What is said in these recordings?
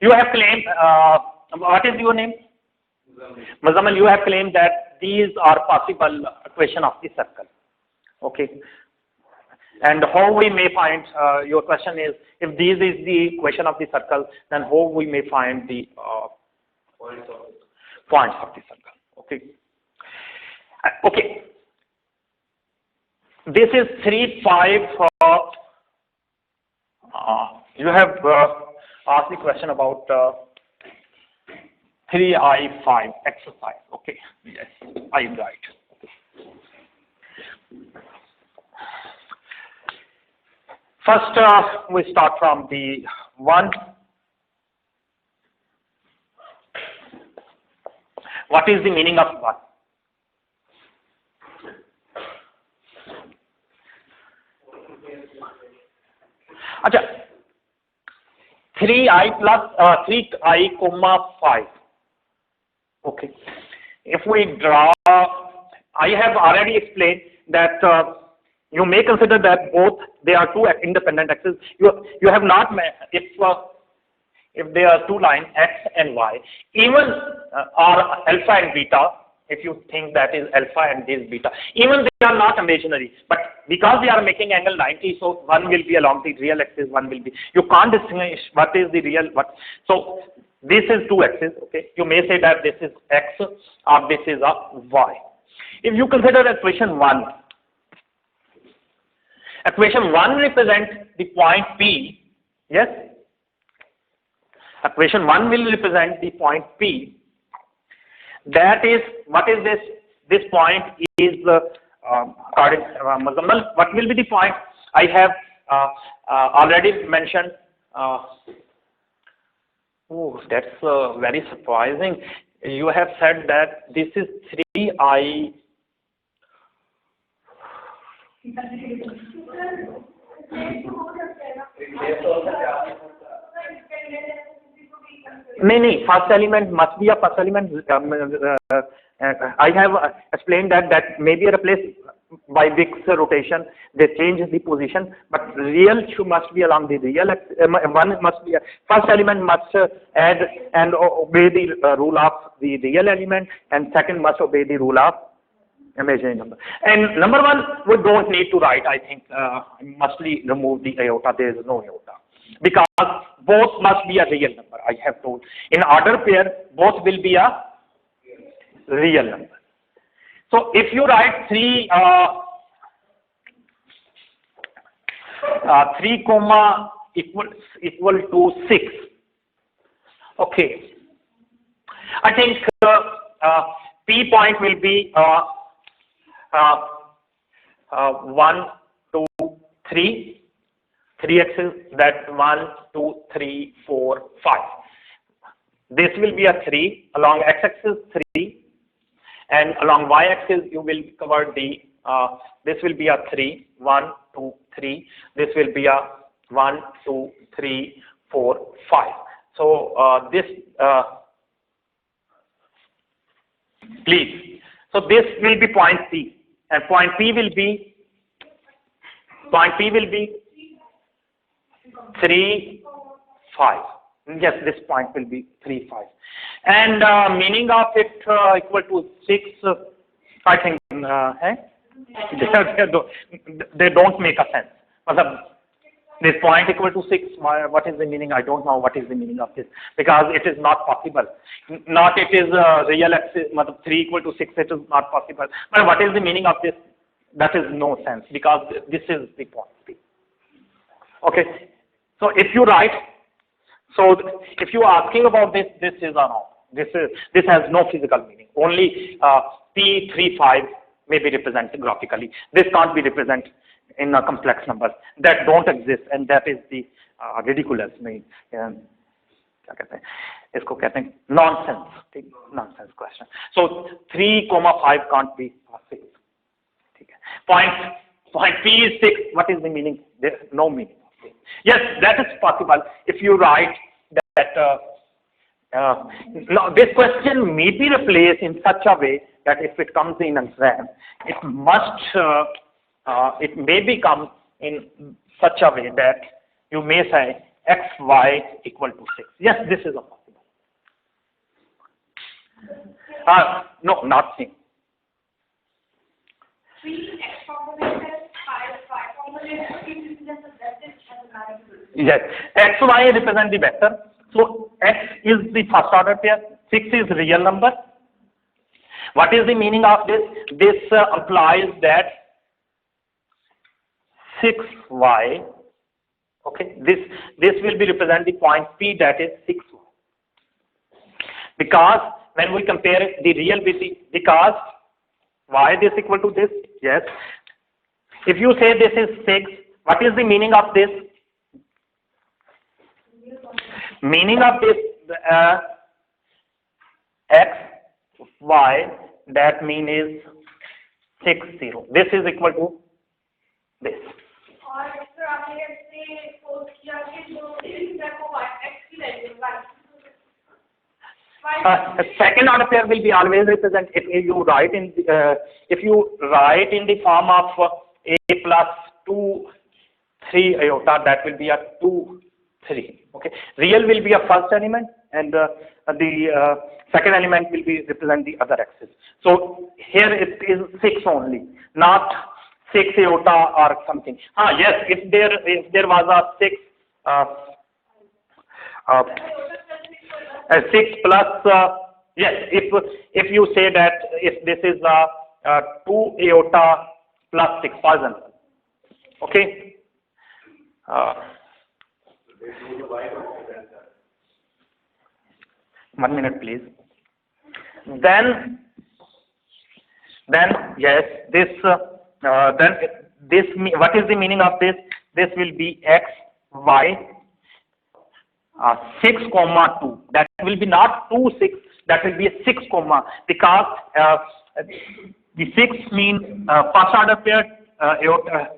You have claimed, what is your name? Muzammil, you have claimed that these are possible equation of the circle. Okay. And how we may find, your question is, if this is the equation of the circle, then how we may find the points of the circle. Okay. Okay. This is 3, 5. You have asked the question about 3I5 exercise. Okay. Yes, I am right. First, we start from the 1. What is the meaning of 1? Acha, 3I plus 3I comma 5. Okay. If we draw, I have already explained that you may consider that both they are two independent axes. You have not if there are two lines x and y, even are alpha and beta. If you think that is alpha and this beta, even they are not imaginary, but because they are making angle 90, so one will be along the real axis, one will be. You can't distinguish what is the real what. So this is two axes. Okay, you may say that this is x or this is a y. If you consider equation 1. Equation 1 represents the point P, yes? Equation 1 will represent the point P. That is, what is this? This point is, according to Muzammil, what will be the point? I have already mentioned. Oh, that's very surprising. You have said that this is 3I. No, first element must be a first element. I have explained that may be replaced by Wick's rotation. They change the position, but real must be along the real. One must be first element must add and obey the rule of the real element, and second must obey the rule of imaginary number. And number 1, we don't need to write. I think must remove the iota. There is no iota because both must be a real number. I have told in order pair both will be a real number. So if you write 3 comma equal to 6. Okay. I think P point will be 1, 2, 3. 3 axis, that 1, 2, 3, 4, 5. This will be a 3 along x-axis 3, and along y-axis you will cover the. This will be a 3, 1, 2, 3. This will be a 1, 2, 3, 4, 5. So this please. So this will be point P, and point P will be 3, 5. Yes, this point will be 3, 5. And meaning of it equal to 6, I think they don't make a sense. This point equal to 6, what is the meaning? I don't know what is the meaning of this, because it is not possible. Not it is real axis, 3 equal to 6, it is not possible. But what is the meaning of this? That is no sense, because this is the point P. Okay. So if you write, so if you are asking about this, this is a no. This has no physical meaning. Only P35 may be represented graphically. This can't be represented in a complex numbers that don't exist, and that is the ridiculous. इसको कहते हैं nonsense. Nonsense question. So 3, 5 can't be 6. Point P is 6. What is the meaning? There is no meaning. Yes, that is possible if you write that. Now, this question may be replaced in such a way that if it comes in exam, it must, it may become in such a way that you may say xy equal to 6. Yes, this is a possible. No, not same. 3 x component has 5 y component, so it represents the vector as a variable. Yes, xy represent the vector. So x is the first order pair, 6 is real number. What is the meaning of this? This implies that 6y, okay, this will be represent the point P, that is 6y. Because when we compare it, the real with the, because why this equal to this? Yes. If you say this is 6, what is the meaning of this? Meaning of this x, y, that mean is 6, 0. This is equal to this. और sir आपने ऐसे post किया कि जो इसको y x की value Second order pair will be always represent if you write in the form of a plus 2 3 iota, that will be a 2 3. Okay, real will be a first element, and the second element will be represent the other axis. So here it is 6 only, not 6 iota or something. Yes, if there was a 6 6 plus yes, if you say that if this is 2 iota plus 6, for example, okay. 1 minute, please. Then yes, this what is the meaning of this? This will be x, y, 6 comma 2. That will be not 2 6. That will be a 6 comma, because the 6 means first order pair.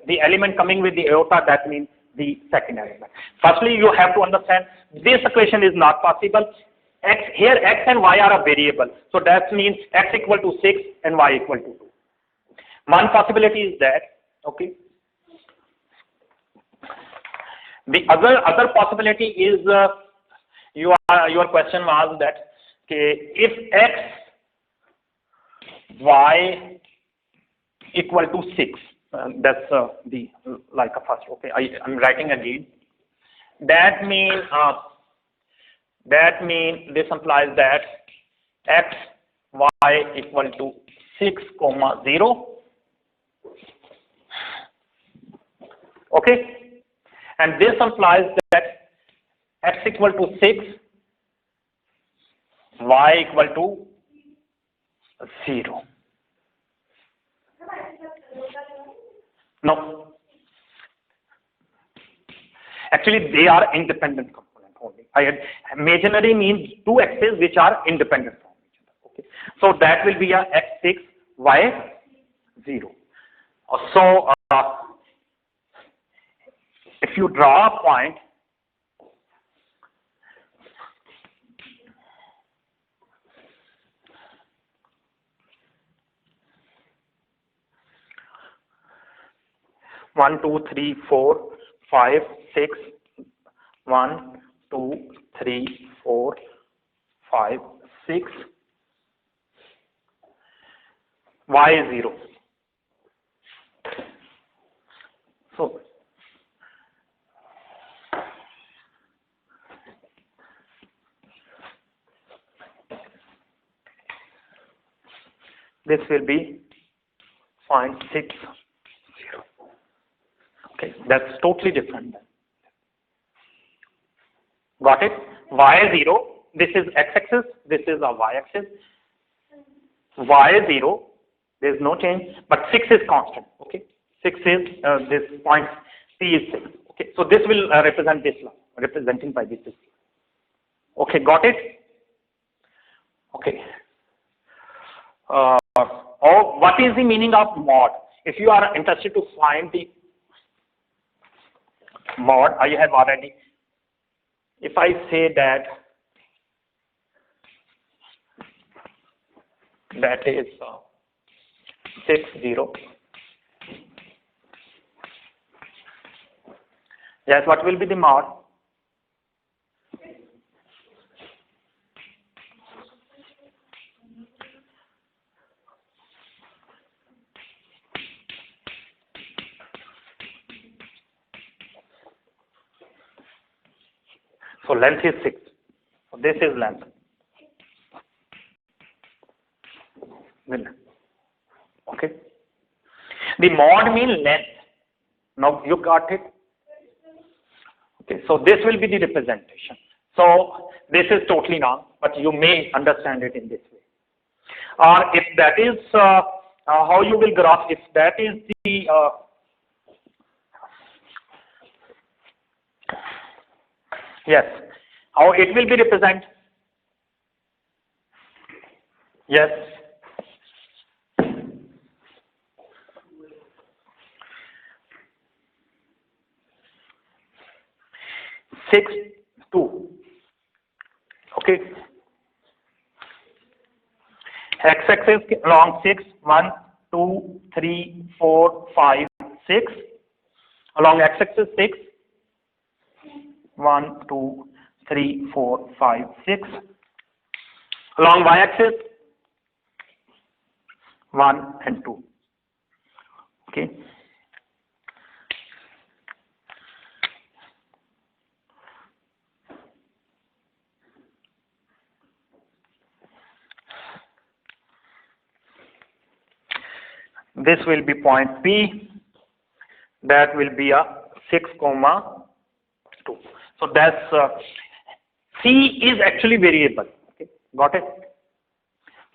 The element coming with the iota, that means the second element. Firstly, you have to understand this equation is not possible. Here x and y are a variable, so that means x equal to 6 and y equal to 2. One possibility is that, okay. The other possibility is your question was that, okay, if x y equal to 6, that's the like a first. Okay, I'm writing again. That means this implies that x y equal to 6 comma 0. Okay. And this implies that x equal to 6, y equal to 0. No. Actually, they are independent component only. Imaginary means two x's which are independent from each other. Okay. So that will be a x6, y 0. So if you draw a point, one, two, three, 4, 5, 6, 1, 2, 3, 4, 5, 6, y is 0. So this will be 0.60. Okay, that's totally different. Got it? Y0, this is x-axis, this is a y-axis. Y0, there is no change, but 6 is constant. Okay, 6 is this point P is 6. Okay, so this will represent this line, representing by this. Okay, got it? Okay. What is the meaning of mod? If you are interested to find the mod, I have already. If I say that is 60. Yes, what will be the mod? So length is 6. So this is length. Okay. The mod means length. Now you got it? Okay. So this will be the representation. So this is totally wrong, but you may understand it in this way. Or if that is how you will graph, if that is the yes, how it will be represented. Yes. Six, 2. Okay. X-axis along 6, 1, 2, 3, 4, 5, 6. Along x-axis 6, 1, 2, 3, 4, 5, 6. Along y-axis 1 and 2. Okay. This will be point P. That will be a 6, 2. So that's C is actually variable. Okay, got it?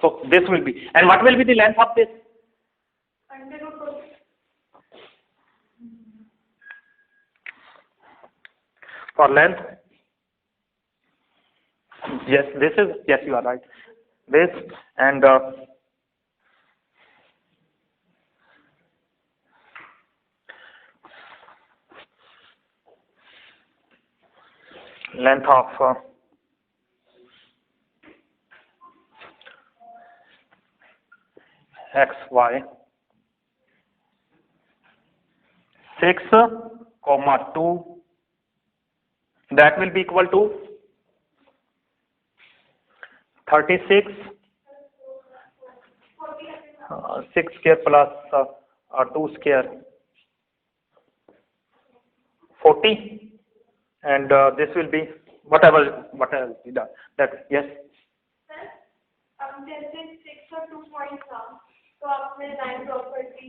So this will be, and what will be the length of this? For length? Yes, this is, yes, you are right. This and length of x, y, 6, 2, that will be equal to 36, 6 square plus 2 square, 40, and this will be whatever be done. That, yes. जैसे 6 और 2 point था तो आपने line property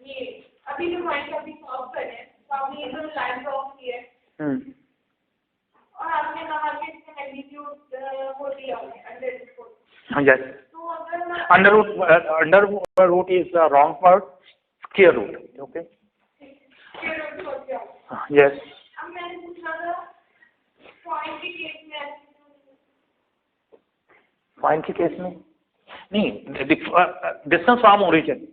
ये अभी जो point अभी solve करें तो आपने ये जो लाइन ड्रॉ की है और आपने कहा कि इसका मैग्नीट्यूड 40 आ गया अंडर Yes. तो अगर Under root is the wrong word. Square root. Okay. Square root हो गया Yes. अब मैंने पूछा था पॉइंट के केस में Point के केस में नहीं, the distance from origin.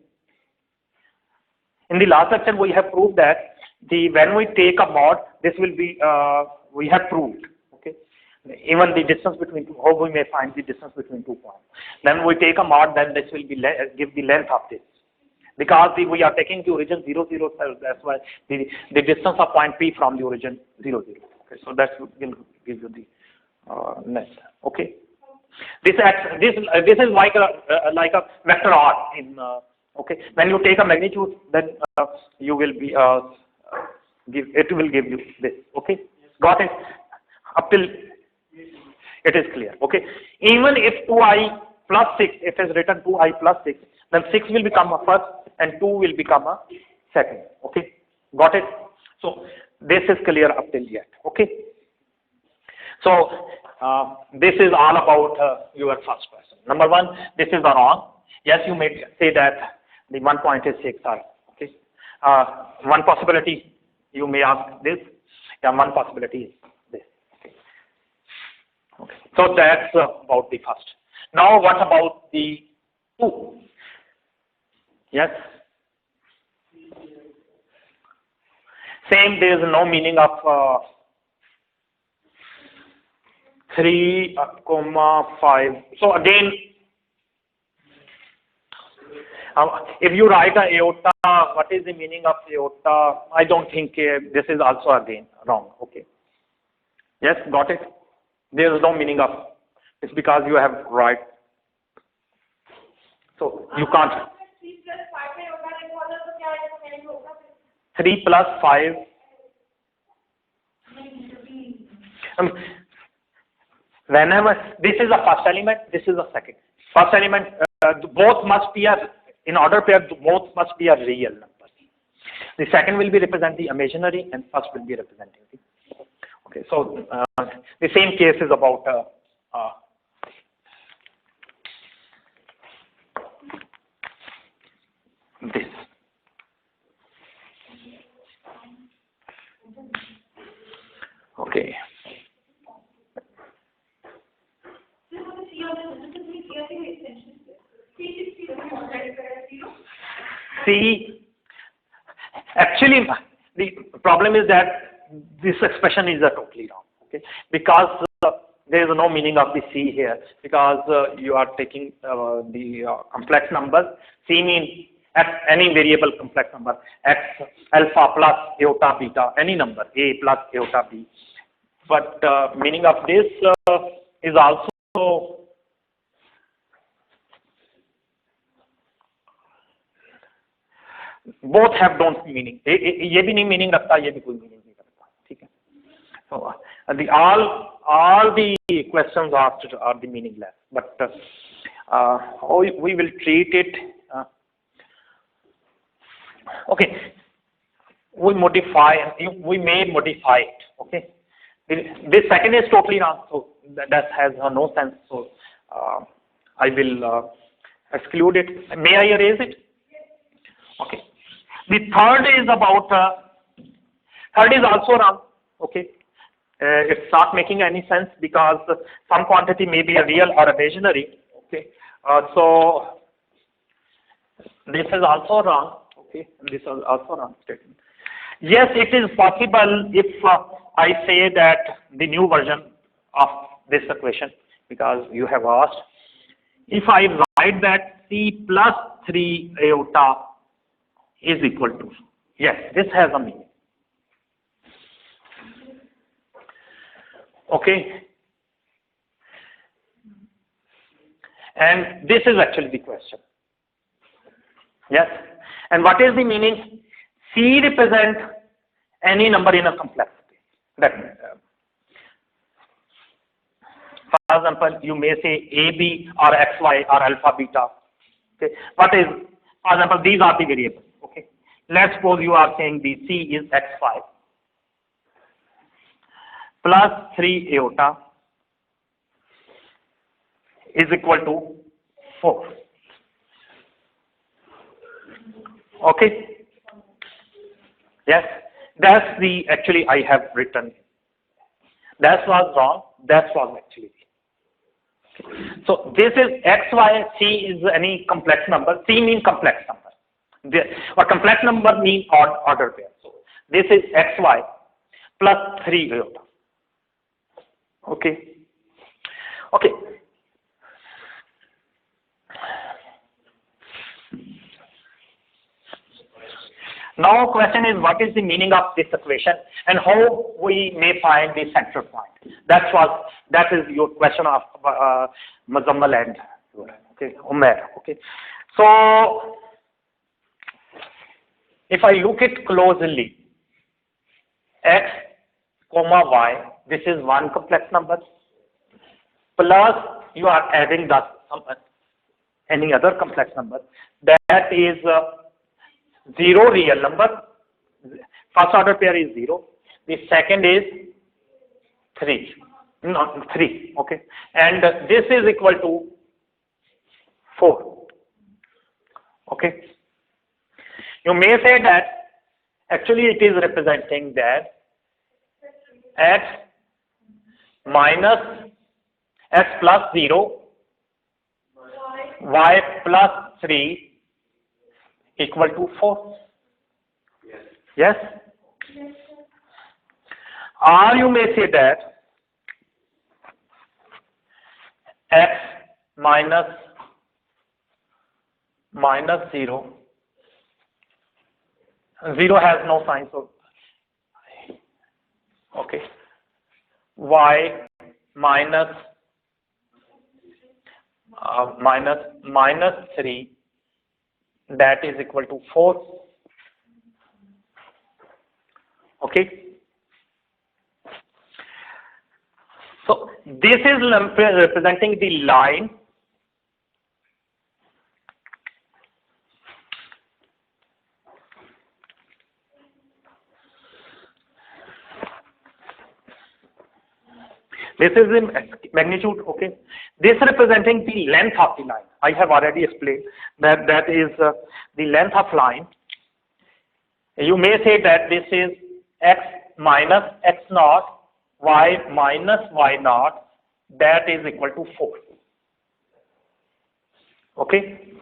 In the last lecture, we have proved that when we take a mod, this will be we have proved. Okay, even the distance between two, how we may find the distance between 2 points. Then we take a mod, then this will be give the length of this, because we are taking the origin 0, 0. So that's why the distance of point P from the origin 0, 0. Okay, so that will give you the length. Okay. This is like a vector R in okay. When you take a magnitude, then you will be it will give you this. Okay, got it? Up till it is clear. Okay. Even if 2i plus 6, if it is written 2i plus 6, then 6 will become a first and 2 will become a second. Okay, got it? So this is clear up till yet. Okay. So this is all about your first question. Number 1, this is the wrong. Yes, you may say that the 1 point is 6. Okay. One possibility you may ask this. Yeah, one possibility is this. Okay. Okay. So that's about the first. Now what about the 2? Yes. Same. There is no meaning of 3, 5. So again, if you write a aorta, what is the meaning of aorta? I don't think this is also again wrong. Okay. Yes, got it. There is no meaning of. It's because you have right. So you can't. 3 plus 5. Whenever this is the first element, this is the second. First element, both must be in order pair, both must be a real number. The second will be represent the imaginary, and first will be representing the. Okay, so the same case is about this. Okay. See, actually, the problem is that this expression is totally wrong. Okay, because there is no meaning of the C here, because you are taking the complex numbers. C means any variable complex number, x alpha plus iota beta, any number a plus iota b. But meaning of this is also both have don't meaning. ये भी नहीं meaning रखता, ये भी कोई meaning नहीं रखता. ठीक है. So the all the questions asked are the meaningless. But we will treat it. Okay. We may modify it. Okay. This second is totally wrong. So that has no sense. So I will exclude it. May I erase it? Okay. The third is about, third is also wrong. Okay. It's not making any sense because some quantity may be a real or imaginary. Okay. So this is also wrong. Okay. This is also wrong statement. Yes, it is possible if I say that the new version of this equation, because you have asked, if I write that C plus 3 iota is equal to, yes, this has a meaning. Okay. And this is actually the question. Yes. And what is the meaning? C represents any number in a complex space. That for example, you may say AB or XY or alpha beta. Okay. What is, for example, these are the variables. Okay. Let's suppose you are saying the C is X5 plus 3 iota is equal to 4. Okay. Yes, that's the actually I have written. That was wrong. That was actually. Okay. So this is X, Y, C is any complex number. C means complex number. Or complex number means odd order pair. So this is X, Y plus 3 iota. Okay. Okay. Now question is, what is the meaning of this equation and how we may find the central point? That is your question of Mazammal and okay, Umair. Okay. So if I look it closely, x comma y, this is one complex number, plus you are adding the any other complex number, that is 0 real number. First order pair is 0. The second is 3. No, 3. Okay. And this is equal to 4. Okay. You may say that actually it is representing that x minus x plus 0, y plus 3 equal to 4. Yes? Or you may say that x minus 0. 0 has no sign, so okay. Y minus 3, that is equal to 4. Okay. So this is representing the line this is in magnitude, okay. This representing the length of the line. I have already explained that that is the length of line. You may say that this is x minus x naught, y minus y naught, that is equal to 4. Okay.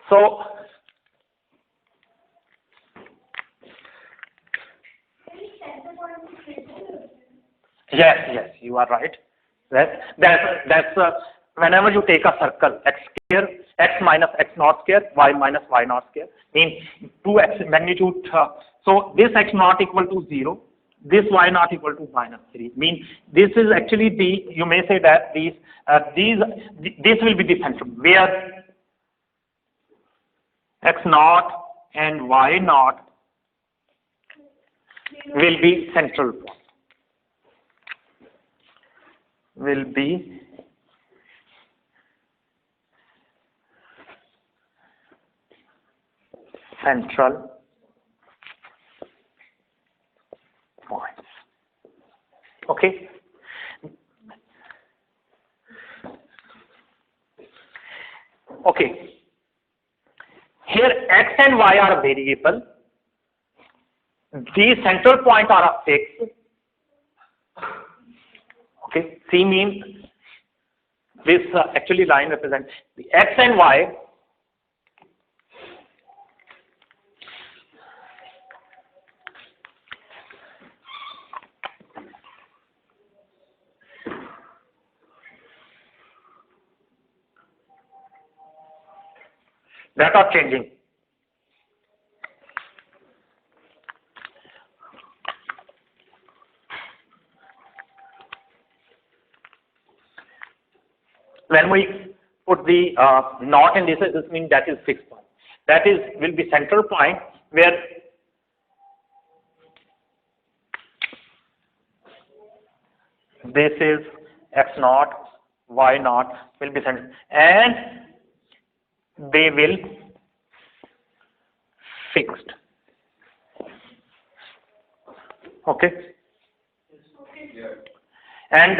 So yes, you are right. That's whenever you take a circle, x square, x minus x naught square, y minus y naught square, means 2x magnitude. So this x naught equal to 0, this y naught equal to minus 3. Means this is actually the, you may say that this will be the centrum where x naught and y naught will be central point. Will be central points. Okay. Okay. Here x and y are variable. These central points are a fixed. Okay, C means this actually line represents the x and y that are changing. When we put the not in this means that is fixed point. That is will be central point where this is x naught, y naught will be central, and they will fixed. Okay. And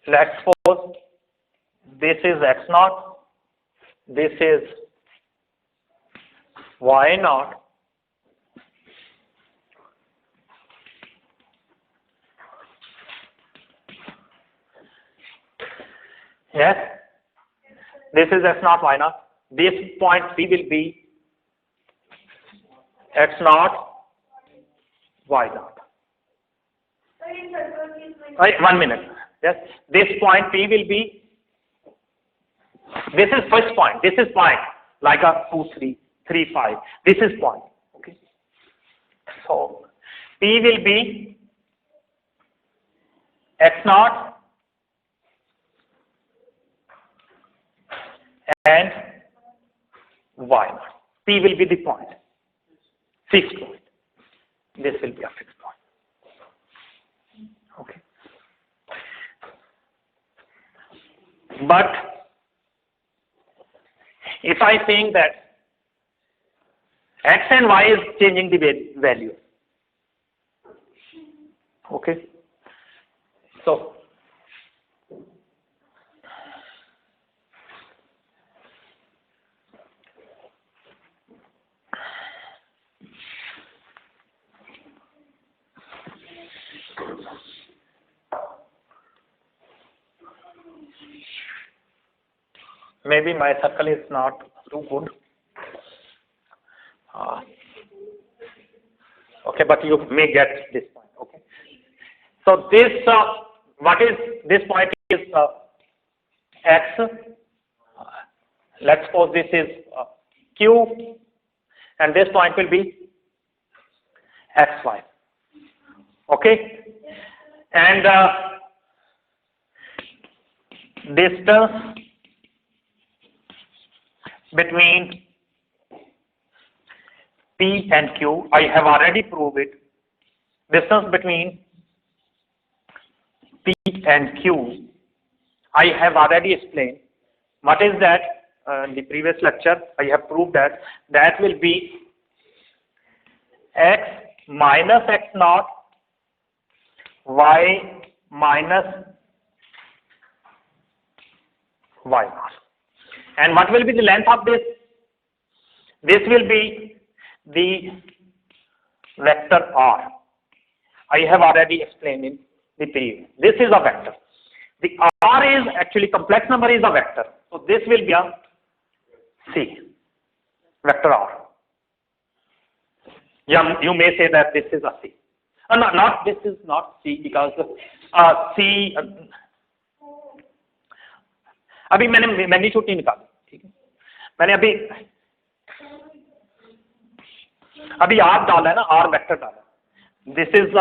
let's suppose this is x naught, this is y naught, yes, this is x naught, y naught, this point C will be x naught, y naught. 1 minute. Yes, this point P will be, this is first point, this is point, like a 2, 3, 3, 5, this is point, okay. So, P will be x naught and y naught. P will be the point, fixed point, this will be a fixed point, okay. But if I think that x and y is changing the value, okay, so maybe my circle is not too good. Okay, but you may get this point. Okay. So this, what is this point? is x. Let's suppose this is q, and this point will be xy. Okay, and distance between P and Q, I have already proved it. Distance between P and Q, I have already explained. What is that? In the previous lecture, I have proved that that will be x minus x naught, y minus y naught. And what will be the length of this? This will be the vector r. I have already explained in the previous. This is a vector. The r is actually complex number is a vector. So this will be a C, vector r. Yeah, you may say that this is a C. Not this is not C because C. अभी मैंने magnitude नहीं निकाला, ठीक है, मैंने अभी are डाला है ना, आर वेक्टर डाला. This is the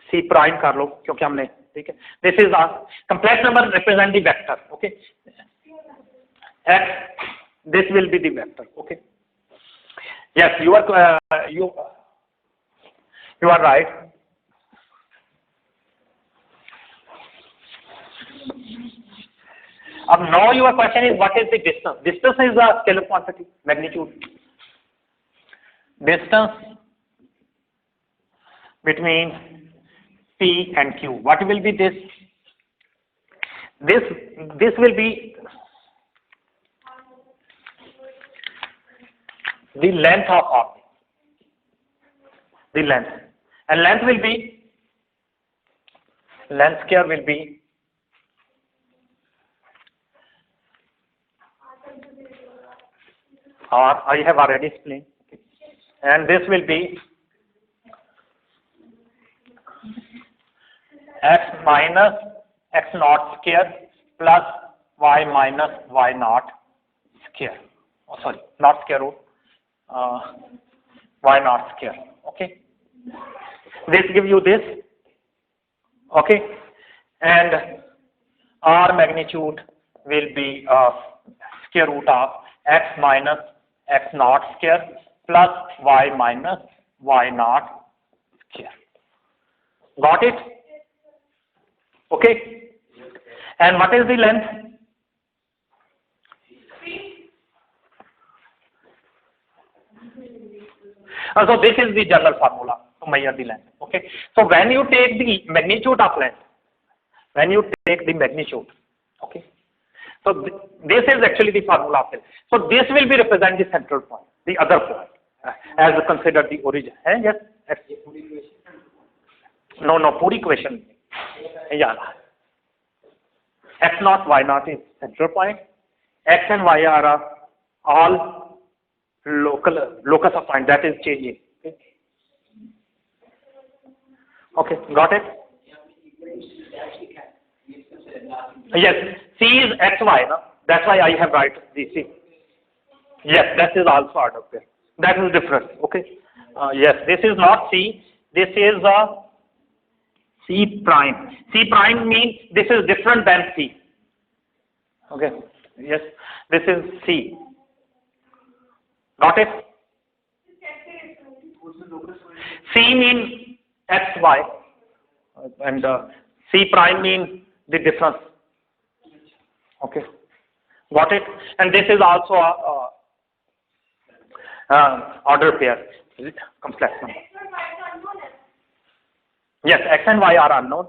C prime कर लो क्योंकि हमने, ठीक है. This is complex number represent the vector. Okay, X, this will be the vector. Okay, yes, you are right. Now your question is, what is the distance? Distance is a scalar quantity, magnitude. Distance between P and Q. What will be this? This will be the length of object. The length. And length will be, length square will be R, I have already explained, and this will be x minus x naught square plus y minus y naught square. Oh, sorry, not square root, y naught square. Okay, this gives you this. Okay, and R magnitude will be square root of x minus x naught square plus y minus y naught square. Got it? Okay. And what is the length? So this is the general formula to measure the length. Okay. So when you take the magnitude of length, okay. So this is actually the formula of it. So this will be represent the central point, the other point, as considered the origin. Yes. No, puri equation. Yeah. X naught, y naught is central point. X and y are all locus of point that is changing. Okay, got it? Yes, C is xy, no? That's why I have write the C. Yes, that is also out of there. That is different. Okay. Yes, this is not C. This is C prime. C prime means this is different than C. Okay. Yes, this is C. Got it? C means xy, and C prime means the difference. Okay, got it? And this is also a order pair, complex number. Yes, x and y are unknown.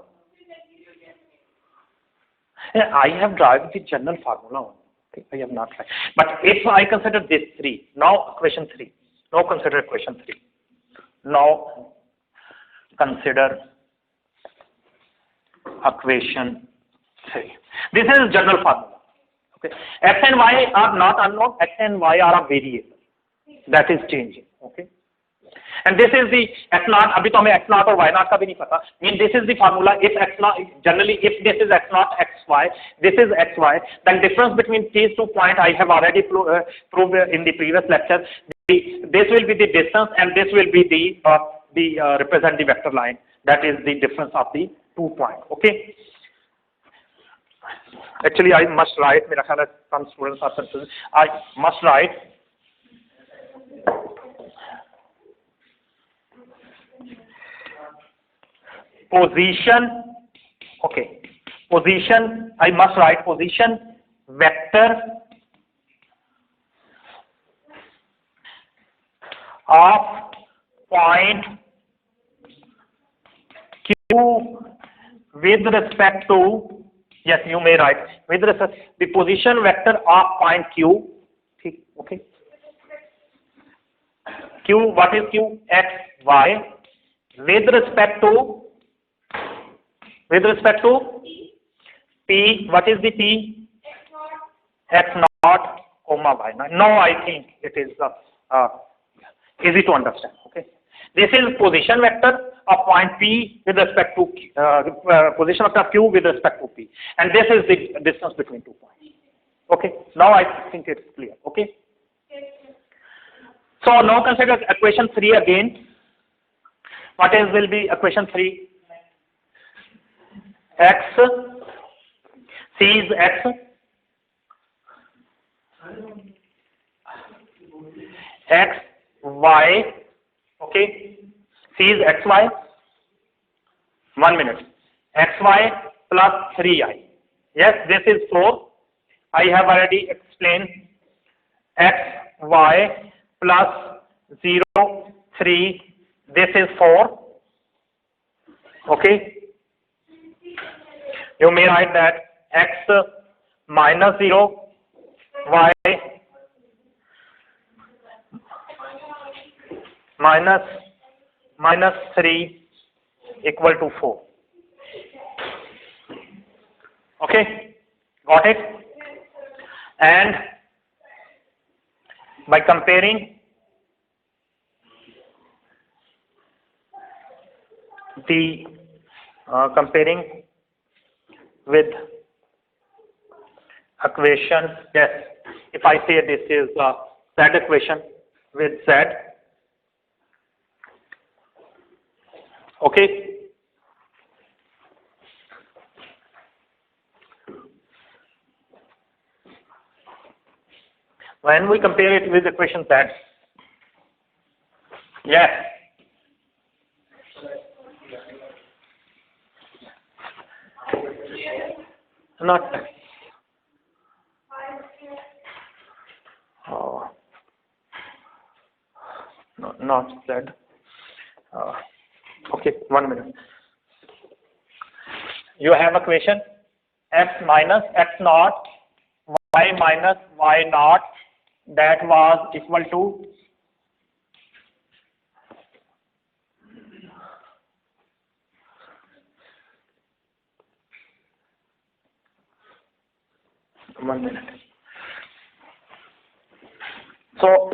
Yeah, I have derived the general formula. Okay, I have not tried. But if I consider this 3, now equation 3. Now consider equation 3. Now consider equation 3. This is general formula. Okay, x and y are not unknown. X and y are a variable that is changing. Okay, And this is the x naught. अभी तो हमें x naught और y naught का भी नहीं पता. Mean this is the formula. If x naught, generally if this is x naught xy, this is xy, then difference between these 2 points I have already proved in the previous lecture. This will be the distance, and this will be the represent the vector line. That is the difference of the 2 points. Okay. Actually, I must write. मेरा ख्याल है some students are confused. I must write position. Okay, position. I must write position vector of point Q with respect to, yes, you may write with respect the position vector of point Q. Okay. Q, what is Q? X, Y. With respect to P, what is the P? X naught, comma Y naught. Now I think it is easy to understand. Okay. This is position vector of point P with respect to position vector Q with respect to P, and this is the distance between 2 points. Okay. Now I think it's clear. Okay. So now consider equation 3 again. What is will be equation 3? X, C is X, X, Y, okay, C is XY, 1 minute, XY plus 3I, yes, this is 4, I have already explained, XY plus 0, 3, this is 4, okay. You may write that x minus 0, y minus 3 equal to 4. Okay, got it? And by comparing the comparing with equation, yes, if I say this is Z equation with Z, okay, when we compare it with equation Z, yes, not no, not Z. Okay, 1 minute. You have equation x minus x naught, y minus y naught, that was equal to one minute. So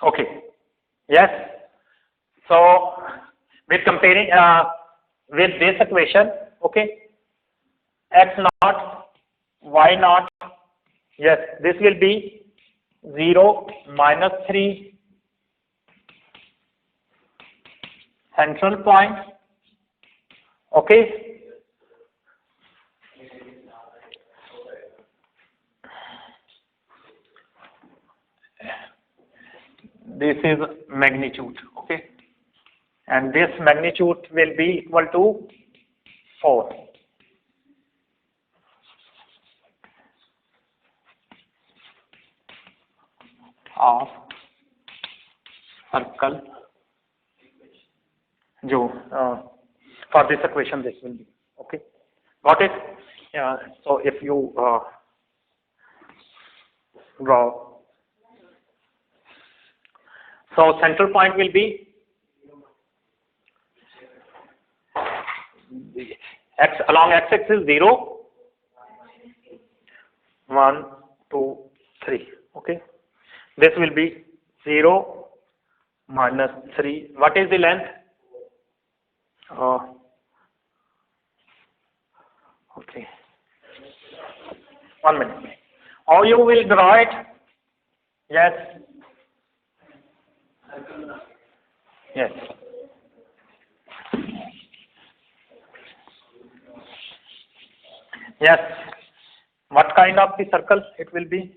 okay, yes, so with comparing with this equation, okay, x naught, y naught, yes, this will be 0, minus 3, central point, okay, this is magnitude, okay, and this magnitude will be equal to 4. Of circle, जो for this equation this will be, okay. Got it? Yeah. So if you draw, so center point will be x along x-axis 0, 1, 2, 3. Okay. This will be 0, minus 3. What is the length? Okay. 1 minute. Or you will draw it? Yes. Yes. Yes. What kind of the circle it will be?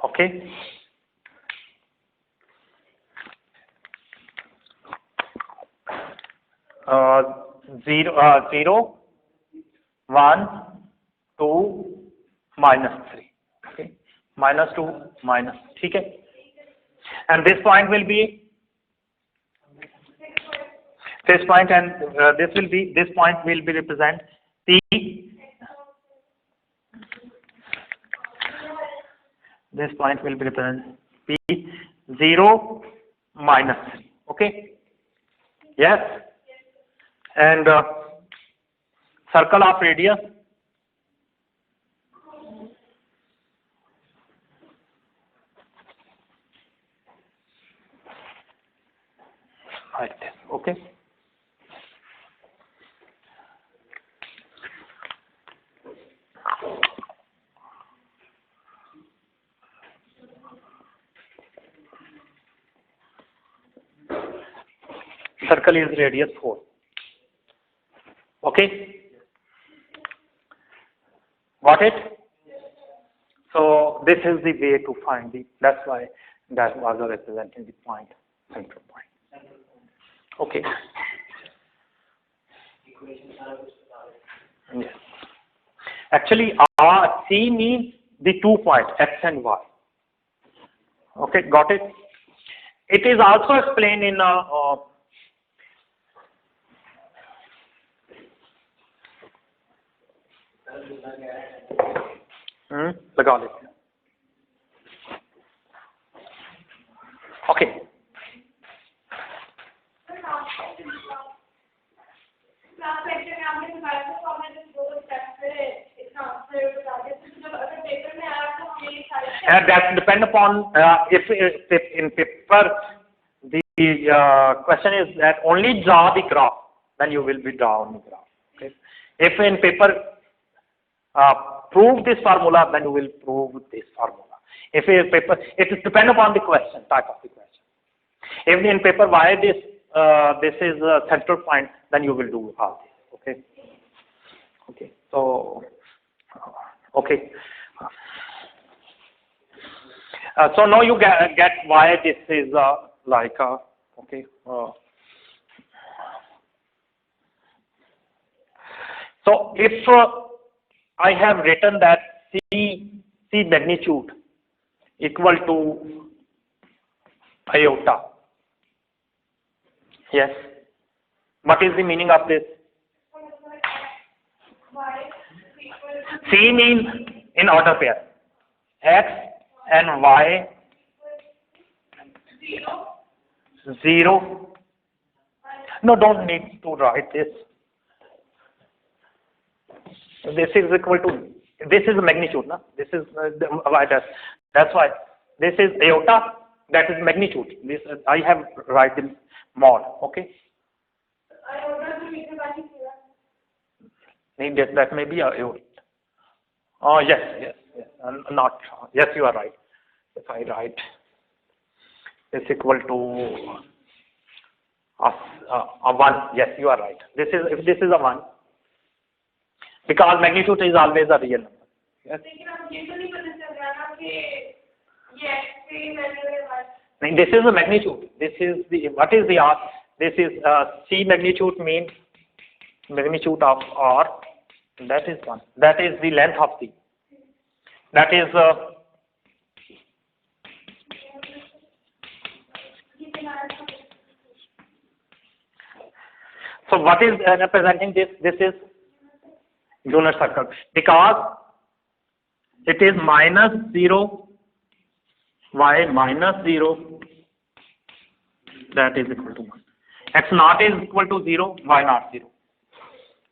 Okay. Uh, 0, 1, 2, minus 3. Okay. Minus 2, minus. Okay. And this point will be this point, and this point will be represent P. This point will be represent P 0, minus 3. Okay. Yes. And circle of radius. Like this. Okay. Circle is radius 4. Okay. Got it? So this is the way to find the. That's why that was representing the point, center point. Okay. Yes. Actually, C means the 2 points, X and Y. Okay, got it? It is also explained in लगा लेते हैं. Okay. And that depend upon if in paper the question is that only draw the graph, then you will be drawing the graph. Okay. If in paper prove this formula, then you will prove this formula. If in paper, it is depend upon the question, type of the question. If in paper why this is a central point, then you will do all this. Okay. Okay. So okay. So now you get why this is like okay. So if I have written that C magnitude equal to iota. Yes. What is the meaning of this? C means in order pair. X and Y 0. No, don't need to write this. This is equal to, this is the magnitude, no? This is why that's why this is iota, that is magnitude. This I have write the mod. Okay. That may be iota. Oh yes. Not yes, you are right. If I write is equal to a 1. Yes, you are right. This is, if this is a 1, because magnitude is always a real number. Yes. This is the magnitude. This is the, what is the R? This is C magnitude means magnitude of R. That is 1. That is the length of C. That is So what is representing this? This is unit circle because it is minus 0, y minus 0, that is equal to 1. X naught is equal to 0, y naught 0.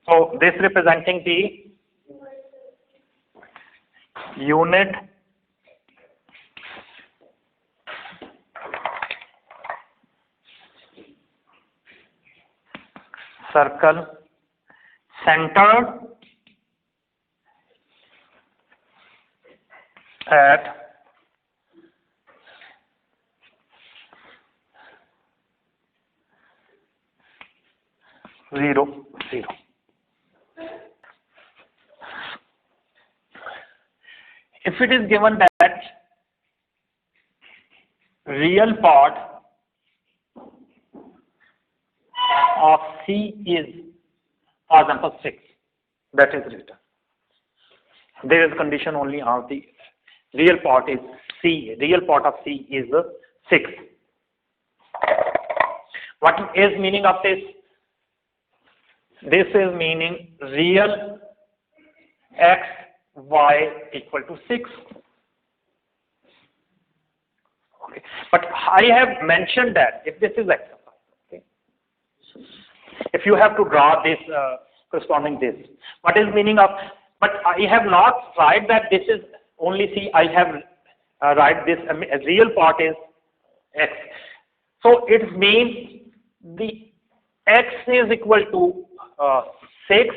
So this representing the unit circle centered at zero, 0. If it is given that real part of C is, for example, 6, that is written. There is condition only of the real part is C. Real part of C is 6. What is meaning of this? This is meaning real x, y equal to 6. Okay. But I have mentioned that if this is exercise, okay, if you have to draw this corresponding this, what is meaning of? But I have not tried that this is only C. I have write this real part is x. So it means the x is equal to 6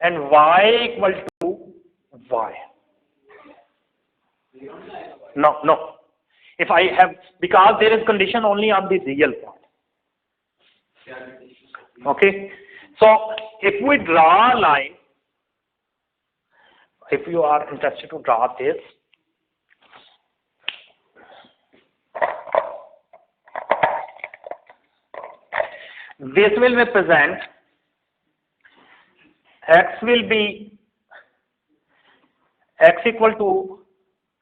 and y equal to y. No. If I have, because there is condition only on the real part. Okay. So if we draw a line, if you are interested to draw this, this will represent x will be x equal to,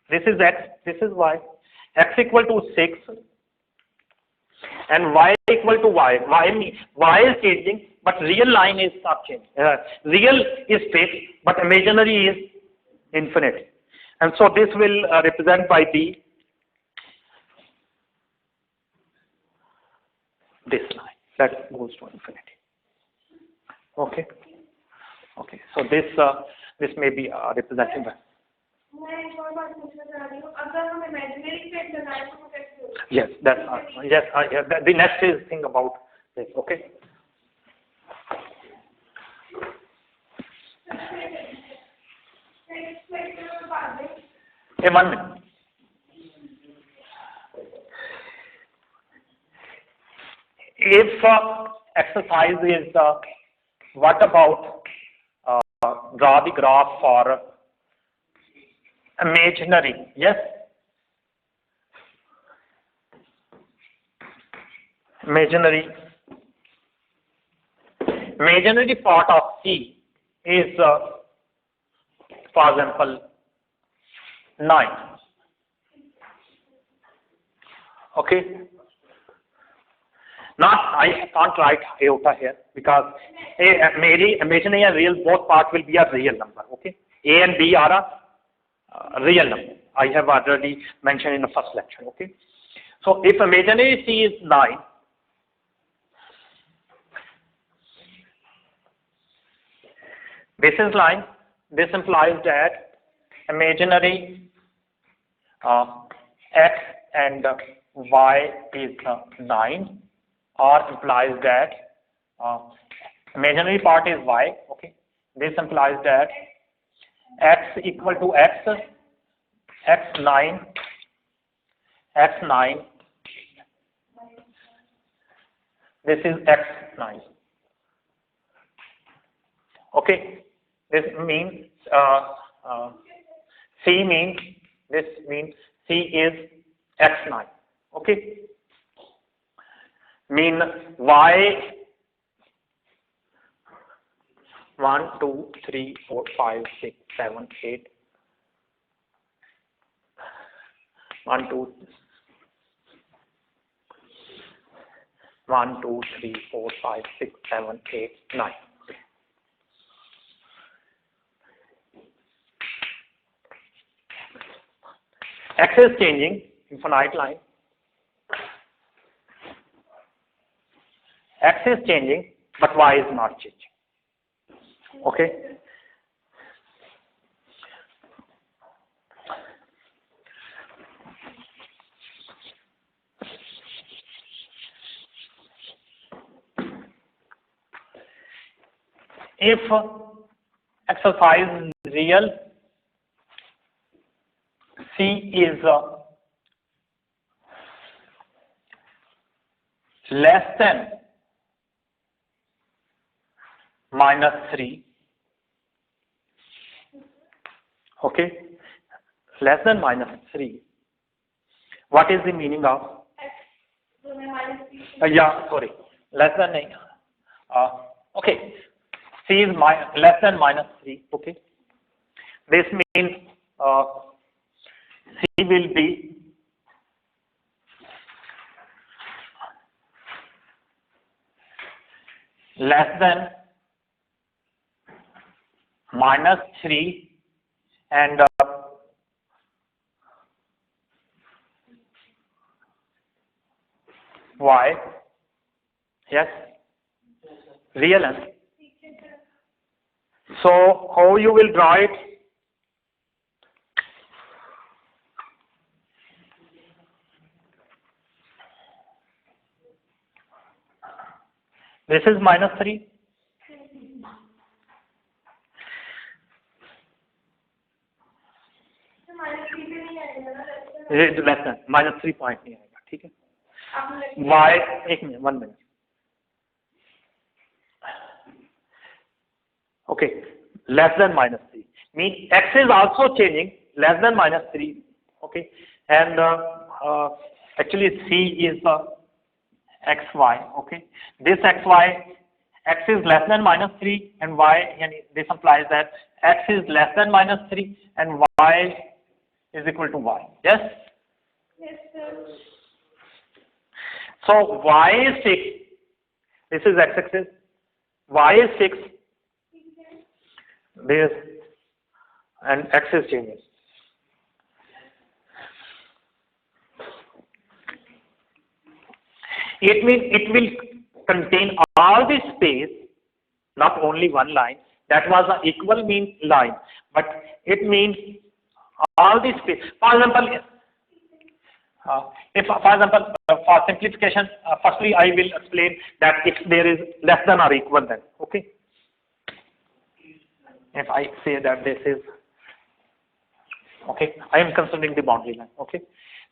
this is x, this is y, x equal to 6 and y equal to y. Y is changing, but real line is not changing. Real is fixed, but imaginary is infinite. And so this will represent by the this line that goes to infinity. Okay. Okay. So this may be represented by. Yes, that's yes. The next is thing about this. Okay. A 1 minute. If exercise is what about draw the graph for imaginary? Yes. Imaginary part of C is, for example, 9. Okay. Not, I can't write iota here because imaginary and real both parts will be a real number. Okay. A and B are a real number. I have already mentioned in the first lecture. Okay. So if imaginary C is 9, this is line. This implies that imaginary x and y is 9, or implies that imaginary part is y. Okay. This implies that x equal to x9, this is x9. Okay. This means C means, this means C is x9. Okay. Mean y 1, 2, 3, 4, 5, 6, 7, 8. 1, 2, 1, 2, 3, 4, 5, 6, 7, 8, 9. X is changing, infinite line. X is changing, but Y is not changing. Okay? If exercise is real, C is less than -3. Okay, less than -3. What is the meaning of? Yeah, sorry, less than. Okay, C is less than -3. Okay, this means C will be less than -3 and Y. Yes, real answer. So how you will draw it? This is -3. Less than -3 point नहीं आएगा, ठीक है. Y, एक minute, 1 minute. Okay, less than -3 means X is also changing, less than -3. Okay, and actually C is XY. Okay, this XY, X is less than -3 and Y, and this implies that X is less than -3 and Y is equal to Y. Yes? Yes, sir. So Y is 6. This is X-axis. Y is 6. This and X is changing. It means it will contain all the space, not only one line. That was an equal mean line, but it means all the space. For example, for simplification, firstly I will explain that if there is less than or equal, then okay. If I say that this is okay, I am considering the boundary line. Okay,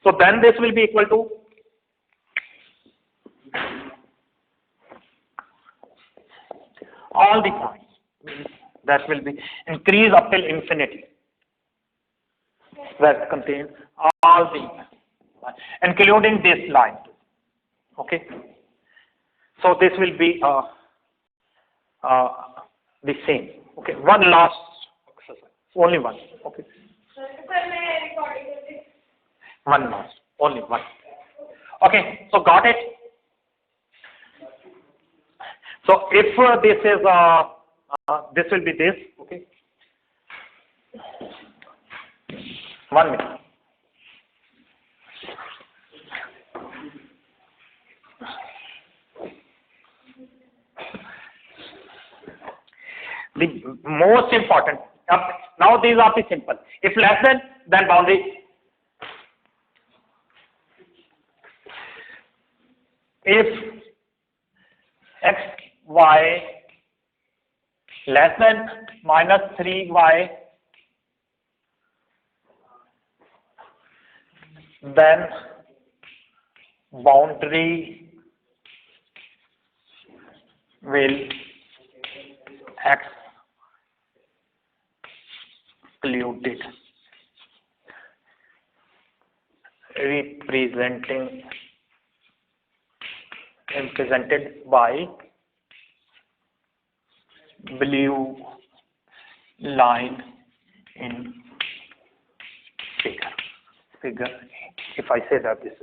so then this will be equal to all the points. That will be increase up till infinity. That contains all the, including this line. Okay, so this will be the same. Okay, one last exercise, only one. Okay, one last, only one. Okay, so got it. So if this is this will be this. Okay, 1 minute. The most important, now these are the simple. If less than, then boundary. If X, Y less than -3Y, then boundary will excluded, represented by blue line in figure. If I say that this is,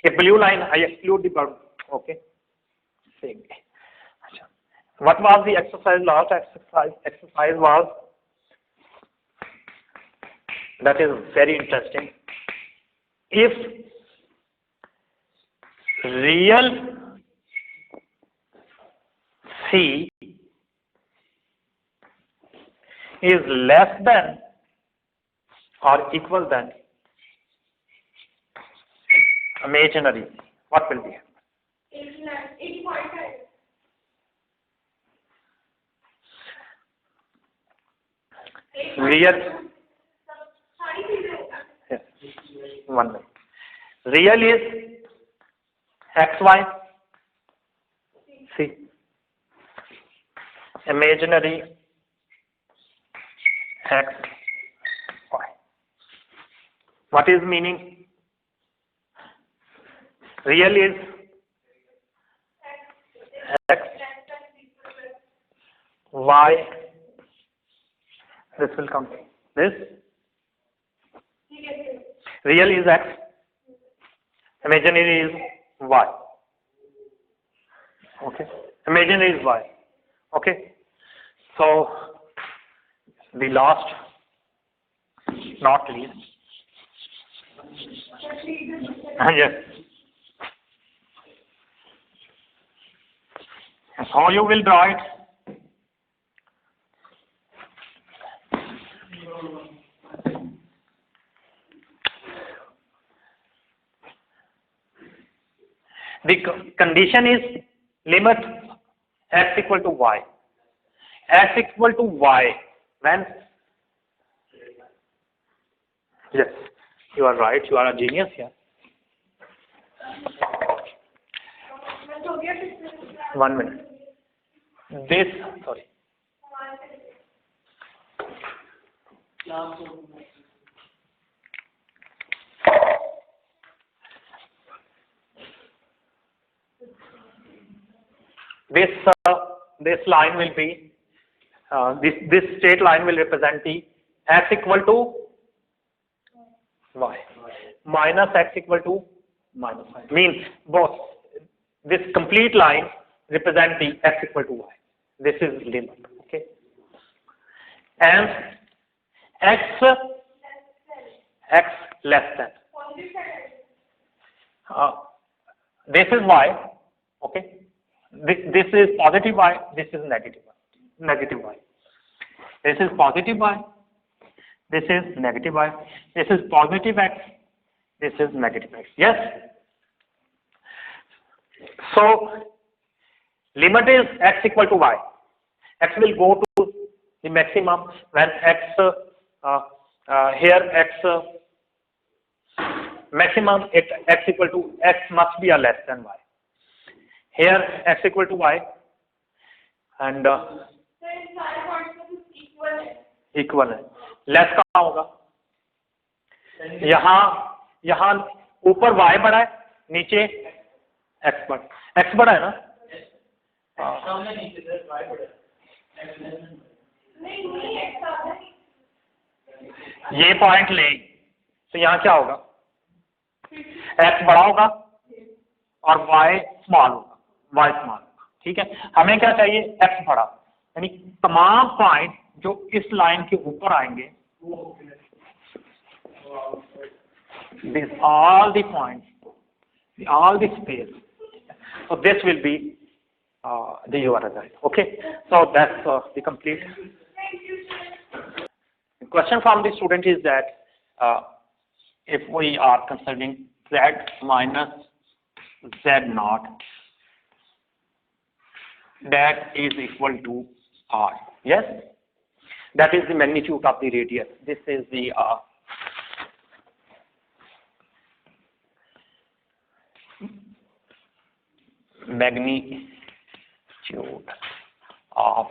if blue line I exclude the boundary. Okay, सीखेंगे। अच्छा, what was the exercise? Last exercise was, that is very interesting. If real C is less than or equal than imaginary, what will be? 80.5. Real, yes, 1 minute. Real is xy, C. Imaginary x, y. What is meaning? Real is x, y. This will come. This real is x, imaginary is y. Okay, imaginary is y. Okay, so the last, not least, yes. How you will draw it? The condition is limit x equal to y. X equal to y when? Yes, you are right. You are a genius here. 1 minute. This, sorry. This line will be this straight line will represent the x equal to y minus x equal to minus y. Means both. This complete line represent the x equal to y. This is limit. Okay. And x less than. This is y. Okay. This is positive y. This is negative y. Negative y. This is positive y. This is negative y. This is positive x. This is negative x. Yes. So limit is x equal to y. X will go to the maximum when x here x maximum x equal to x must be a less than y. Here x equal to y and equal है. Less कहाँ होगा? यहाँ ऊपर y बड़ा है, नीचे x बड़ा है ना? ये पॉइंट ले तो यहाँ क्या होगा? x बड़ा होगा और y स्मॉल होगा, y स्मॉल. ठीक है, हमें क्या चाहिए? x बड़ा. यानी तमाम पॉइंट जो इस लाइन के ऊपर आएंगे, these all the points, all the space, so this will be the your result. Okay, so that's the complete. The question from the student is that if we are considering z minus z naught, that is equal to r. Yes, that is the magnitude of the radius. This is the magnitude of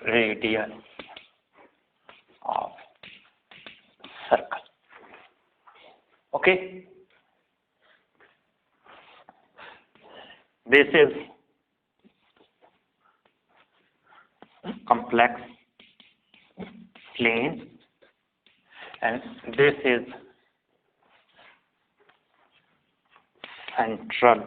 radius of circle. Okay, this is complex plane and this is central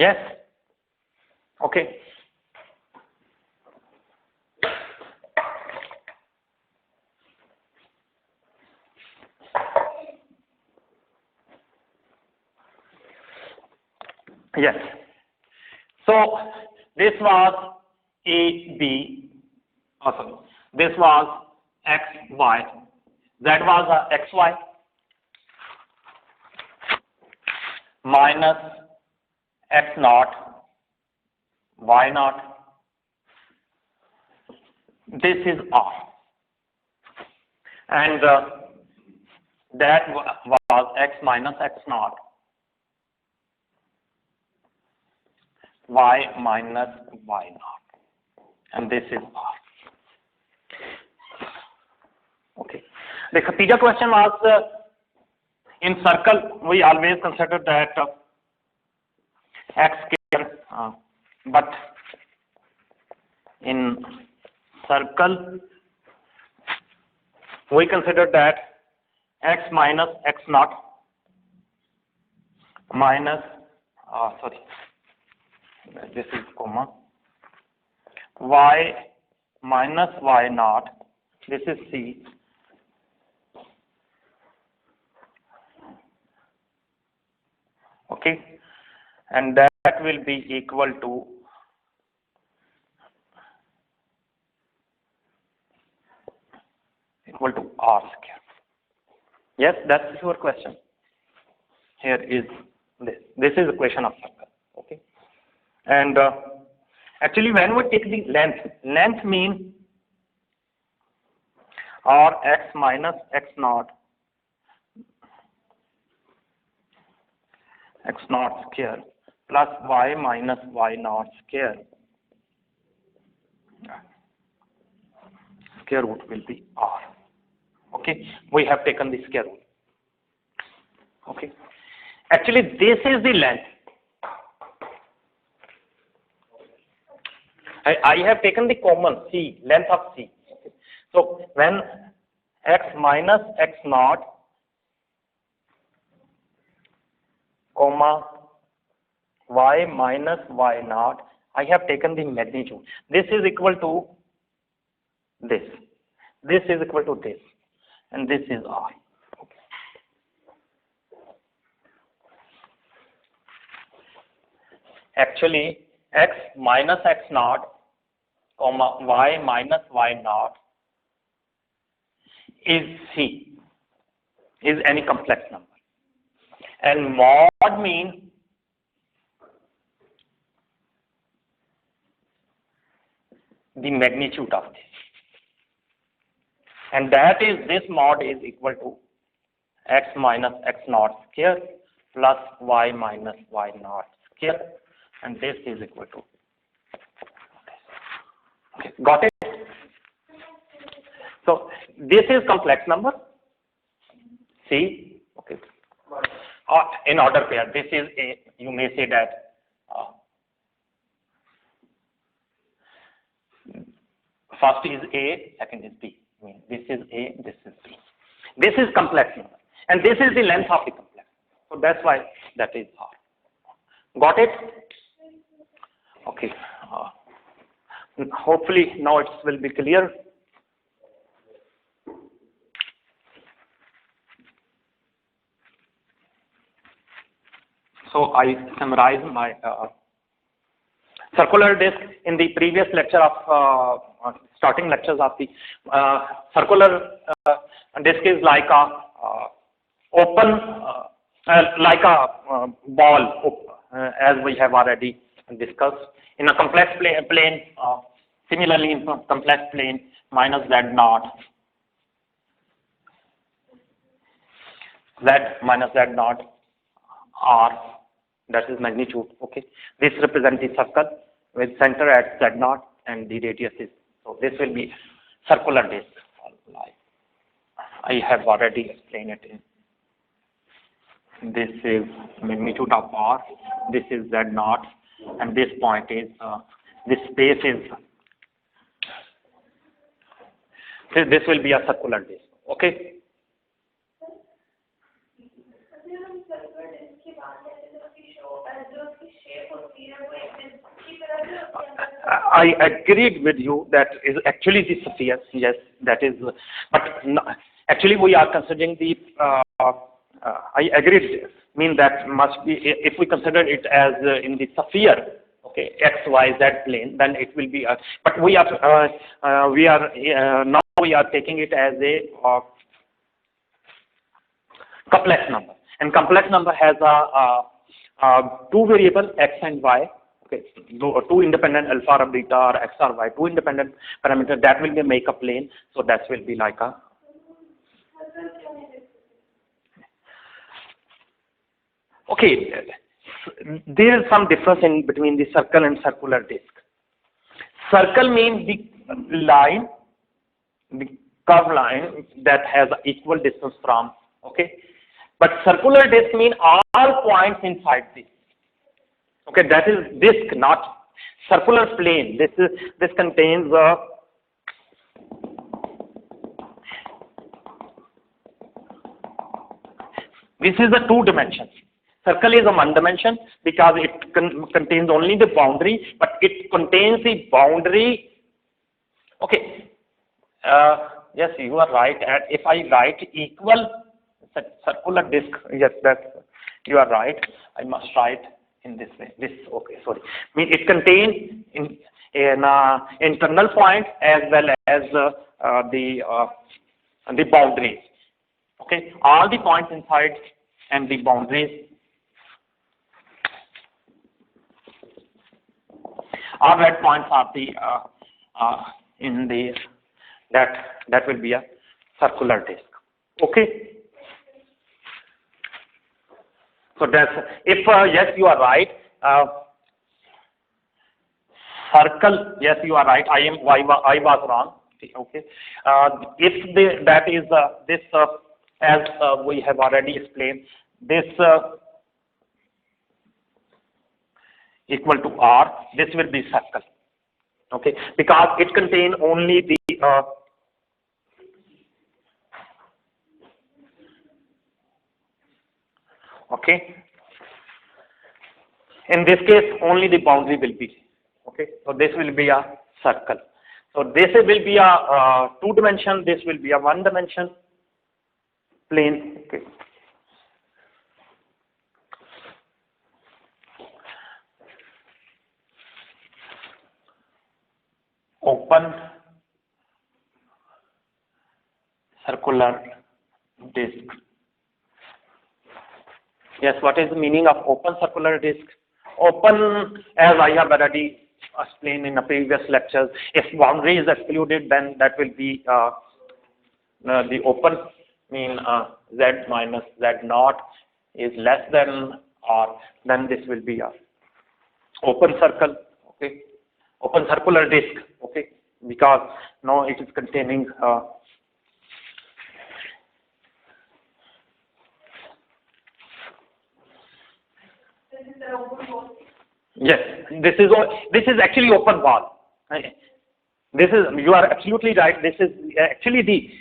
Yes. Okay. Yes. So this was A, B, oh sorry, this was X, Y, that was a X, Y minus X naught, Y naught, this is R, and that was X minus X naught, Y minus Y naught, and this is R. Okay. The Khawaja question was in circle. We always consider that X square, but in circle we consider that X minus X naught minus sorry, this is comma, Y minus Y naught, this is C, okay, and that will be equal to R square. Yes, that's your question. Here is this. This is the question of circle. Okay, and actually when we take the length means R X minus X naught square plus Y minus Y naught square root will be R. Okay, we have taken the square root. Okay, actually this is the length. I have taken the common C, length of C. Okay. So when X minus X naught comma Y minus Y naught, I have taken the magnitude. This is equal to this. This is equal to this, and this is R. Okay. Actually, X minus X naught comma Y minus Y naught is C, is any complex number, and mod means the magnitude of this, and that is, this mod is equal to X minus X naught square plus Y minus Y naught square, and this is equal to this. Okay, got it? So this is complex number C. Okay, in order pair, this is A. You may say that first is A, second is B. I mean, this is A, this is B. This is complex number, and this is the length of the complex. So that's why that is R. Got it? Okay. Hopefully now it will be clear. So I summarize my circular disk in the previous lecture of starting lectures of the circular disk is like a open, like a ball, as we have already discussed. In a complex plane, similarly in complex plane, minus Z naught, Z minus Z naught R, that is magnitude. Okay, this represents the circle with center at Z naught and the radius is, so this will be circular disk. I have already explained it. This is magnitude of R, this is Z naught, and this point is, this space is, this will be a circular disk. Okay. I agreed with you that is actually the sphere. Yes, that is. But no, actually, we are considering the. I agreed. Mean that must be if we consider it as in the sphere. Okay, x, y, z plane. Then it will be. But we are now we are taking it as a complex number, and complex number has two variables x and y. Okay, two independent alpha or beta or x or y, two independent parameters that will be make a plane. So that will be like a. Okay, there is some difference in between the circle and circular disk. Circle means the line, the curved line that has equal distance from. Okay, but circular disk means all points inside this. Okay, that is disk, not circular plane. This contains this is a two dimensions. Circle is a one dimension because it contains only the boundary, but it contains the boundary. Okay, yes, you are right. And if I write equal circular disk, yes, that's you are right. I must write in this way. This okay, sorry. I mean it contains in internal point as well as the boundaries. Okay, all the points inside and the boundaries. All red points are the in the that will be a circular disk. Okay. So that's if yes you are right. Circle, yes you are right. I was wrong. Okay. If that is this as we have already explained, this equal to R, this will be circle. Okay, because it contains only the okay. In this case, only the boundary will be. Okay, so this will be a circle. So this will be a two dimension. This will be a one dimension plane. Okay. Open circular disk. Yes, what is the meaning of open circular disk? Open, as I have already explained in the previous lectures, if boundary is excluded, then that will be the open mean z minus z naught is less than r, then this will be a open circle. Okay, open circular disk. Okay, because now it is containing yes, this is actually open wall. This is, you are absolutely right. This is actually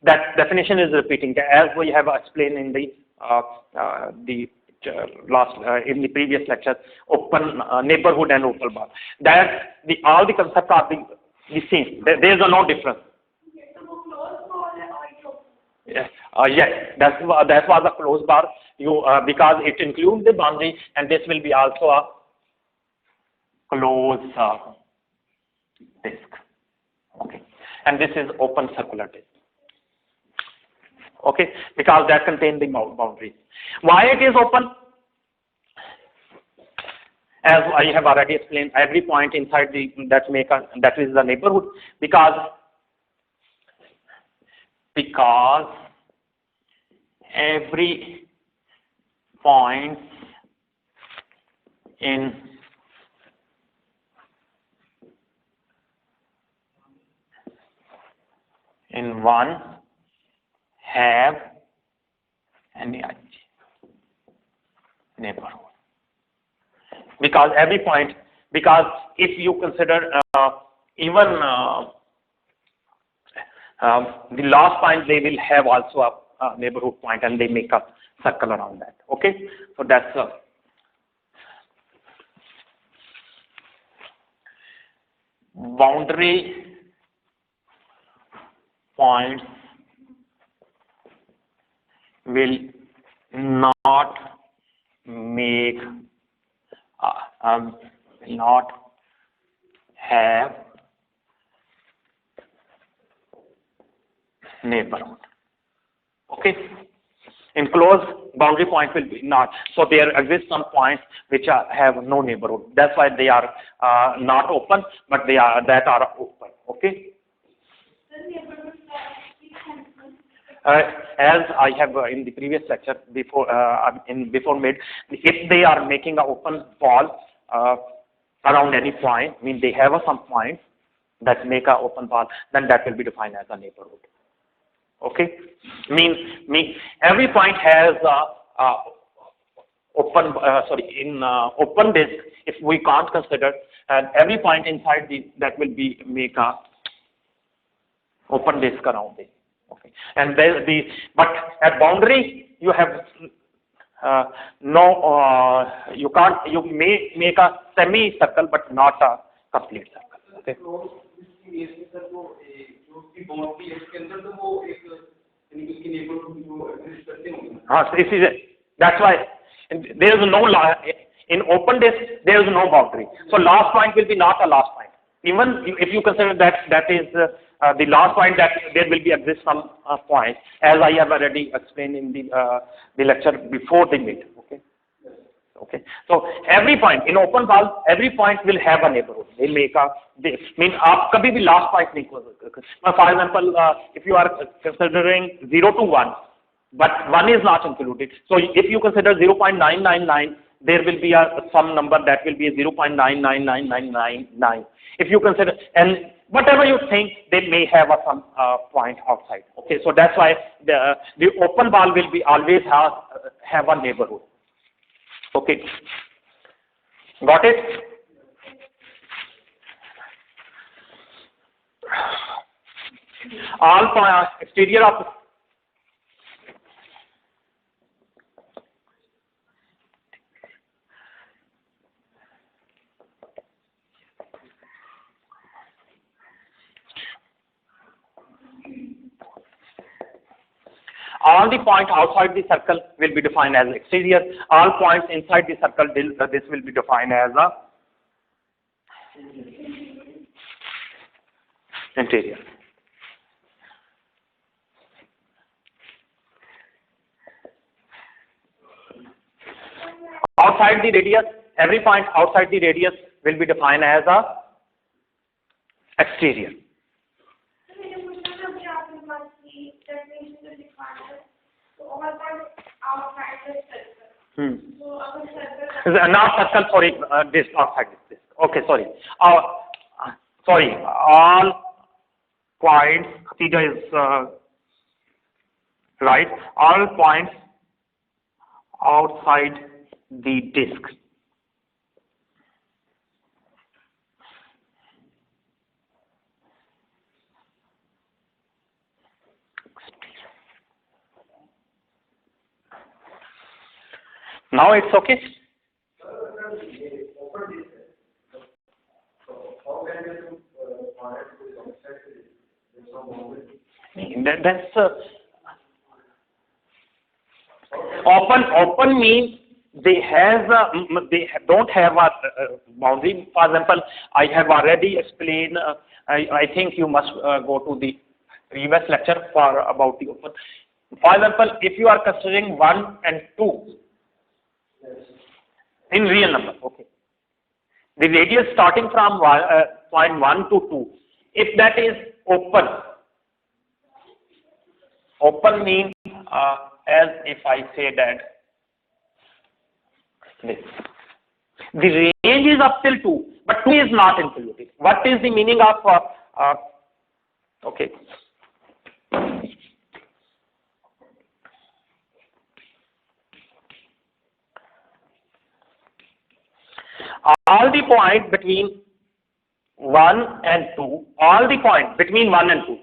that definition is repeating as we have explained in the last in the previous lecture. Open neighborhood and open wall. That all the concepts are the same. There is no difference. Yes, yes, that was a closed bar. You because it includes the boundary, and this will be also a closed disk. Okay, and this is open circular disk. Okay, because that contains the boundaries. Why it is open? As I have already explained, every point inside that is the neighborhood, because every point in one have any neighborhood, because every point, because if you consider even the last point, they will have also a neighborhood point, and they make a circle around that. Okay, so that's boundary points will not make not have neighborhood. Okay. In closed, boundary point will be not. So there exist some points which have no neighborhood. That's why they are not open, but they are open. Okay. As I have in the previous lecture before made, if they are making an open ball around any point, I mean they have some points that make an open ball, then that will be defined as a neighborhood. Okay, mean every point has open open disk. If we can't consider, and every point inside that will be make a open disk around it. Okay, and there but at boundary you have you may make a semi-circle but not a complete circle. Okay. That's why there is no in open disk there is no boundary. So last point will be not a last point. Even if you consider that is the last point, that there will be exist some point, as I have already explained in the lecture before the mid. Okay. Okay. So every point in open ball, every point will have a neighborhood. They make a mean आप कभी भी last point नहीं खोज सकते. For example, if you are considering 0 to 1, but 1 is not included. So if you consider 0.999, there will be some number that will be 0.99999. If you consider, and whatever you think, they may have some point outside. Okay, so that's why the open ball will be always have a neighborhood. Okay, got it? All exterior of all the points outside the circle will be defined as exterior. All points inside the circle, this will be defined as a interior. Outside the radius, every point outside the radius will be defined as a exterior. Not circle, sorry, this outside this. Okay, sorry. Sorry, all points, theta is right. All points outside the disk now it's okay. That's open means they don't have a boundary. For example, I have already explained. I think you must go to the previous lecture for about the open. For example, if you are considering 1 and 2 in real number, okay, the radius starting from point 1 to 2, if that is open means as if I say that this, the range is up till 2, but 2 is not included. What is the meaning of okay? All the points between 1 and 2, all the points between 1 and 2.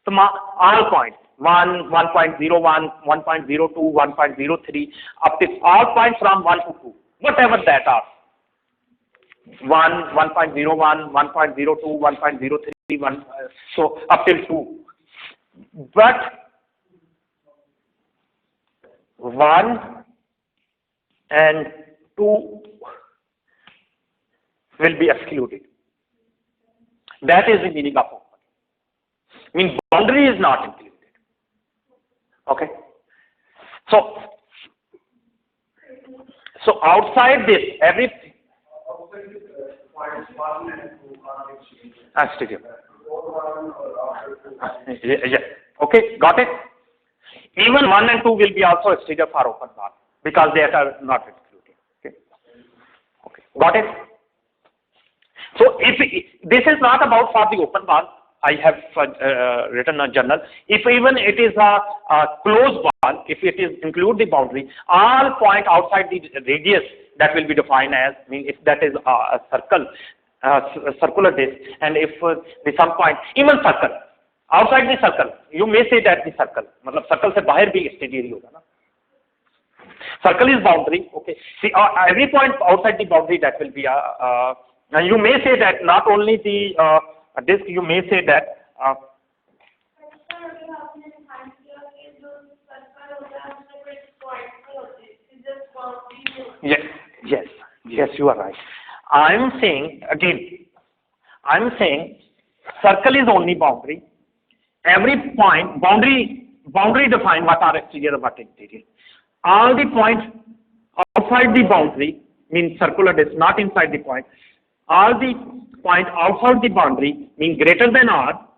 So all points 1, 1.01, 1.02, 1.03, up to all points from 1 to 2, whatever that are. 1, 1.01, 1.02, 1.03, 1, so up till 2. But 1 and 2 will be excluded. That is the meaning of open. Means boundary is not included. Okay. So outside this, everything. Exterior. Yeah. Okay, got it. Even 1 and 2 will be also exterior for open ball because they are not excluded. Okay. Okay, got it. So if this is not about for the open ball, I have written a journal. If even it is a closed ball, if it is include the boundary, all point outside the radius that will be defined as, if that is a circle, circular disk, and if the some point, even circle, outside the circle, you may say that the circle, मतलब circle से बाहर भी exterior ही होगा ना. Circle is boundary, okay. See, every point outside the boundary that will be and you may say that not only the disk, you may say that yes, you are right. I'm saying circle is only boundary. Every point, boundary define what are exterior and what interior. All the points outside the boundary means circular disk, not inside the point. All the points outside the boundary mean greater than R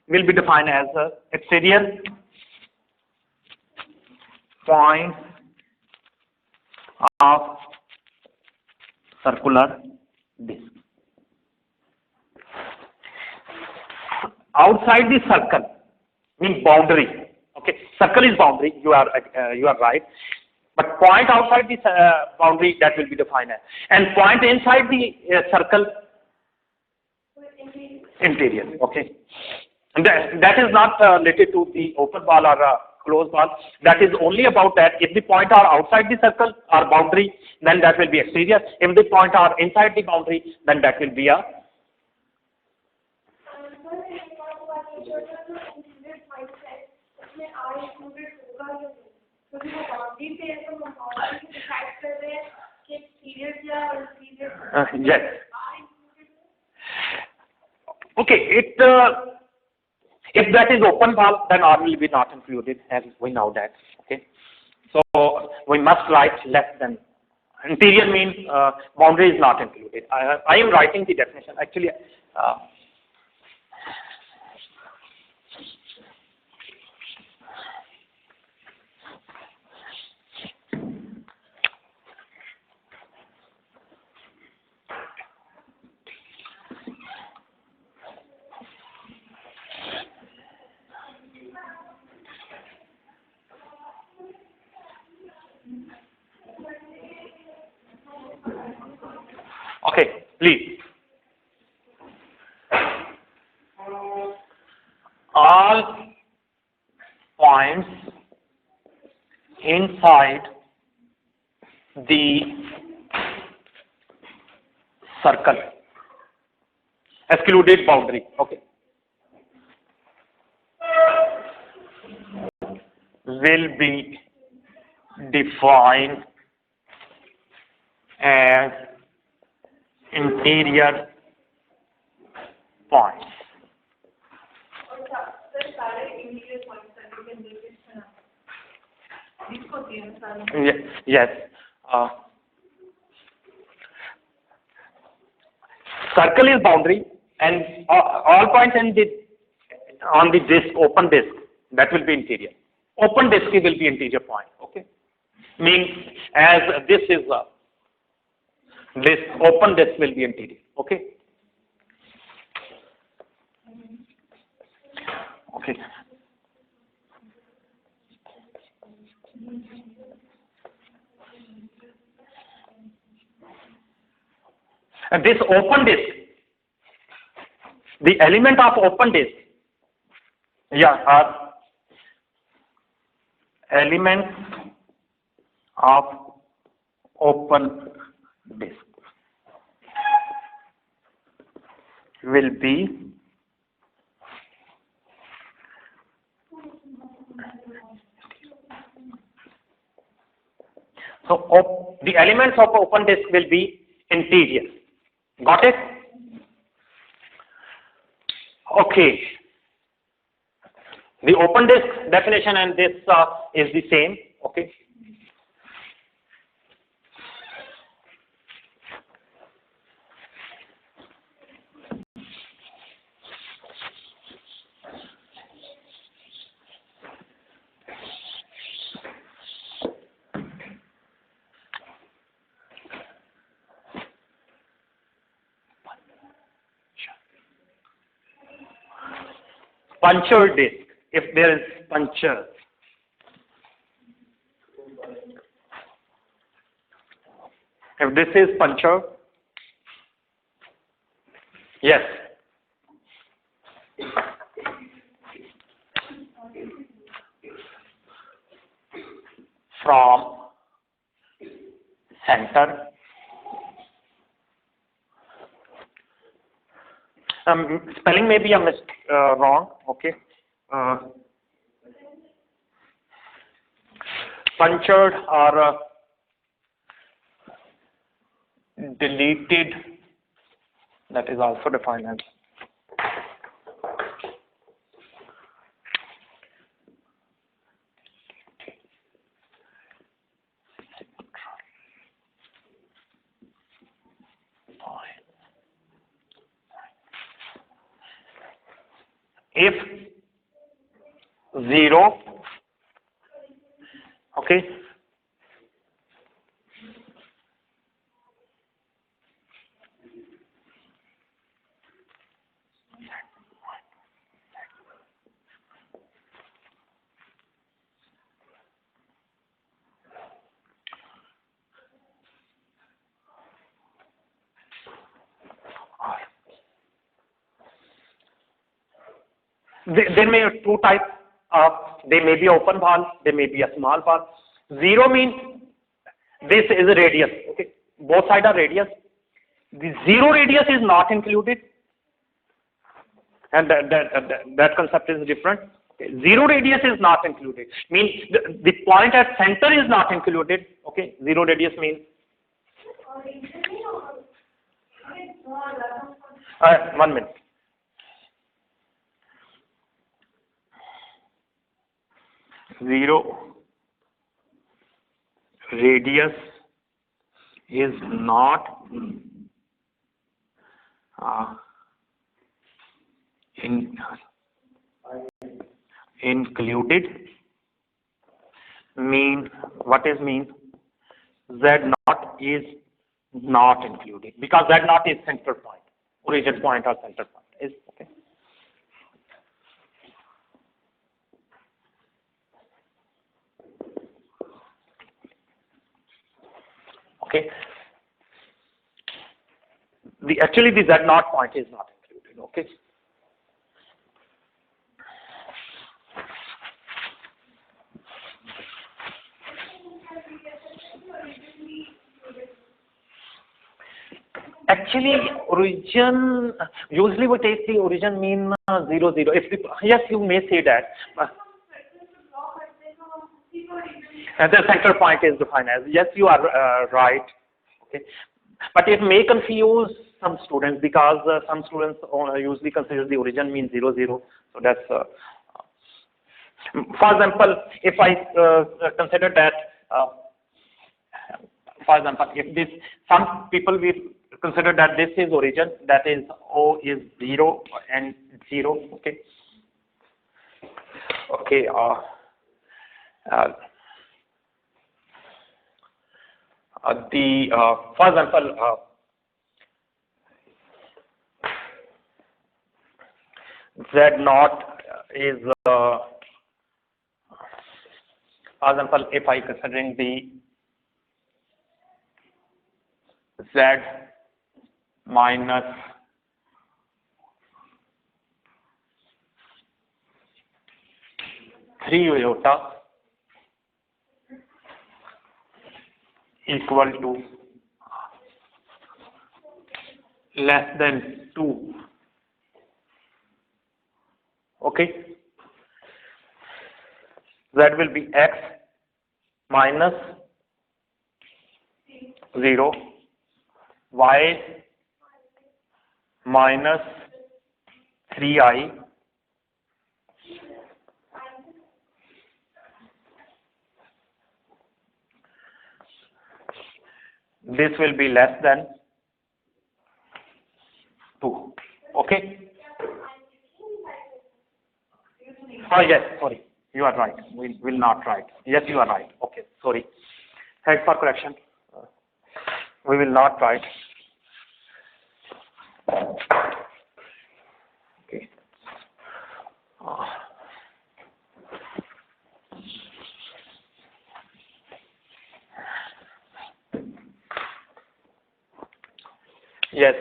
will be defined as exterior points of circular disk. Outside the circle means boundary. Okay, circle is boundary. You are right. But point outside the boundary that will be defined as, and point inside the circle interior. Okay, and that is not related to the open ball or closed ball. That is only about that. If the point are outside the circle or boundary, then that will be exterior. If the point are inside the boundary, then that will be a yes. Okay, if that is open ball, then R will be not included, as we know that. Okay, so we must write less than. Interior means boundary is not included. I am writing the definition actually. Okay, please. All points inside the circle, excluded boundary, okay, will be defined as interior points. Yes. Circle is boundary, and all points on the disk, open disk, that will be interior. Open disk will be interior point. Okay, means as this is this open disk will be interior. Okay. Okay. And this open disk, the element of open disk, are elements of open disk. will be the elements of open disk will be integers. Got it? Okay. The open disk definition and this is the same. Okay. Punctured disk, if there is puncture. If this is puncture, yes. From center. Spelling may be wrong. Okay. Punctured or deleted. That is also defined as. If 0, okay, there may be two types. They may be open bar, they may be a small bar. 0 means this is a radius. Okay, both sides are radius. The 0 radius is not included, and that concept is different. Okay. 0 radius is not included. Means the point at center is not included. Okay, 0 radius means. 1 minute. Zero radius is not included. Mean what is mean? Z naught is not included because Z naught is center point, origin point or center point is okay. Okay. Actually the Z naught point is not included. Okay. Actually, origin usually we take the origin mean 0 0. If yes, you may say that. And the center point is defined as, yes, you are right. Okay, but it may confuse some students because some students usually consider the origin means 0 0. So that's for example, if I consider that, for example, if this, some people will consider that this is origin, that is O is 0 and 0. Okay. Okay. For example, Z naught is, for example, if I considering the Z minus three iota equal to less than 2, Okay, that will be x minus 0, y minus 3i this will be less than 2. Okay. Oh yes, sorry, you are right. We will not write. Yes, you are right. Okay, sorry. Thanks for correction. We will not write. Okay. Yes,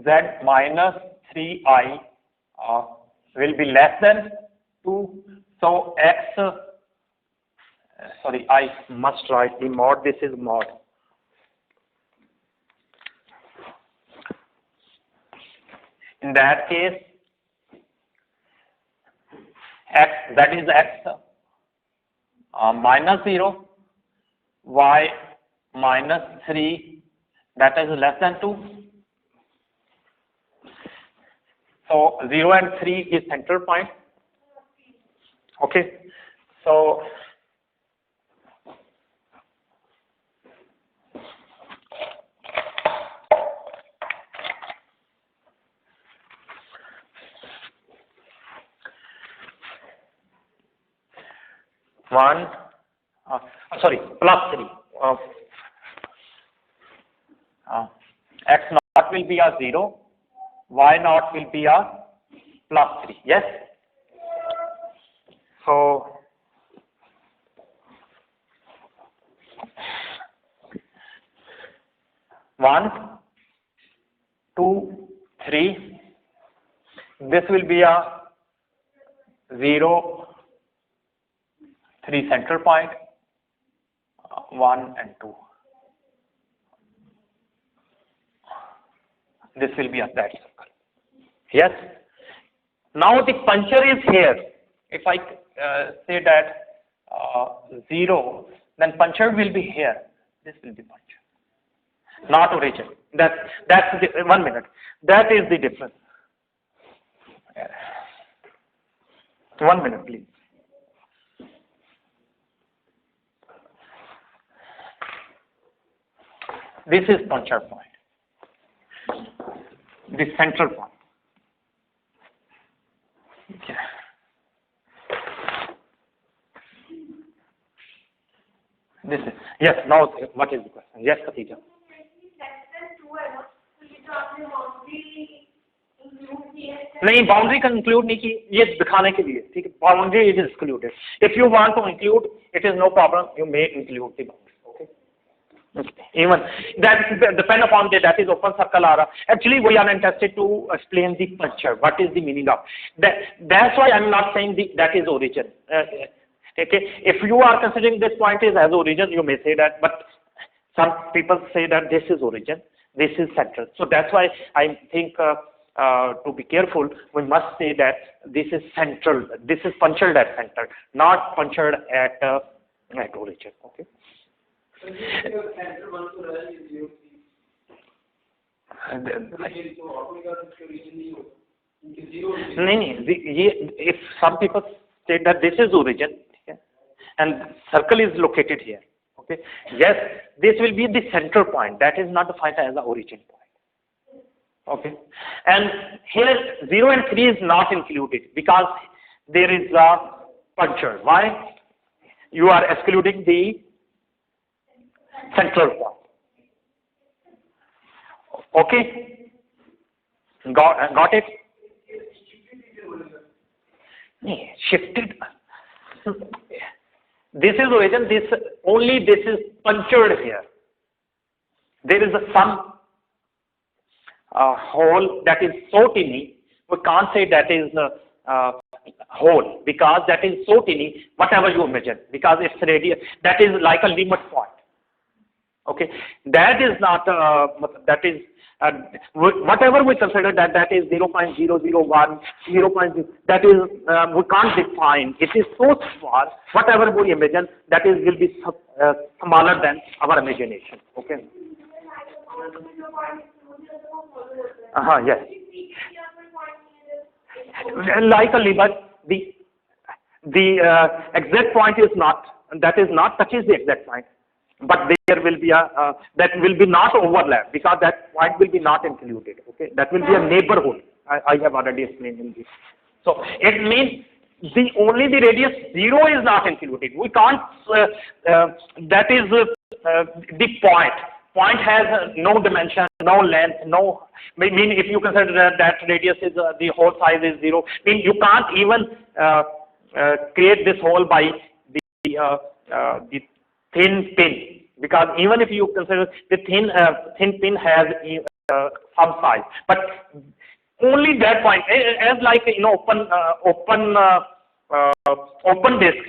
z minus 3i will be less than 2. So x, sorry, I must write the mod. This is mod. In that case, x, that is x minus 0, y minus 3, that is less than 2. So 0 and 3 is center point. Okay, so one, sorry, plus 3. X naught will be a 0, y naught will be a plus 3. Yes. So one, 2, 3. This will be a 0, 3 center point, 1 and 2. This will be a that circle. Yes. Now the puncture is here. If I say that 0, then puncture will be here. This will be puncture, not origin. That's the 1 minute. That is the difference. 1 minute, please. This is puncture point, the central point. Okay. This is, yes, now what is the question? Yes, Khawaja. नहीं boundary का include नहीं की ये दिखाने के लिए ठीक है boundary is excluded if you want to include it is no problem you may include the boundary okay even that depend upon that is open circle ara actually we are interested to explain the puncture what is the meaning of that's why I'm not saying that is origin okay if you are considering this point is as origin you may say that but some people say that this is origin this is central so that's why I think to be careful, we must say that this is central. This is punctured at center, not punctured at origin. Okay. If some people say that this is origin, okay, and circle is located here, okay, yes, this will be the central point. That is not defined as the origin point. Okay, and here 0 and 3 is not included because there is a puncture. Why? You are excluding the central point. Okay, got it? Shifted. This is origin. This is punctured here. There is some hole that is so tiny, we can't say that is hole because that is so tiny, whatever you imagine, because it's radius, that is like a limit point. Okay, that is not, that is whatever we consider that is 0.001, 0.0, that is we can't define. It is so far. Whatever we imagine, that is will be smaller than our imagination. Okay. Yes. Like a lever, the exact point is not, that is not touches the exact point, but there will be a that will be not overlap, because that point will be not included. Okay, that will be a neighborhood. I have already explained in this. So it means only the radius 0 is not included. We can't. That is the point. Point has no dimension, no length, no. Mean if you consider that radius is the whole size is 0, mean you can't even create this hole by the thin pin, because even if you consider the thin pin has some size, but only that point, as like open disk,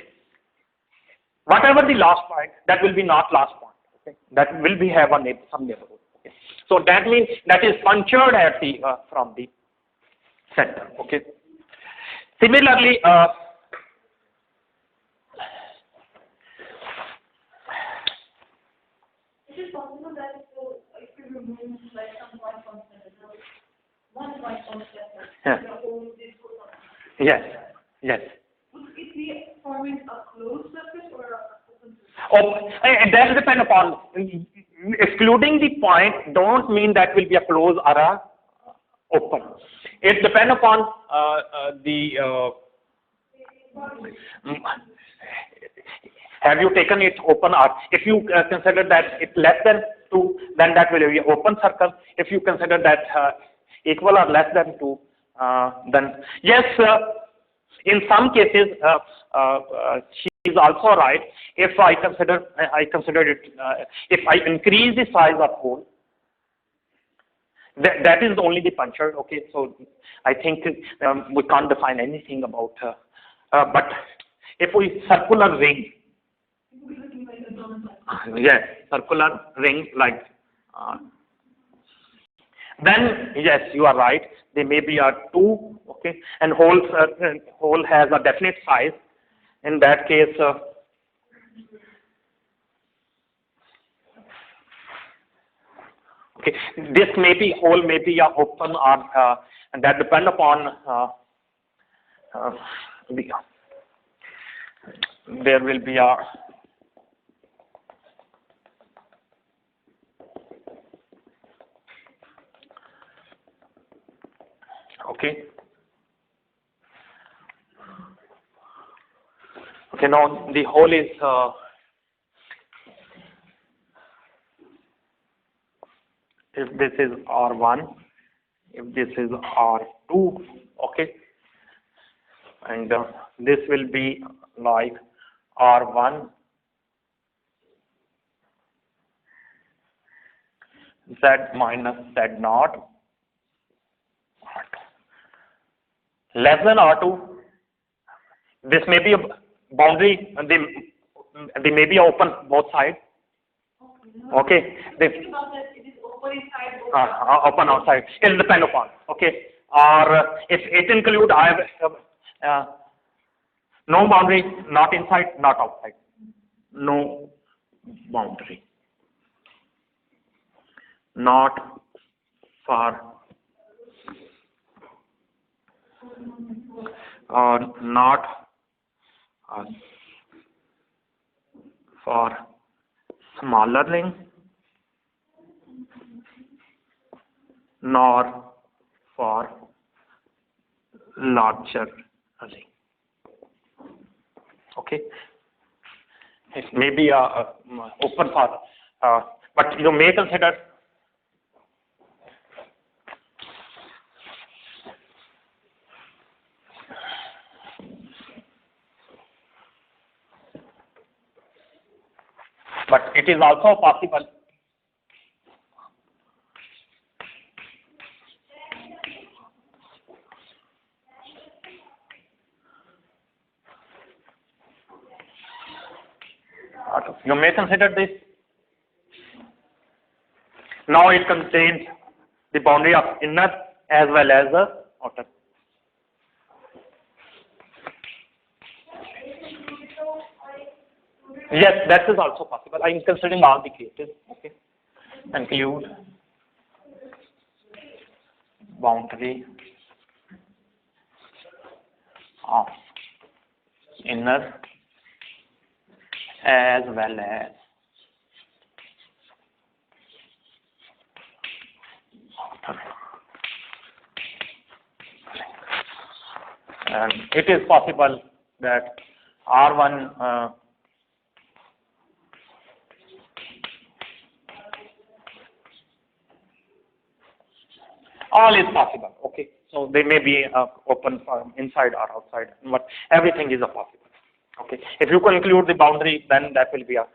whatever the last point, that will be not last point. Okay, that will be have some neighborhood. Okay, so that means that is punctured at the from the center. Okay, similarly. Is it possible that if you remove like some point from the center, one point from the center, the whole this goes on? Yes. Yes. Would it be forming a closed surface or a open surface? Oh, that depends upon. Excluding the point don't mean that will be a close or a open. It depends upon have you taken it open, or if you consider that it's less than 2, then that will be an open circle. If you consider that equal or less than 2, then yes, in some cases she is also right. If I consider it, if I increase the size of hole, that is only the puncture. Okay, so I think we can't define anything about. But if we circular ring, yes, circular ring like, then yes, you are right. There may be a 2, okay, and hole has a definite size. In that case, okay, this may be hole may be a open, or and that depend upon there will be a okay. Okay, now the hole is if this is R1, if this is R2, okay, and this will be like R1 Z minus Z0 less than R2. This may be a boundary, they may be open both sides. Okay. It is open inside. Open outside. It depends upon. Okay. Or if it include I have no boundary, not inside, not outside. No boundary. Not for not for smaller ring, nor for larger ring. Okay, it may be open for, but you may consider but it is also possible you may consider this. Now it contains the boundary of inner as well as the outer. Yes, that is also possible. I am considering all the cases. Okay, include boundary of inner as well as outer. And it is possible that R1 all is possible. Okay, so they may be open from inside or outside, but everything is a possible. Okay, if you conclude the boundary, then that will be a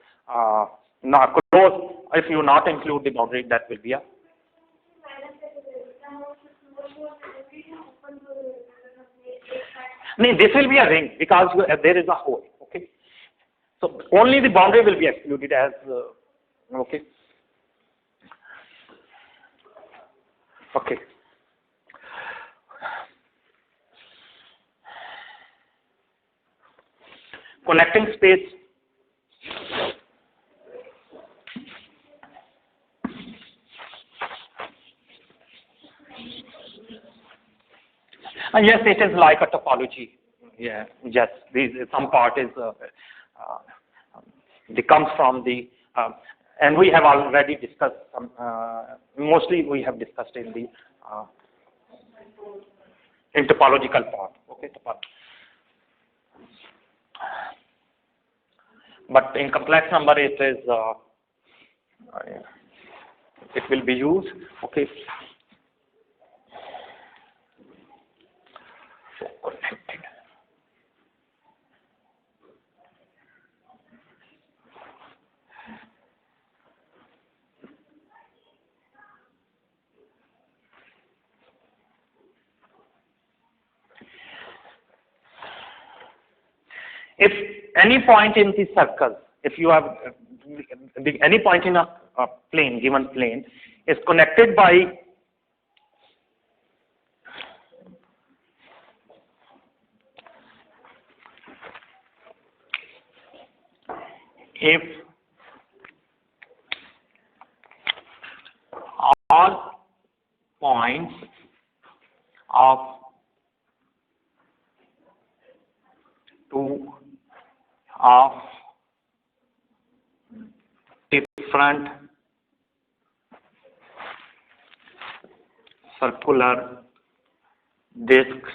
not close. If you not include the boundary, that will be a. No, this will be a ring because there is a hole. Okay, so only the boundary will be excluded as okay. Okay. Connecting space. Yes, it is like a topology. Yeah, yes, some part is it comes from the and we have already discussed some. Mostly we have discussed in the topological part. Okay, but in complex number it is it will be used. Okay. So connected. If any point in the circle, if you have any point in a plane, given plane, is connected by if all points of two of different circular discs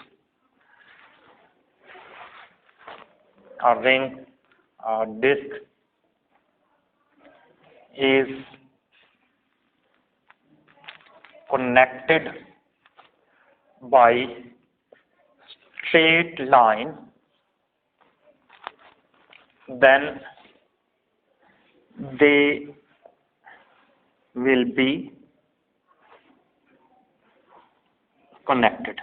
or ring or disc is connected by straight line, then they will be connected.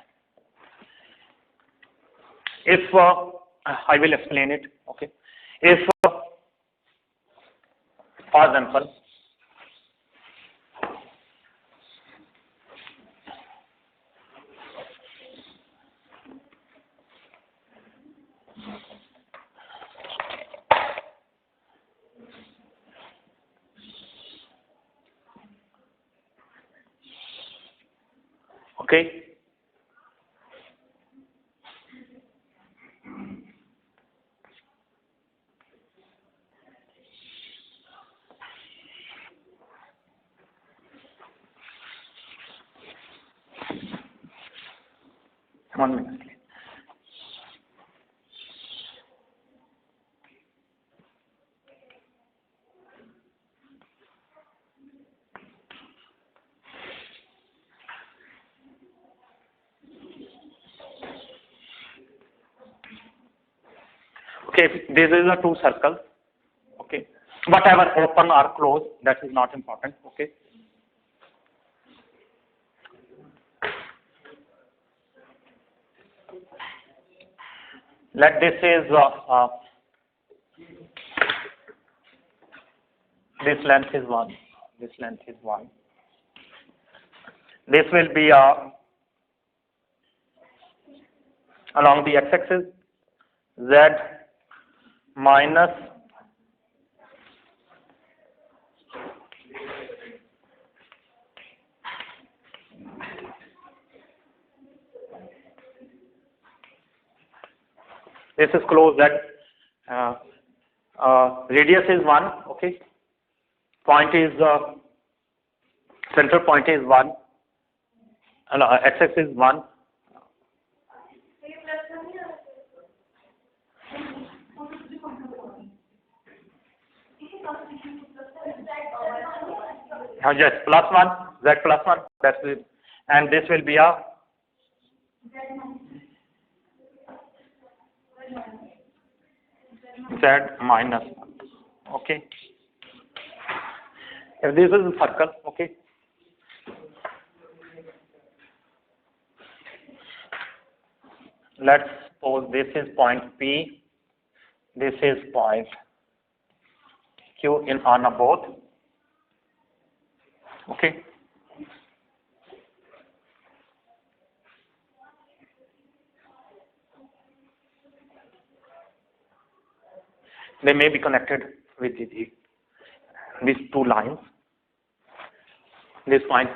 If I will explain it. Okay, if for example okay, 1 minute. Okay, this is a two circles. Okay, whatever open or closed, that is not important. Okay. Let this is this length is 1, this length is 1. This will be along the x-axis z minus this is closed z. Radius is 1, okay. Point is center point is 1. X-axis is 1. Yes, plus 1, z plus 1. That's it. And this will be a z minus 1. Okay. If this is a circle, okay. Let's suppose this is point P, this is point Q in on a both. Okay. They may be connected with these two lines. This point,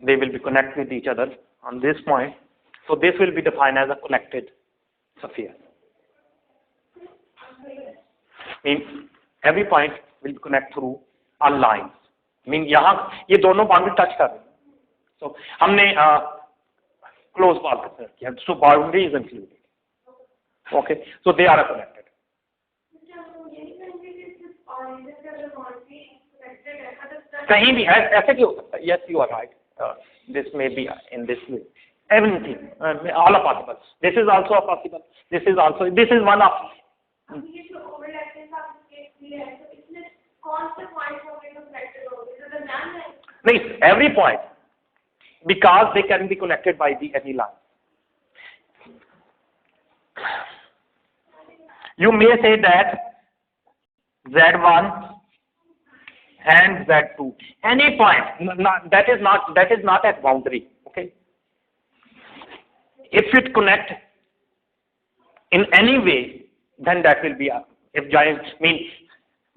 they will be connected with each other on this point. So this will be defined as a connected sphere. Means every point will connect through a line. Mean यहाँ ये दोनों boundary touch कर रहे हैं. So हमने close boundary किया. So boundary is included. Okay. So they are connected. कहीं भी ऐसे क्यों? Yes, you are right. This may be in this way. Everything, all are possible. This is also a possible. This is also. This is one of. No, every point, because they can be connected by any line. You may say that Z1 and Z2, any point, that is not a boundary. Okay. If it connect in any way, then that will be a. If giant means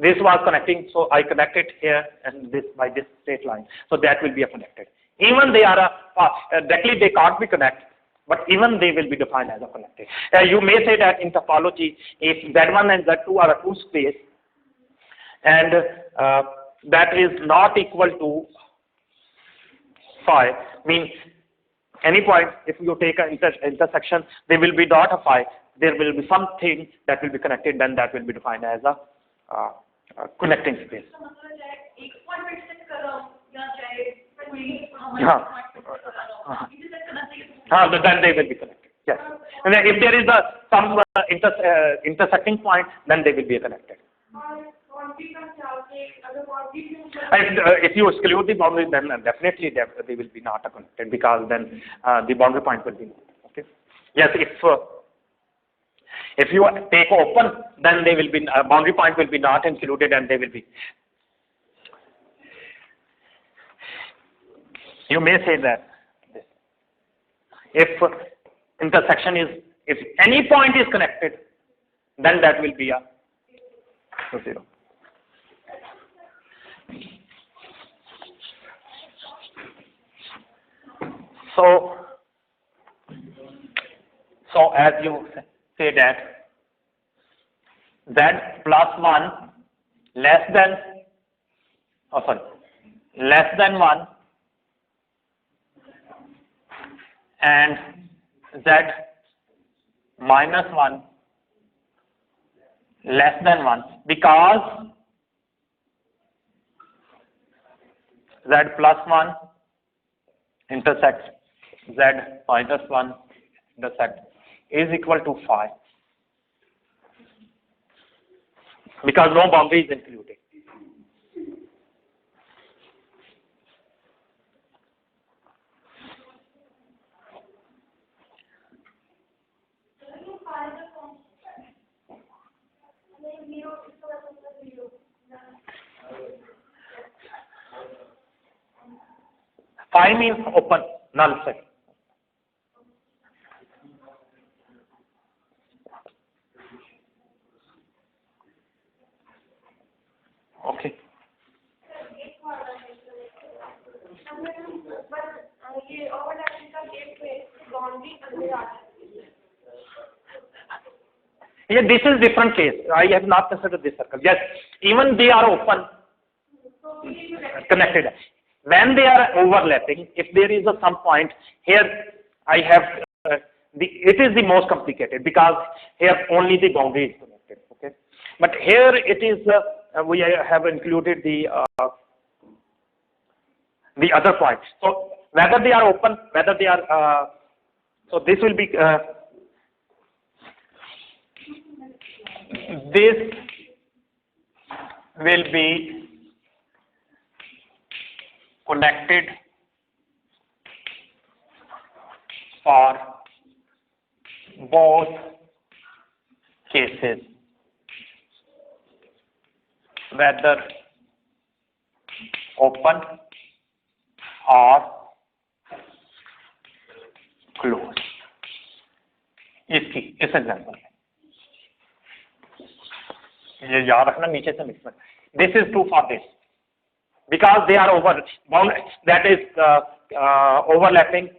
this was connecting, so I connected here and this by this straight line, so that will be a connected. Even they are directly they can't be connected, but even they will be defined as a connected. You may say that in topology, if Z1 and Z2 are a two space, and that is not equal to phi, means any point, if you take an intersection, there will be dot of phi, there will be something that will be connected, then that will be defined as a connecting space. Then they will be connected. Yes. And if there is some intersecting point, then they will be connected. If you exclude the boundary, then definitely they will be not connected, because then the boundary point will be okay. Yes, if you take open, then they will be boundary point will be not included, and they will be. You may say that if intersection is, if any point is connected, then that will be a 0. So as you say that z plus 1 less than, less than 1 and z minus 1 less than 1, because z plus 1 intersect z minus 1 intersect is equal to phi, because no boundary is included. Phi I means open, null set. Okay. ये overlapping का case में boundary अंदर आ जाती है. Yeah, this is different case. I have not considered this circle. Yes, even they are open, connected. When they are overlapping, if there is some point here, I have it is the most complicated because here only the boundary is connected. Okay, but here it is we have included the other point. So whether they are open, whether they are so this will be this will be connected for both cases, whether open or closed. इसकी इस example ये याद रखना नीचे से mix में. This is true for this because they are over bound, that is overlapping.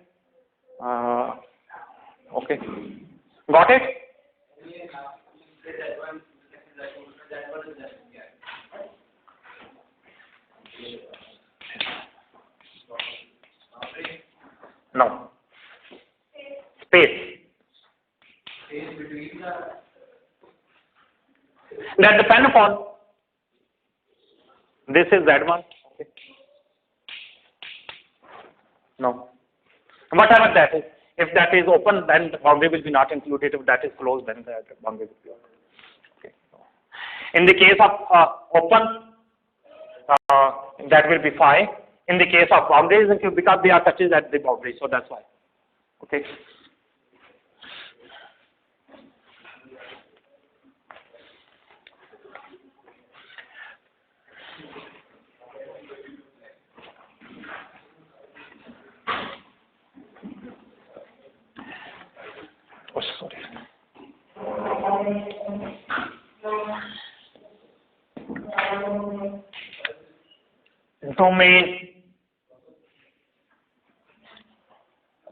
Okay, got it? No. Space. That depend upon. This is that one. Okay. No. Whatever that is. If that is open, then the boundary will be not included. If that is closed, then the boundary will be open. Okay. In the case of open, that will be fine. In the case of boundaries, because they are touches at the boundary, so that's why. Okay. Oh, sorry. Domain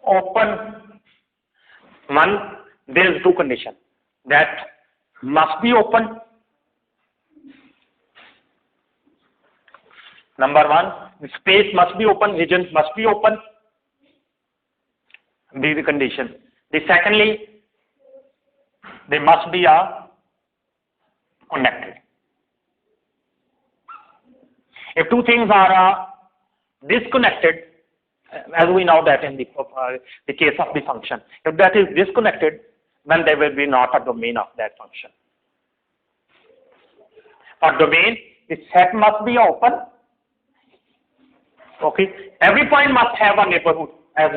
open one, there is two conditions that must be open. Number one, the space must be open, region must be open. This is the condition. The secondly, they must be connected. If two things are disconnected, as we know that in the case of the function, if that is disconnected, then there will be not a domain of that function. For domain, the set must be open. Okay, every point must have a neighborhood. As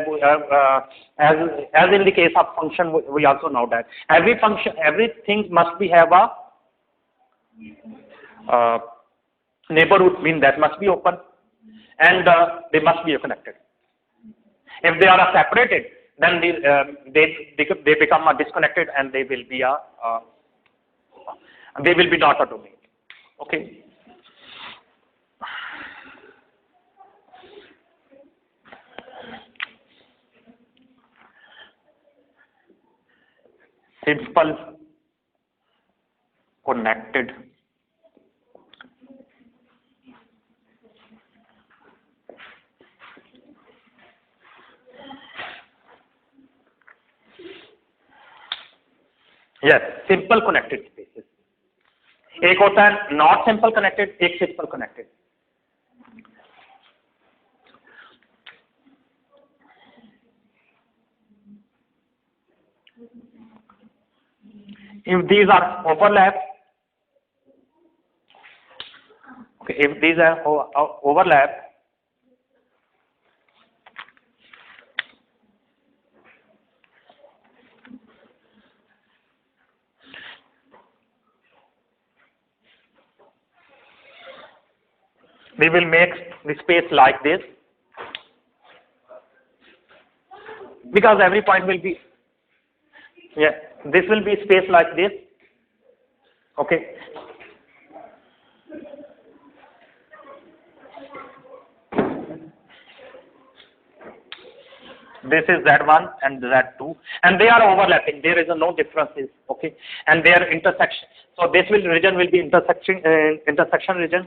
in the case of function, we also know that everything must be have a neighborhood, mean that must be open, and they must be connected. If they are separated, then they become disconnected, and they will be not a domain. Okay. Simple connected yes, simple connected spaces. एक होता है not simple connected, एक simple connected. If these are overlap, okay, if these are overlap, we will make the space like this. because every point will be, yeah, this will be space like this. Okay. This is Z1 and Z2, and they are overlapping. There is no differences. Okay, and their intersection. So this region will be intersection region.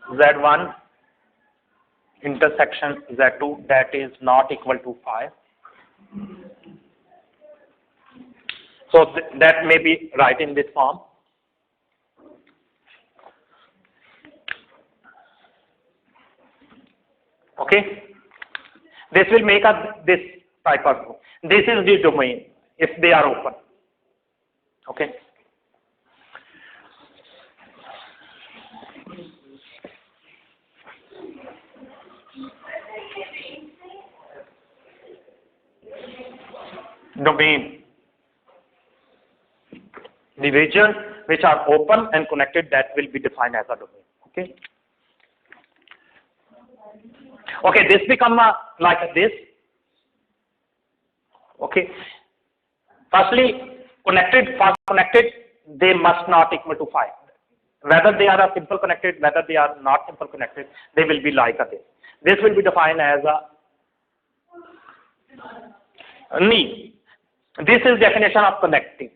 Z1 intersection Z2, that is not equal to 5. So that may be right in this form. Okay. This will make us this type of, this is the domain if they are open. Okay. Domain. The region which are open and connected, that will be defined as a domain. Okay. Okay, this become like this. Okay. Firstly, connected, they must not equal to 5. Whether they are a simple connected, whether they are not simple connected, they will be like this. This will be defined as a knee. This is definition of connecting.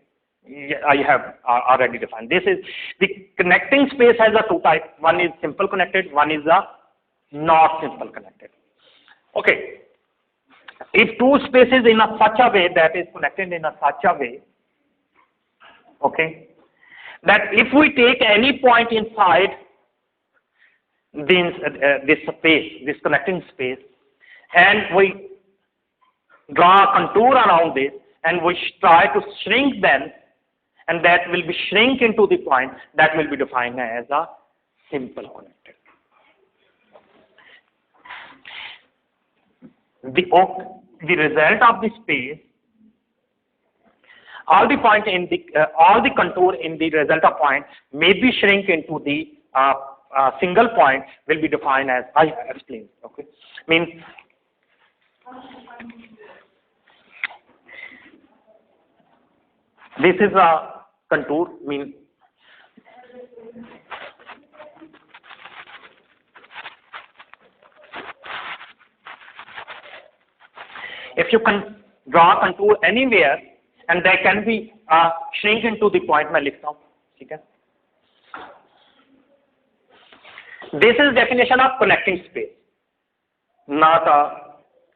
I have already defined. This is the connecting space has a two types. One is simple connected, one is a not simple connected. Okay. If two spaces in a such a way that is connected in a such a way, okay, that if we take any point inside this space, this connecting space, and we draw a contour around this, and we try to shrink them, and that will be shrink into the point, that will be defined as a simple connected. The result of the space, all the point in the all the contour in the result of point may be shrink into the single point, will be defined as I explained. Okay, means this is a contour, mean if you can draw a contour anywhere and there can be shrink into the point, मैं लिखता हूँ, ठीक है? This is definition of connecting space, not a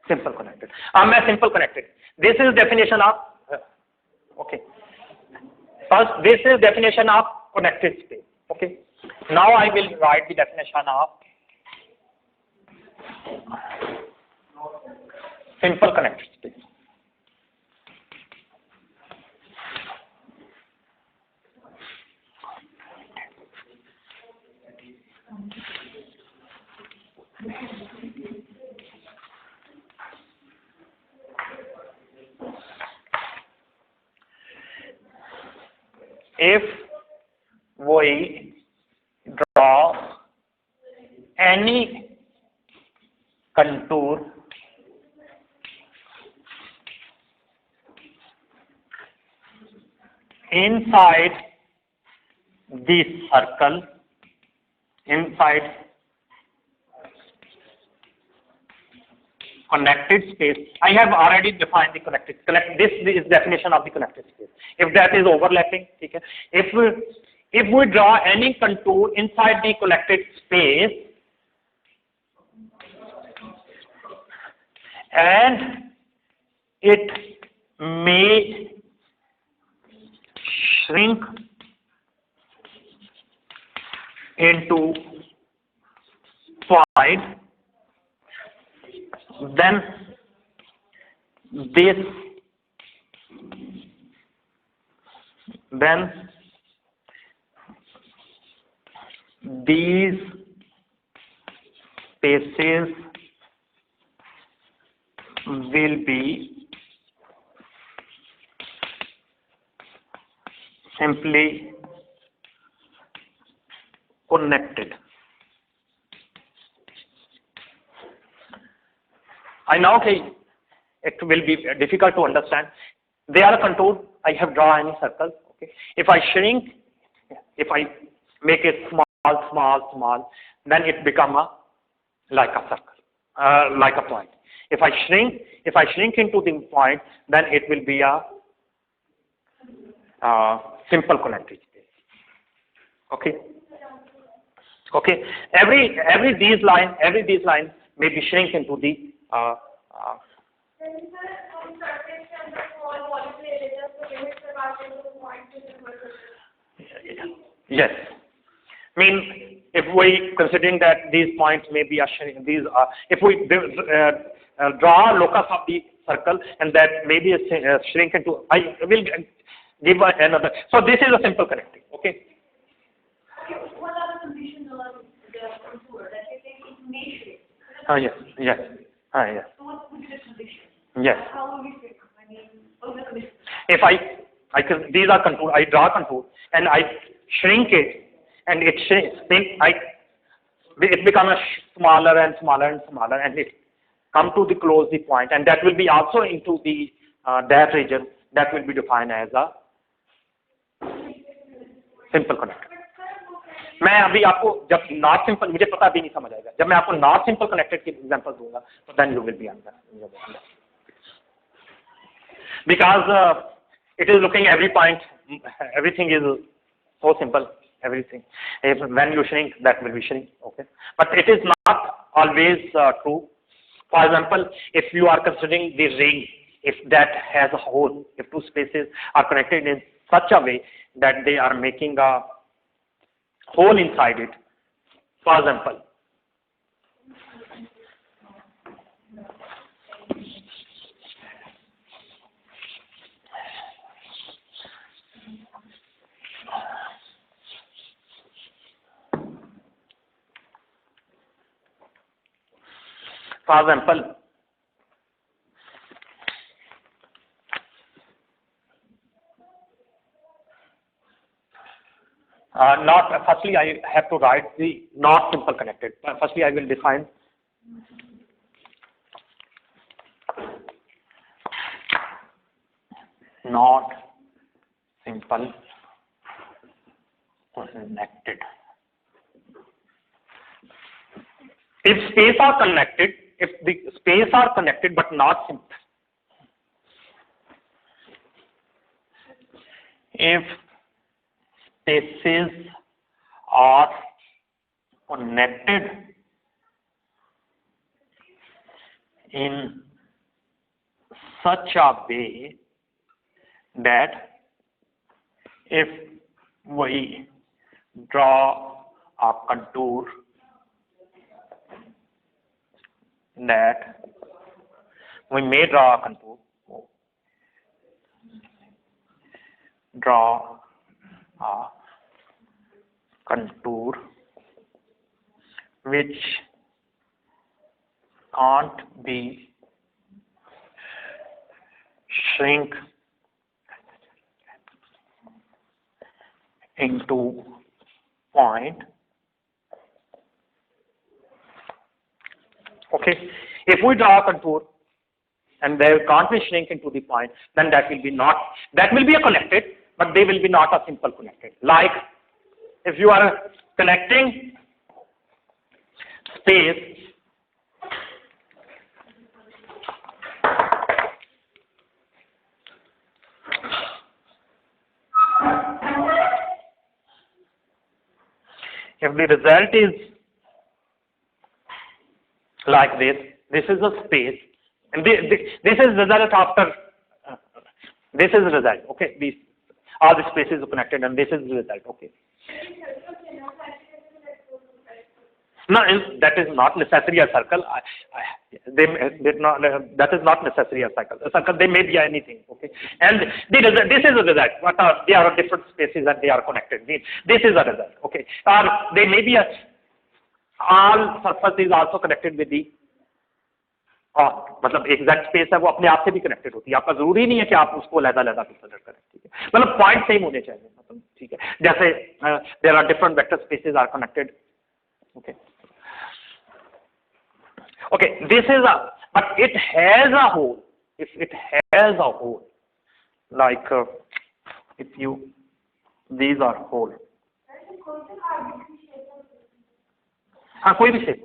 simple connected. मैं simple connected. This is definition of okay. First, this is definition of connected space. Okay. Now I will write the definition of simple connected space. If we draw any contour inside this circle, inside connected space, I have already defined the connected. This is definition of the connected space. If that is overlapping, okay. If we draw any contour inside the connected space, and it may shrink into point, then these spaces will be simply connected. I know it will be difficult to understand. They are contoured. I have drawn any circle. Okay. If I shrink, if I make it small, then it become like a circle, like a point. If I shrink into the point, then it will be a simple connected space. Okay. Okay. Every these lines may be shrink into the yes. Mean if we considering that these points may be a shrink, these are if we draw a locus of the circle and that may be a shrink into. I will give another. So this is a simple connecting. Okay. What are the conditions of the contour that you think it may shrink? Yes. Yes. Yes. So what would be the condition? Yes. How will we fix? I mean, what are the conditions? If I can, these are contour. I draw contour and I shrink it, and it shrinks. It becomes smaller and smaller and smaller, and it come to the close the point, and that will be also into the that region that will be defined as a simple connector. मैं अभी आपको जब not simple मुझे पता भी नहीं समझ आएगा जब मैं आपको नॉट सिंपल कनेक्टेड की एग्जांपल दूंगा तो then you will be under because it is looking every point, everything is so simple, everything. If when you shrink, that will be shrink, okay. But it is not always true. For example, if you are considering the ring, if that has a hole, if two spaces are connected in such a way that they are making a hole inside it, for example, not firstly I have to write the not simple connected. Firstly I will define not simple connected. If space are connected, if the space are connected but not simple, if spaces are connected in such a way that if we draw a contour that we may draw a contour, draw a contour which can't be shrink into point. Okay, if we draw a contour and they can't be shrink into the point, then that will be a connected, but they will be not a simple connected. Like if you are connecting space if the result is like this is a space, and this is result after this is result. Okay, these all the spaces are connected, and this is the result. Okay. No, that is not necessarily a circle. That is not necessarily a circle. A circle, they may be anything. Okay, and this is a result. They are different spaces and they are connected. This is a result. Okay, or they may be all surface is also connected with the मतलब exact space है वो अपने आप से भी connected होती है आपका जरूरी नहीं है कि आप उसको अलग-अलग कंसीडर करें ठीक है मतलब पॉइंट सेम होने चाहिए ठीक है, जैसे there are different vector spaces are connected. Okay. Okay, this is but it has a hole. If it has a hole, like if these are hole. हाँ कोई भी shape.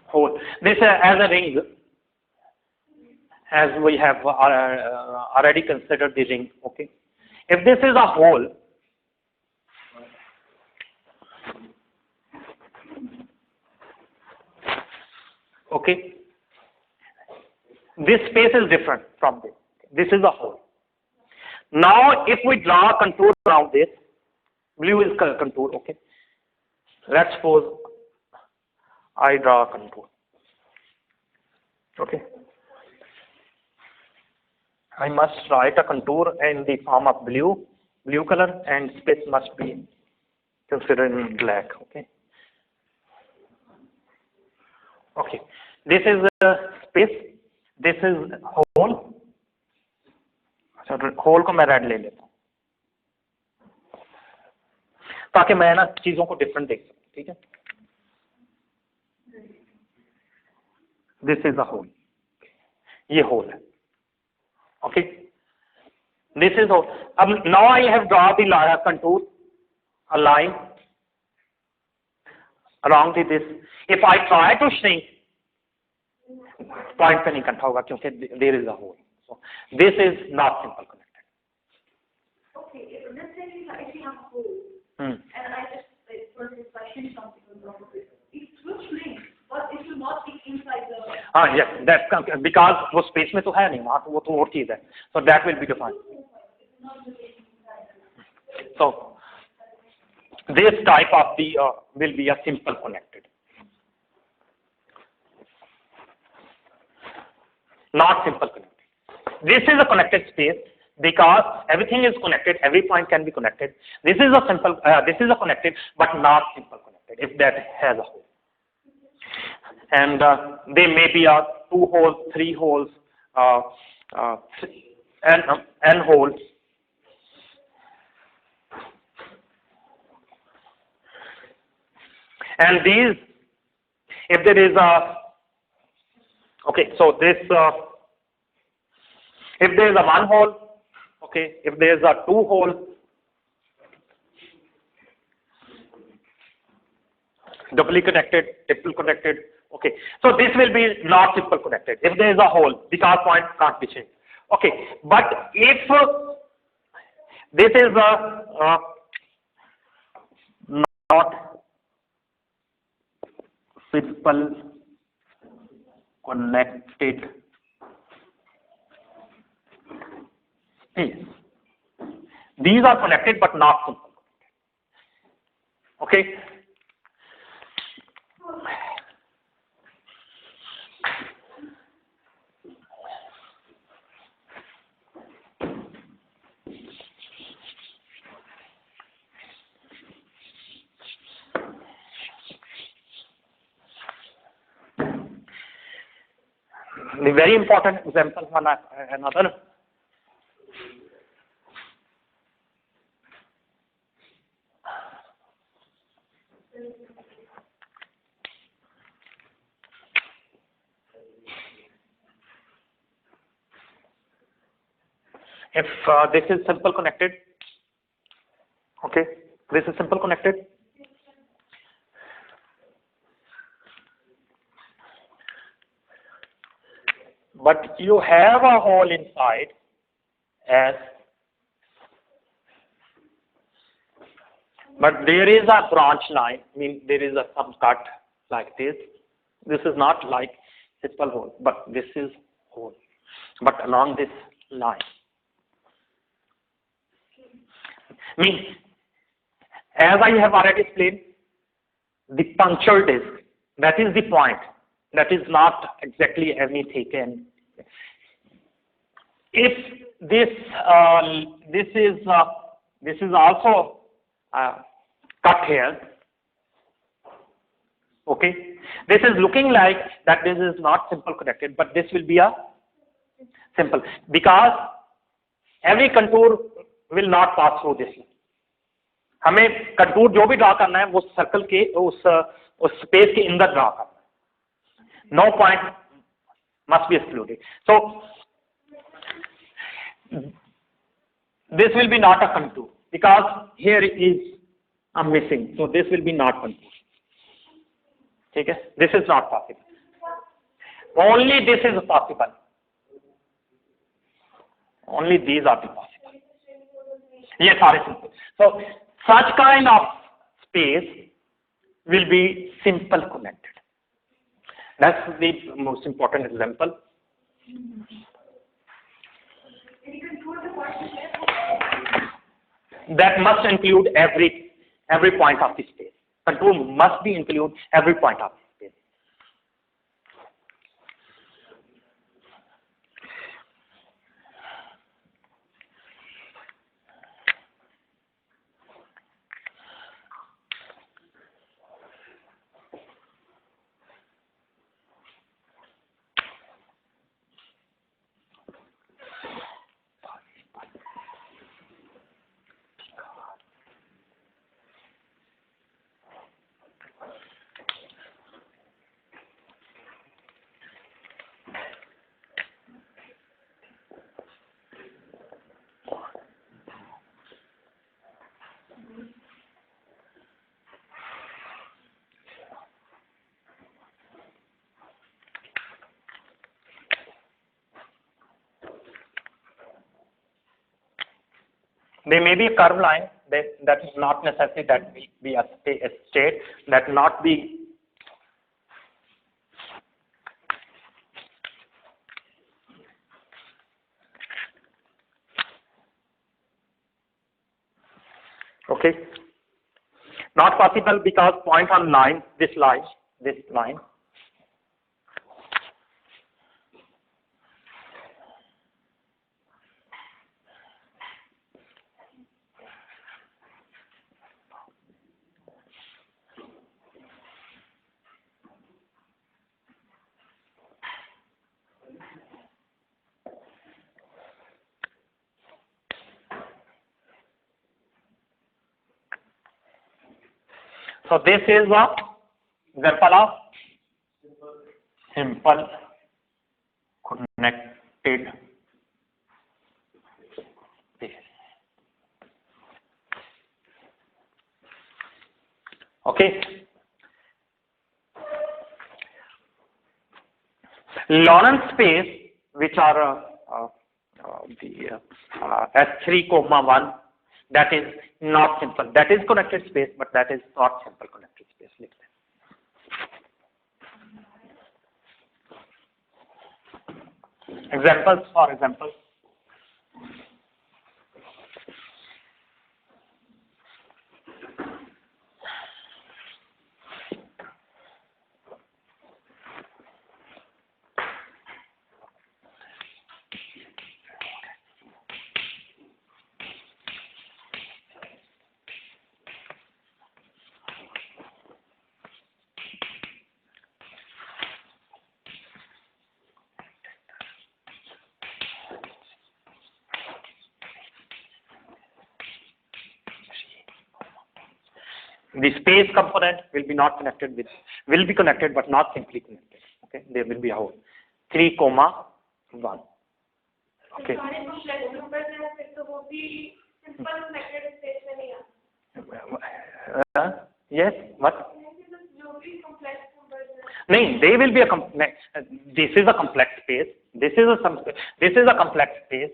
Hole. This as a ring, as we have already considered the ring. Okay, if this is a hole, okay, this space is different from this. This is a hole. Now, if we draw a contour around this, blue is contour. Okay, let's suppose I draw a contour. Okay, I must write a contour in the form of blue color, and space must be considered in black. Okay. Okay, this is a space. This is hole. अच्छा whole को मैं red ले लेता हूँ ताकि मैं ना चीजों को डिफरेंट देख सकूं. ठीक है. This is a hole. ये होल है. Okay, this is hole. अब now I have draw the contour a line around this. If I try to shrink, point पे नहीं इकट्ठा होगा क्योंकि there is a hole. So this is not simple connected. Okay, let's say if you have a hole, and I just if I change something wrong with it, it will shrink, but it will not be inside the. हाँ, yes, that's because वो space में तो है नहीं, वहाँ तो वो तो और चीज है. So that will be defined. So this type of the will be a simple connected, not simple connected. This is a connected space because everything is connected. Every point can be connected. This is a simple. This is a connected, but not simple connected. If that has a hole, and they may be 2 holes, 3 holes, n holes. And these, if there is a, okay, so this, if there is a 1 hole, okay, if there is a 2 hole, doubly connected, triple connected, okay, so this will be not simple connected if there is a hole because point can't be changed. Okay, but if this is a not simple connected space, these are connected but not simple connected. Okay. The very important example, another. If this is simple connected, okay, this is simple connected. But you have a hole inside as, but there is a branch line, I mean there is some cut like this. This is not like simple hole, but this is hole, but along this line. Means, as I have already explained, the puncture disk That is the point. That is not exactly anything. If this is also cut here. Okay, this is looking like that this is not simple connected, but this will be a simple, because every contour will not pass through this. हमें contour जो भी draw करना है वो circle के उस space के अंदर ड्रा करना है. No point must be excluded. So this will be not a contour because here is a missing. So this will be not contour. Okay, this is not possible. Only this is possible. Only these are the possible. Yes, are simple. So such kind of space will be simple connected. That's the most important example. That must include every point of the space. Contour must be include every point of the space. There may be a curved line that is not necessary that be a state, that not be okay. Not possible because point on line, this line. So this is a example of simple connected space. Okay. Lorentz space, which are the S3, 1, that is not simple. That is connected space, but that is not simple connected space. Examples, for example. The space component will be connected but not simply connected. Okay, there will be a hole. 3, 1. Okay. Yes. What? No, they will be a complex. This is a complex space. This is a complex space.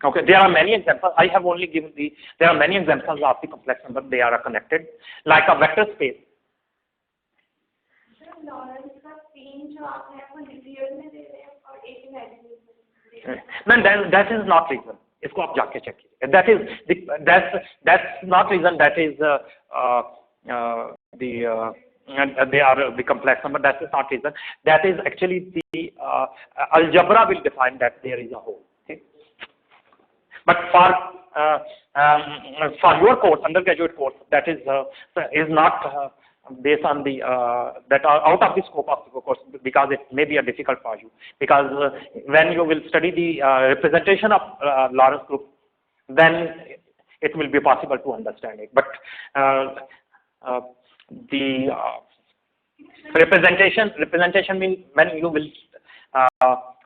Okay, there are many examples. I have only given there are many examples of the complex number. They are connected, like a vector space. No, that is not reason. इसको आप जाके check कीजिए. That's not reason. That is and they are the complex number. That is not reason. That is actually the algebra will define that there is a whole. Okay. But for your course, undergraduate course, that is not based on the that are out of the scope of the course, because it may be a difficult for you, because when you will study the representation of Lawrence group, then it will be possible to understand it. But the representation means when you will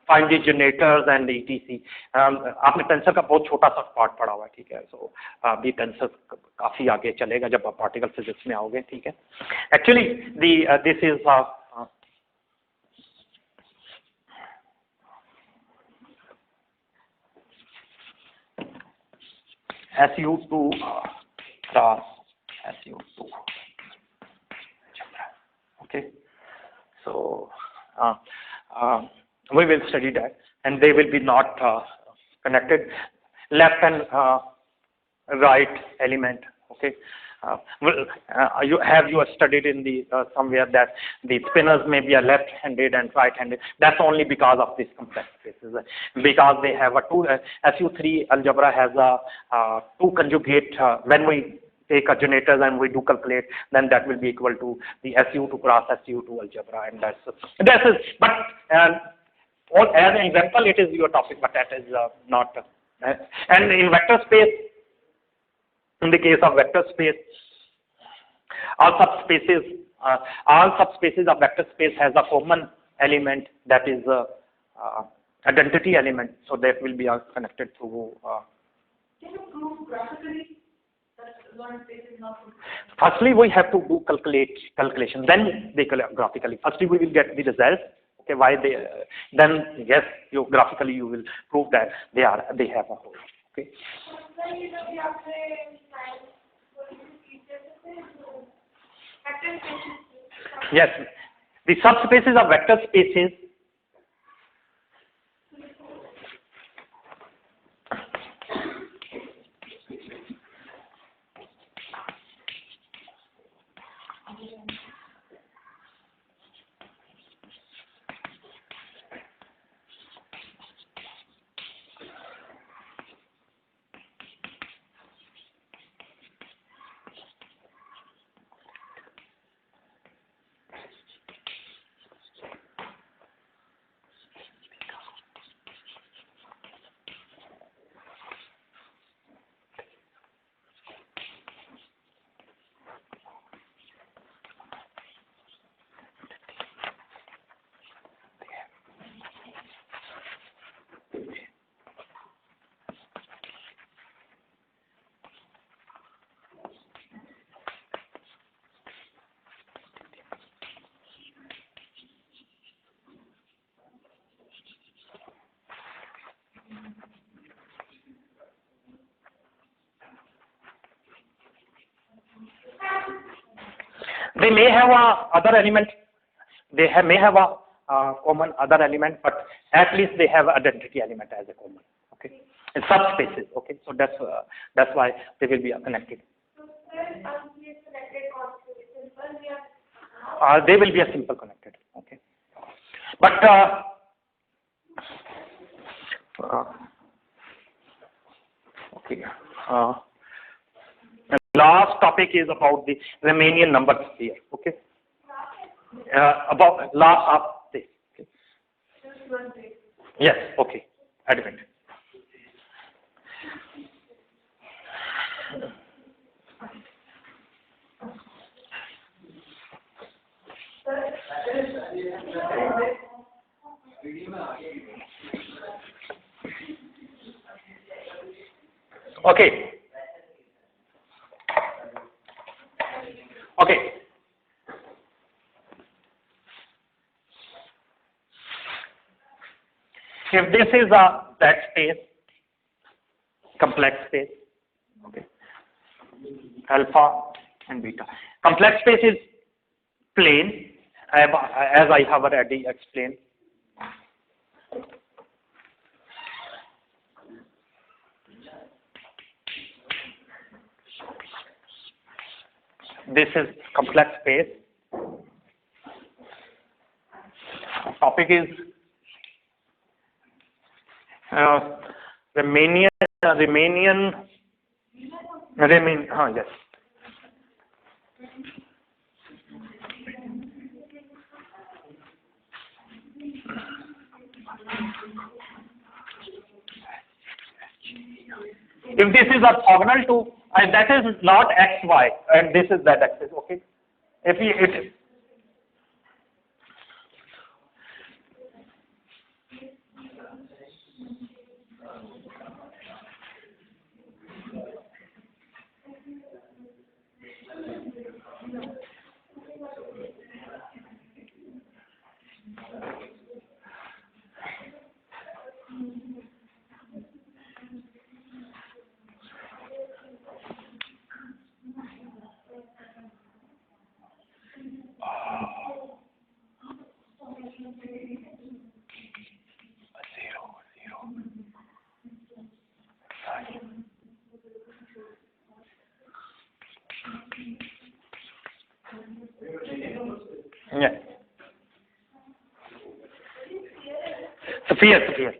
find the generators and the etc. आपने tensor का बहुत छोटा सा part पढ़ा हुआ है, ठीक है. सो अभी टेंसर काफी आगे चलेगा जब आप पार्टिकल फिजिक्स में आओगे, ठीक है. Actually this is SU2 cross SU2. Okay, so we will study that, and they will be not connected, left and right element. Okay, you studied in the somewhere that the spinners may be a left-handed and right-handed. That's only because of this complex spaces, because they have a two SU3 algebra has a two conjugate. When we take a generators and we do calculate, then that will be equal to the SU2 cross SU2 algebra, and that's is. But as an example, it is your topic, but that is not. And in vector space, in the case of vector space, all subspaces of vector space has a common element, that is identity element. So that will be connected through. Can you prove graphically that one space is not? Firstly, we have to do calculation. Then they graphically. Firstly, we will get the results. Okay, why they? Then yes, you graphically you will prove that they have a whole. Okay. Yes, the subspaces of vector spaces. They may have other element. They may have a common other element, but at least they have identity element as a common. Okay, in subspaces. Okay, so that's why they will be connected. So connected they will be a simple connected. Okay, but okay. The last topic is about the Riemannian numbers here. Okay, about last of this. Okay. Yes. Okay. Advent. Okay. Okay. If this is a that space, complex space, okay, alpha and beta. Complex space is plane, as I have already explained. This is complex space. topic is Romanian, yes. If this is orthogonal to, that is not xy, and this is z axis, okay? If it yeah. Sphere.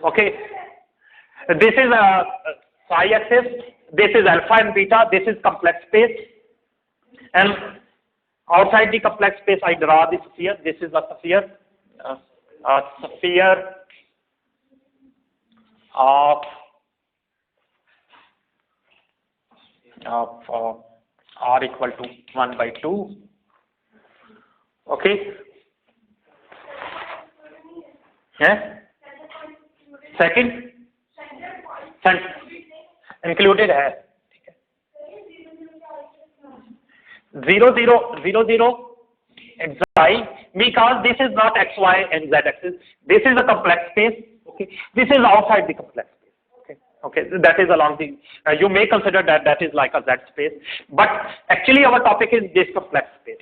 Okay. This is a psi axis. This is alpha and beta. This is complex space. And outside the complex space, I draw the sphere. This is a sphere. A sphere of r equal to 1 by 2. Okay. Yeah. Second, included है 0 xy, because this is not xy and z axis. This is a complex space. Okay. This is outside the complex space. Okay. That is along the. You may consider that is like a z space, but actually our topic is this complex space.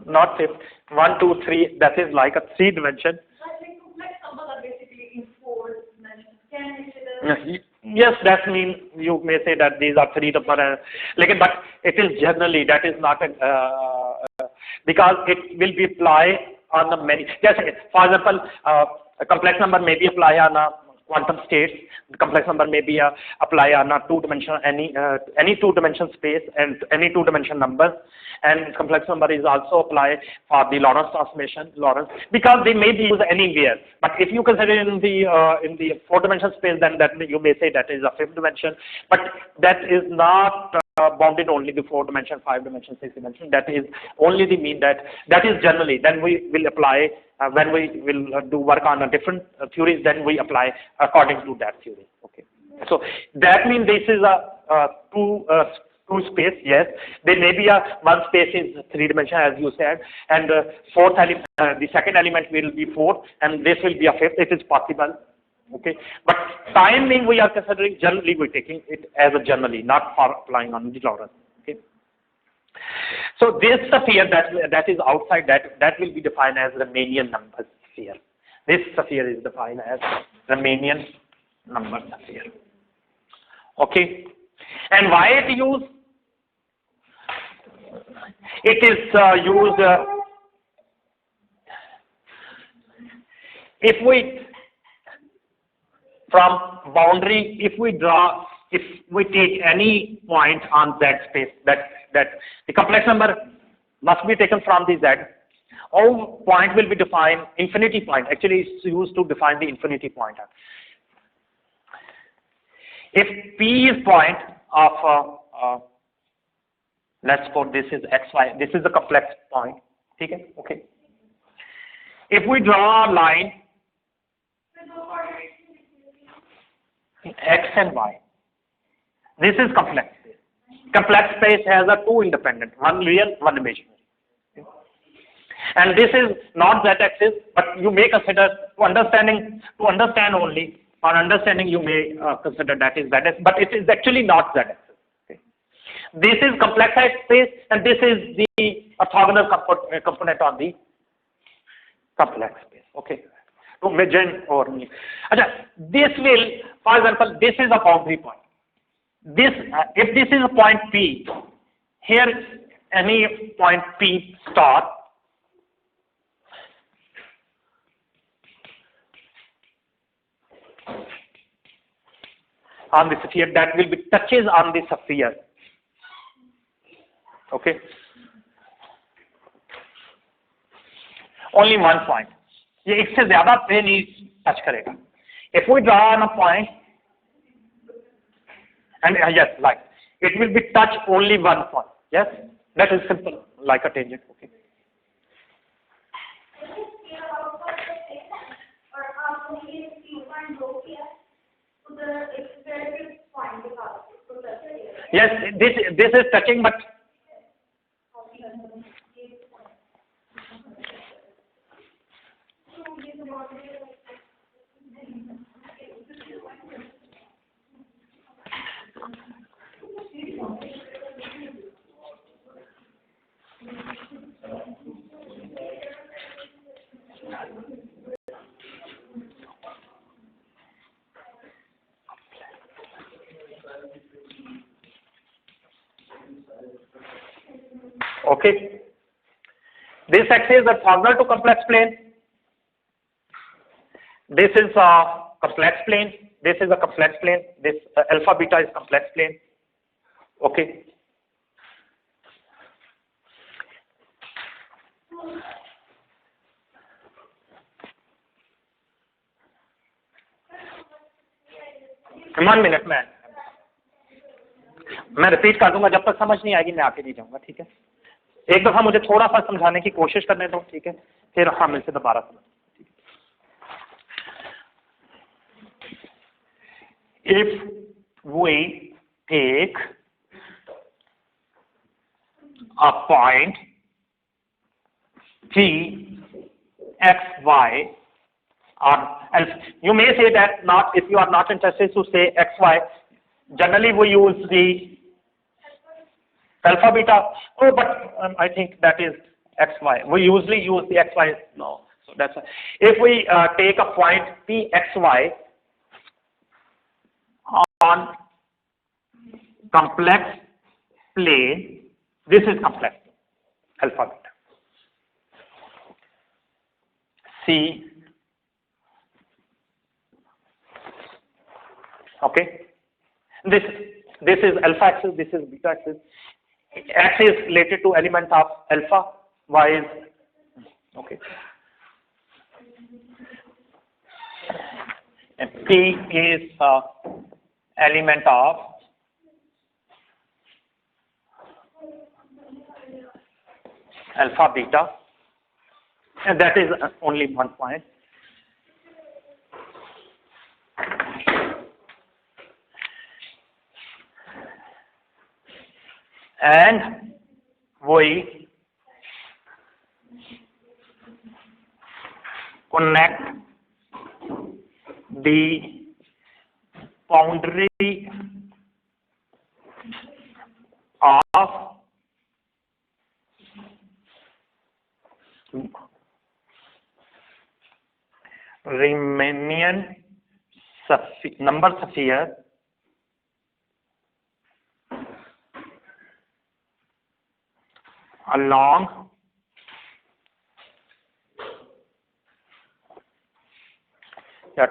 Not fifth. 1, 2, 3. That is like a 3 dimension. Complex numbers are basically in 4 dimensions. Yes, that means you may say that these are 3 numbers. But it is generally, that is not because it will be applied on the many. Just for example, a complex number may be applied on a quantum states. The complex number may be apply on a 2-dimensional any 2-dimensional space and any 2-dimensional number. And complex number is also applied for the Lorentz transformation, because they may be used anywhere. But if you consider in the 4-dimensional space, then that you may say that is a 5th dimension. But that is not bounded only to 4 dimension, 5 dimension, 6 dimension. That is only the mean that is generally. Then we will apply when we will do work on a different theories. Then we apply according to that theory. Okay. So that means this is a two space. Yes, there may be one space is 3 dimension as you said, and fourth element, the second element will be 4, and this will be a 5th. It is possible. Okay, but timing we are considering generally, we're taking it as a generally, not for applying on the Lorentz. Okay, so this sphere that is outside that will be defined as Riemannian number sphere. This sphere is defined as Riemannian number sphere. Okay, and why it used? It is used if we from boundary, if we take any point on Z space, that the complex number must be taken from the Z. All point will be defined infinity point. Actually, it's used to define the infinity point. If P is point of let's suppose this is xy. This is a complex point. Okay. If we draw a line x and y, this is complex space. Complex space has a 2 independent, one real, one imaginary. Okay. And this is not z-axis, but you may consider to understand only. For understanding, you may consider that is z-axis, but it is actually not z-axis. Okay. This is complex space, and this is the orthogonal component on the complex space. Okay. To imagine or this will For example, this is a boundary point. This, if this is a point P, here any point P star, on the sphere, that will be touches on the sphere. Okay. Only one point. ये इससे ज़्यादा पे नहीं touch करेगा. If we draw on a point, and yes, like it will be touch only one point. Yes, that is simple, like a tangent. Okay. Yes, this is touching, but okay. This axis is orthogonal to complex plane. This is a complex plane. This is a complex plane. This alpha beta is complex plane. Okay. One minute, मैं repeat कर दूंगा, जब तक समझ नहीं आएगी मैं आके नहीं जाऊंगा. ठीक है, एक दफा मुझे थोड़ा सा समझाने की कोशिश करने दो. ठीक है, फिर हम इसे दोबारा समझ. If we take a point P x y, or else you may say that not, if you are not interested to say x y, generally we use the alpha beta. Oh, but I think that is x y. We usually use the x y. No, so that's why. If we take a point P x y on complex plane, this is complex alpha beta. C. Okay. This is alpha axis. This is beta axis. X is related to element of alpha. Y is okay. And P is element of alpha beta, and that is only one point. And we connect the boundary of Riemannian number sphere along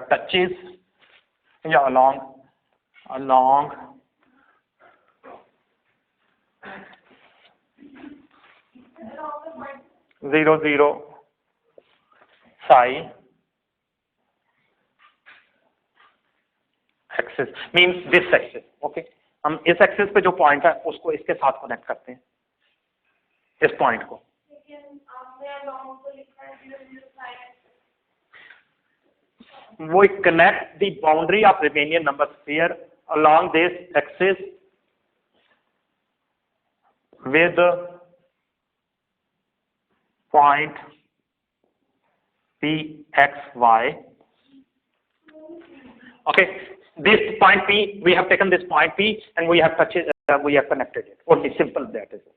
touches along 0 0 psi axis, means this axis. Okay, हम इस axis पे जो point है उसको इसके साथ connect करते हैं, इस पॉइंट को. We connect the boundary of Riemannian number sphere along this axis with point P x y. Okay, this point P, we have taken this point P and we have touched it, we have connected it. Only simple that is it.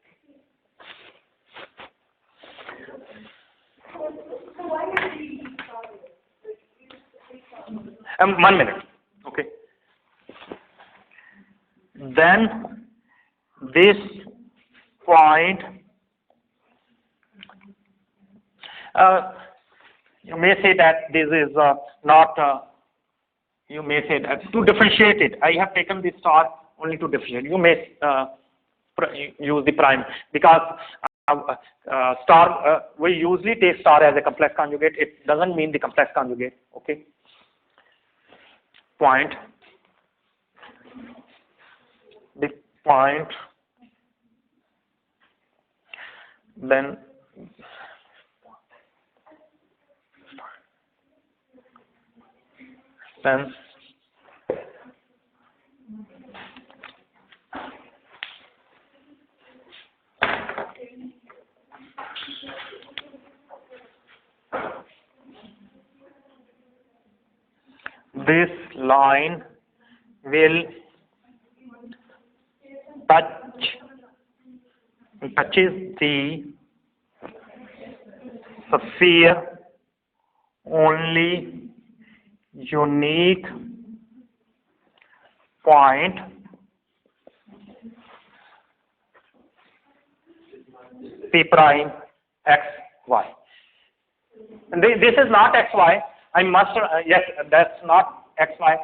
One minute. Okay. then this point, you may say that this is not, you may say that to differentiate it, I have taken this star only to differentiate. You may use the prime, because star, we usually take star as a complex conjugate. It doesn't mean the complex conjugate. Okay. Point, the point, then this line will touches the sphere only unique point P prime x y. And this is not x y. I must yes, that's not x y.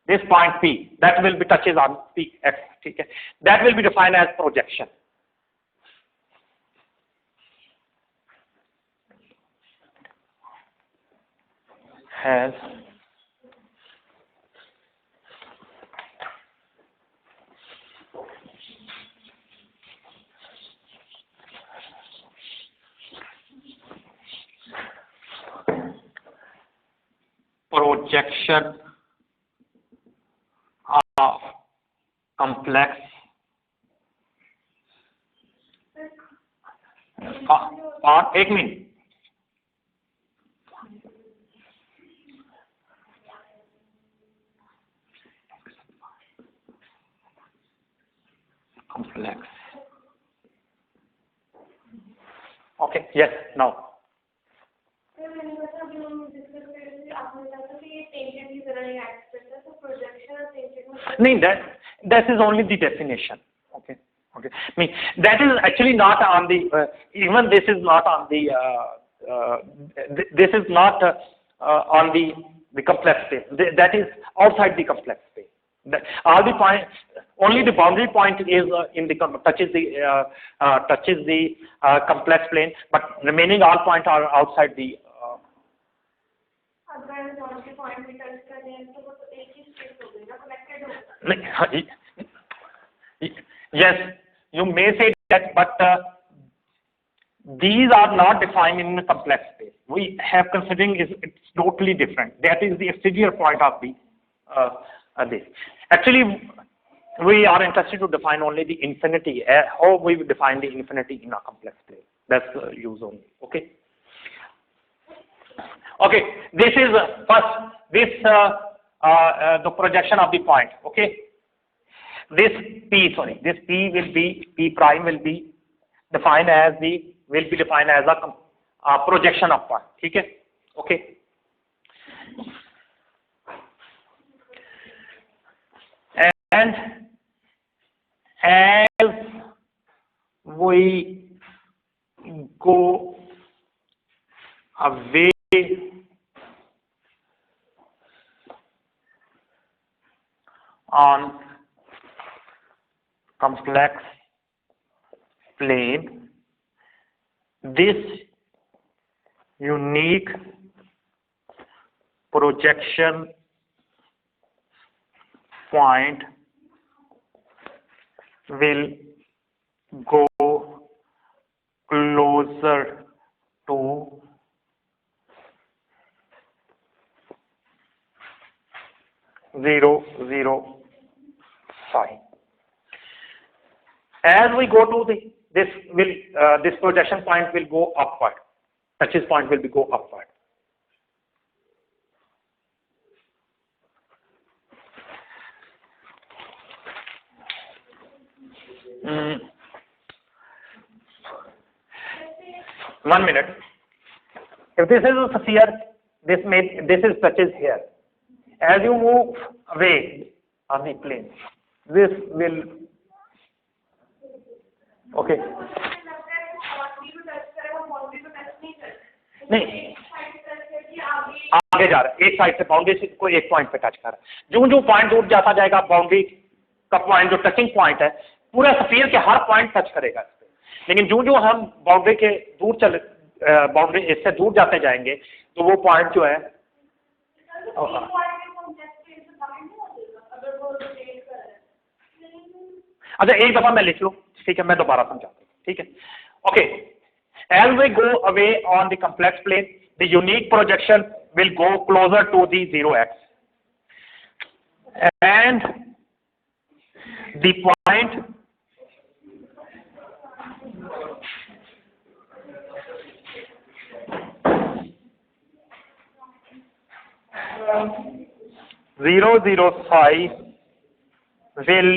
This point P, that will be touches on P x. Okay. That will be defined as projection. Has projection of complex or 1 minute. Complex. Okay, yes, now. No, that is only the definition. Okay, okay. I mean, that is actually not on the, even this is not on the, this is not on the complex space. That is outside the complex space. All the point, only the boundary point is in the touches the complex plane, but remaining all points are outside the. Yes, you may say that, but these are not defined in the complex space. We have considering it's totally different. That is the exterior point of the this. Actually, we are interested to define only the infinity. How we define the infinity in a complex space. That's use only. Okay. Okay. This is first this the projection of the point. Okay. This P will be P prime will be defined as a projection of point. Okay. Okay. And as we go away on complex plane, this unique projection point will go closer to 0, 0, 5. As we go to this projection point will go upward. Touches point will go upward. Mm. 1 minute. If this is a sphere, this is touches here. As you move away on the plane, this will okay नहीं आगे जा रहा है, एक side से boundary से कोई एक पॉइंट पे टच कर रहा है, जो जो पॉइंट दूर जाता जाएगा बाउंड्री का पॉइंट जो टचिंग पॉइंट है पूरा स्फीयर के हर पॉइंट टच करेगा इस पे। लेकिन जो जो हम बाउंड्री के दूर चले बाउंड्री इससे दूर जाते जाएंगे तो वो पॉइंट जो है अच्छा एक दफा मैं लिख लूं, ठीक है, मैं दोबारा समझाता हूं, ठीक है। Okay, as we go away on the complex plane, the unique projection will go closer to the 0x, and the point zero zero phi will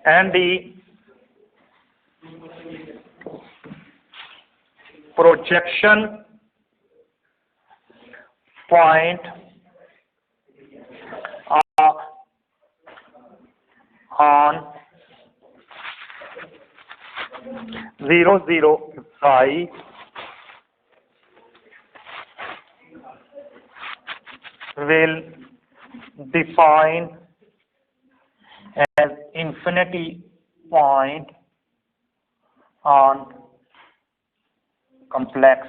and the projection point on 0 0 phi will define as infinity point on complex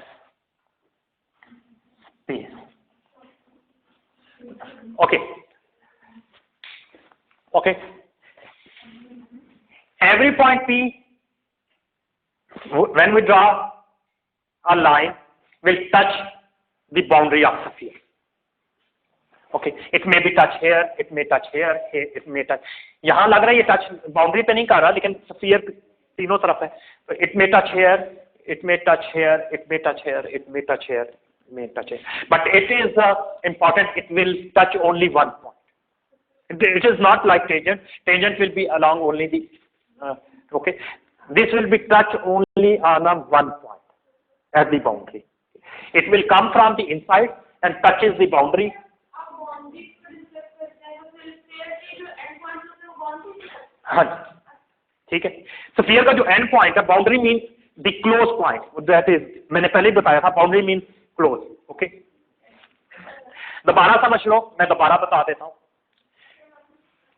space. Okay. Okay. Every point P, when we draw a line, will touch the boundary of the sphere. Okay, it may be touch here, it may touch here, it may touch. यहाँ लग रहा है ये touch boundary पे नहीं कर रहा, लेकिन स्फीयर तीनों तरफ है, तो it may touch here, it may touch here, it may touch here, it may touch here, it may touch here. But it is important, it will touch only one point. It is not like tangent. Tangent will be along only the, okay. This will be touch only on a one point at the boundary. It will come from the inside and touches the boundary. हाँ ठीक है, sphere का जो and point है, boundary mean the close point, that is, मैंने पहले ही बताया था, बाउंड्री मीन क्लोज। ओके, दोबारा समझ लो, मैं दोबारा बता देता हूं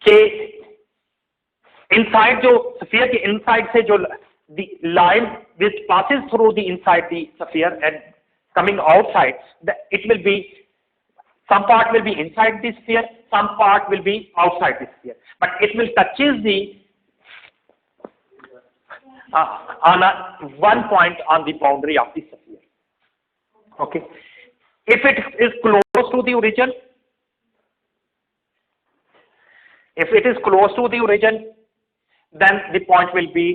कि इनसाइड जो स्फीयर के इनसाइड से जो the line which passes through the inside the sphere and coming outside, it will be some part will be inside the sphere, some part will be outside the sphere, but it will touches the on one point on the boundary of the sphere. Okay, if it is close to the origin, if it is close to the origin, then the point will be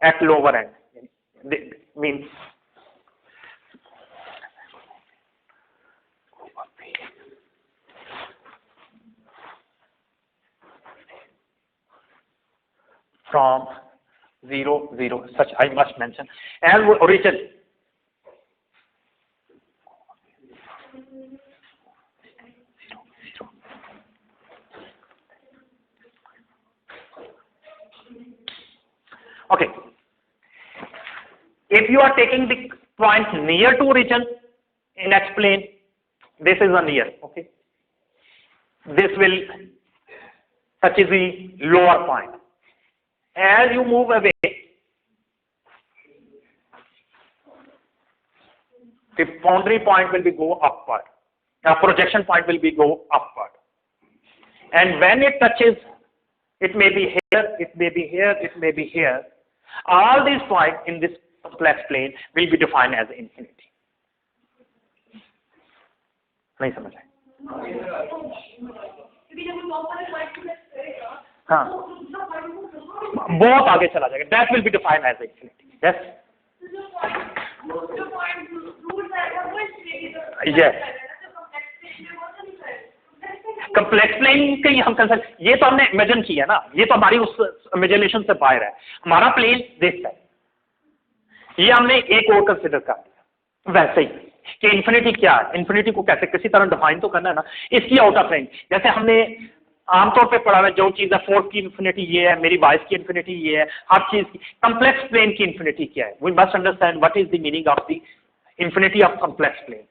at lower end, means from 0 0, such I must mention, as origin okay. If you are taking the point near to origin in X plane, this is a near, okay, this will touch the lower point. As you move away, the boundary point will be go upward, the projection point will be go upward, and when it touches, it may be here, it may be here, it may be here, all these points in this complex plane will be defined as infinity. नहीं समझ आए? हाँ, बहुत आगे चला जाएगा, that will be defined as infinity. Yes. Yes. Complex plane के हम कंसर्न, ये तो हमने इमेजिन किया ना, ये तो हमारी उस इमेजिनेशन से बाहर है। हमारा प्लेन दिस है, ये हमने एक और कंसिडर कर दिया, वैसे ही कि इन्फिनिटी क्या है, इन्फिनिटी को कैसे किसी तरह डिफाइन तो करना है ना। इसकी आउटर प्लेन जैसे हमने आमतौर पे पढ़ा है, जो चीज़ है फोर्स की इन्फिनिटी ये है, मेरी बाइस की इन्फिनिटी ये है, हर चीज की कम्प्लेक्स प्लेन की इन्फिनिटी क्या है। We must understand what is the meaning of the infinity of complex plane,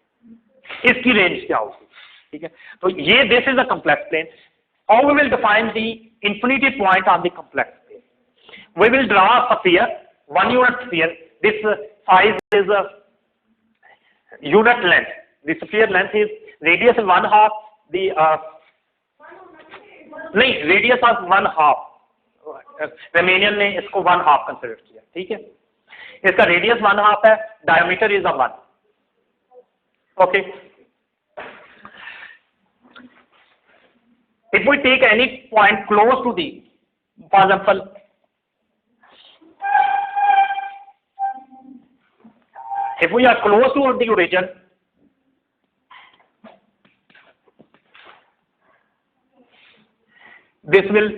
इसकी रेंज क्या होगी, ठीक है। तो ये this is a complex plane. How we will define the infinity point on the complex plane? We will draw a sphere, one unit sphere, this size is unit length. The sphere length is radius is 1/2 the नहीं radius of 1/2, Riemannian ने इसको 1/2 consider किया, ठीक है। इसका radius 1/2 है, diameter is 1, okay. If we take any point close to the, for example, if we are close to the origin, this will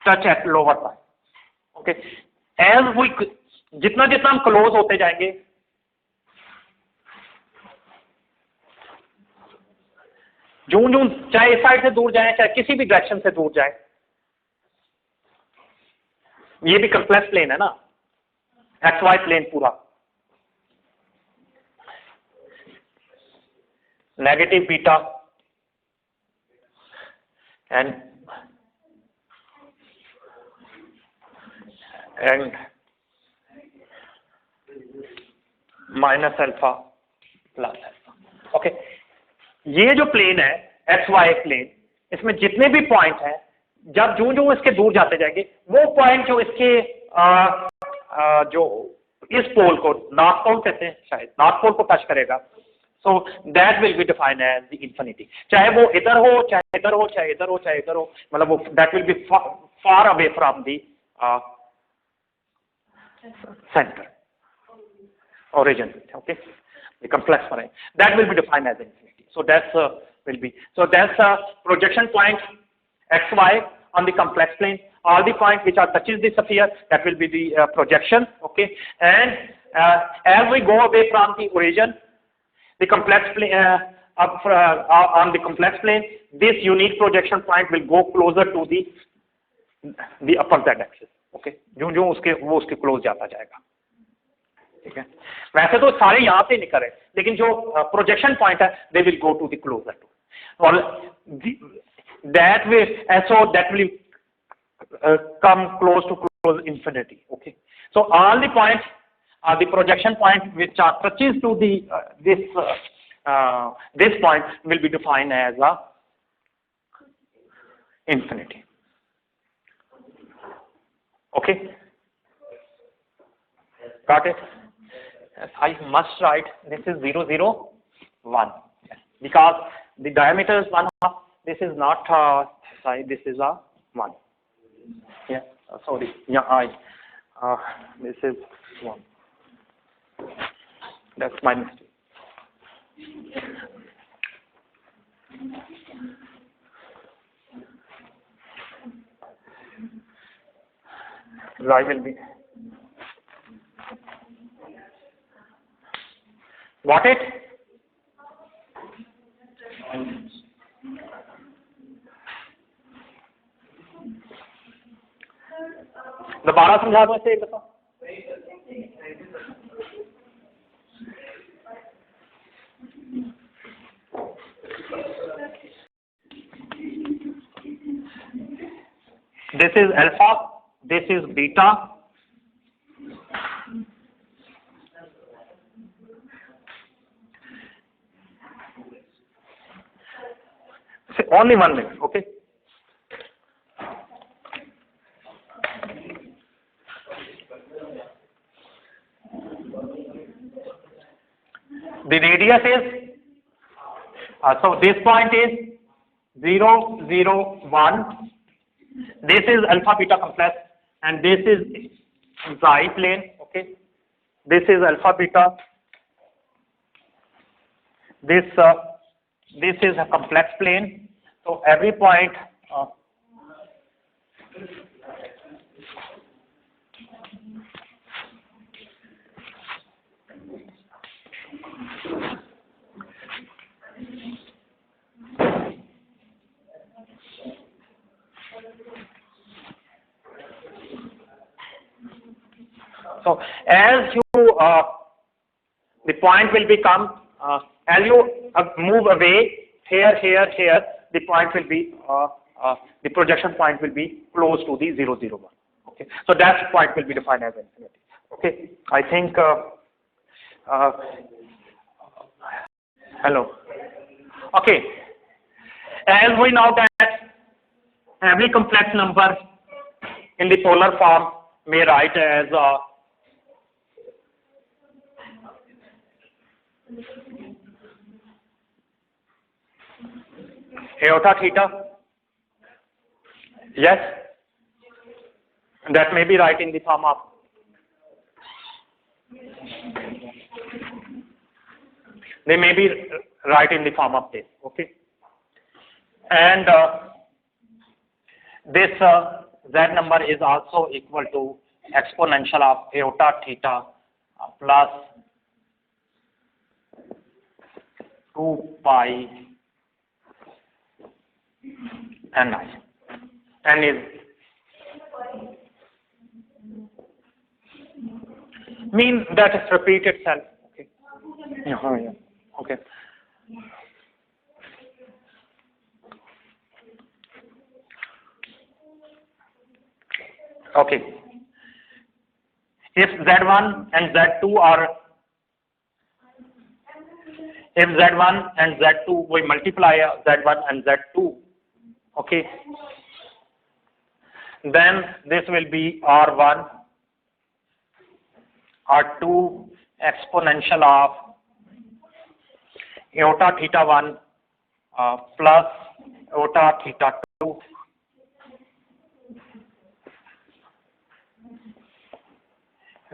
touch at lower side, okay। As we जितना जितना हम close होते जाएंगे, जूं जूं चाहे इस साइड से दूर जाए चाहे किसी भी डायरेक्शन से दूर जाए, ये भी कम्प्लेक्स प्लेन है ना, एक्स वाई प्लेन पूरा, negative beta and minus alpha plus alpha, okay. ये जो प्लेन है एक्स वाई प्लेन, इसमें जितने भी पॉइंट हैं, जब जो जो इसके दूर जाते जाएंगे, वो पॉइंट जो इसके जो इस पोल को नॉर्थ पोल कहते हैं, शायद नॉर्थ पोल को टच करेगा, so that will be defined as the infinity. चाहे वो इधर हो, चाहे इधर हो, चाहे इधर हो, चाहे इधर हो, मतलब वो that will B far away from the center origin, okay, the complex one, that will be defined as infinity. So that's will be, so that's a projection point xy on the complex plane. All the points which are touches the sphere, that will be the projection, okay. And as we go away from the origin, the complex plane on the complex plane, this unique projection point will go closer to the upper z axis, okay. जो जो उसके वो उसके close जाता जाएगा, ठीक है। वैसे तो सारे यहाँ पे निकल रहे, लेकिन जो प्रोजेक्शन पॉइंट है they will go to the closer to, और that way so that will come close to close infinity, okay. So all the points are the projection point which are touches to the this point will be defined as a infinity, okay, got it? Yes, I must write this is 0, 0, 1, yes, because the diameter is 1/2. This is not side, this is a 1. Yeah, sorry, yeah, this is 1. That's my mistake. I will be what it दोबारा समझा दो इसे एक दफा। This is alpha, this is beta, only 1 minute, okay. The radius is so this point is 0, 0, 1. This is alpha beta complex and this is xy plane, okay. This is alpha beta, this is a complex plane, so every point So as you the point will become as you move away here, the point will be the projection point will be close to the 0, 0, 1. Okay, so that point will be defined as infinity. Okay, I think. Hello. Okay, as we know that every complex number in the polar form may write as iota theta. Yes, that may be right in the form of they may be right in the form of this. Okay, and this z number is also equal to exponential of iota theta plus 2 pi ni. N is means that it repeats itself. Okay. Yeah. Okay. Okay. If Z1 and Z2 are, if Z1 and Z2, we multiply Z1 and Z2, okay, then this will be R1, R2 exponential of iota theta 1 plus iota theta 2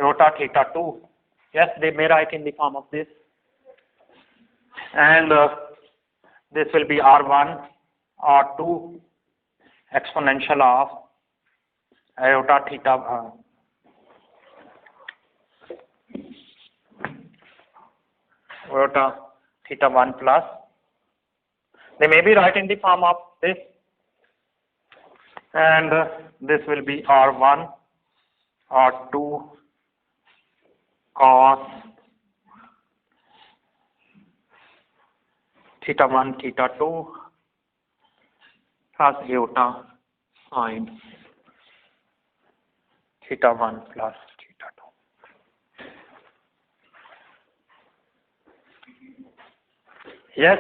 iota theta 2. Yes, they may write in the form of this. And this will be R1, R2 exponential of iota theta iota theta 1 plus. They may be right in the form of this. And this will be R1, R2 cos theta 1, theta 2 plus iota sine theta 1 plus theta 2. Yes?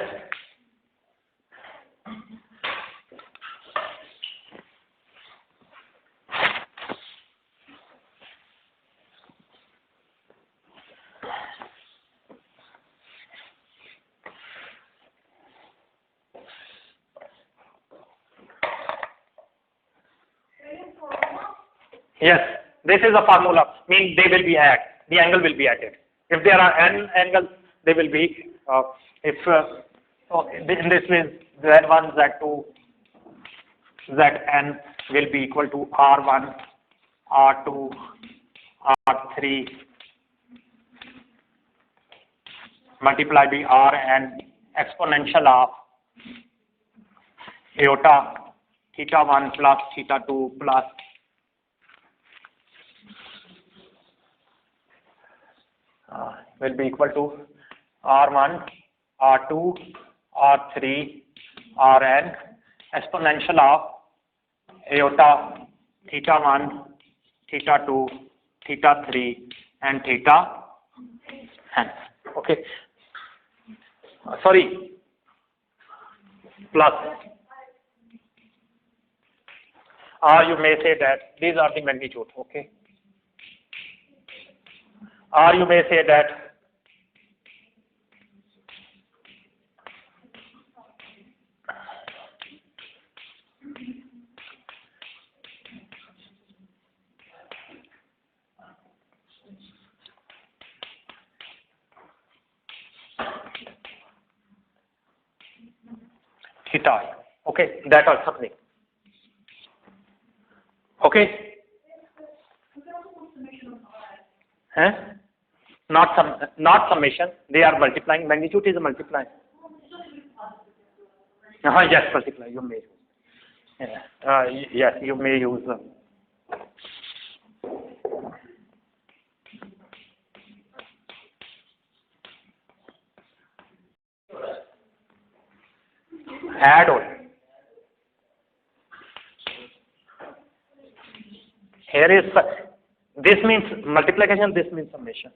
Yes, this is a formula, means they will be added, the angle will be added. If there are n angles, they will be, so in this means Z1, Z2, Zn will be equal to R1, R2, R3 multiplied by Rn exponential of iota theta 1 plus theta 2 plus will be equal to R1, R2, R3, Rn exponential of iota theta 1, theta 2, theta 3 and theta n. Okay. Sorry. Plus. Or you may say that these are the magnitude. Okay. Or you may say that theta. Okay, that are something. Okay. Huh? Not summation. They are multiplying. Magnitude is multiplying. Yes, multiply. You may. Yes, you may use. add on. Here is, this means multiplication, this means summation.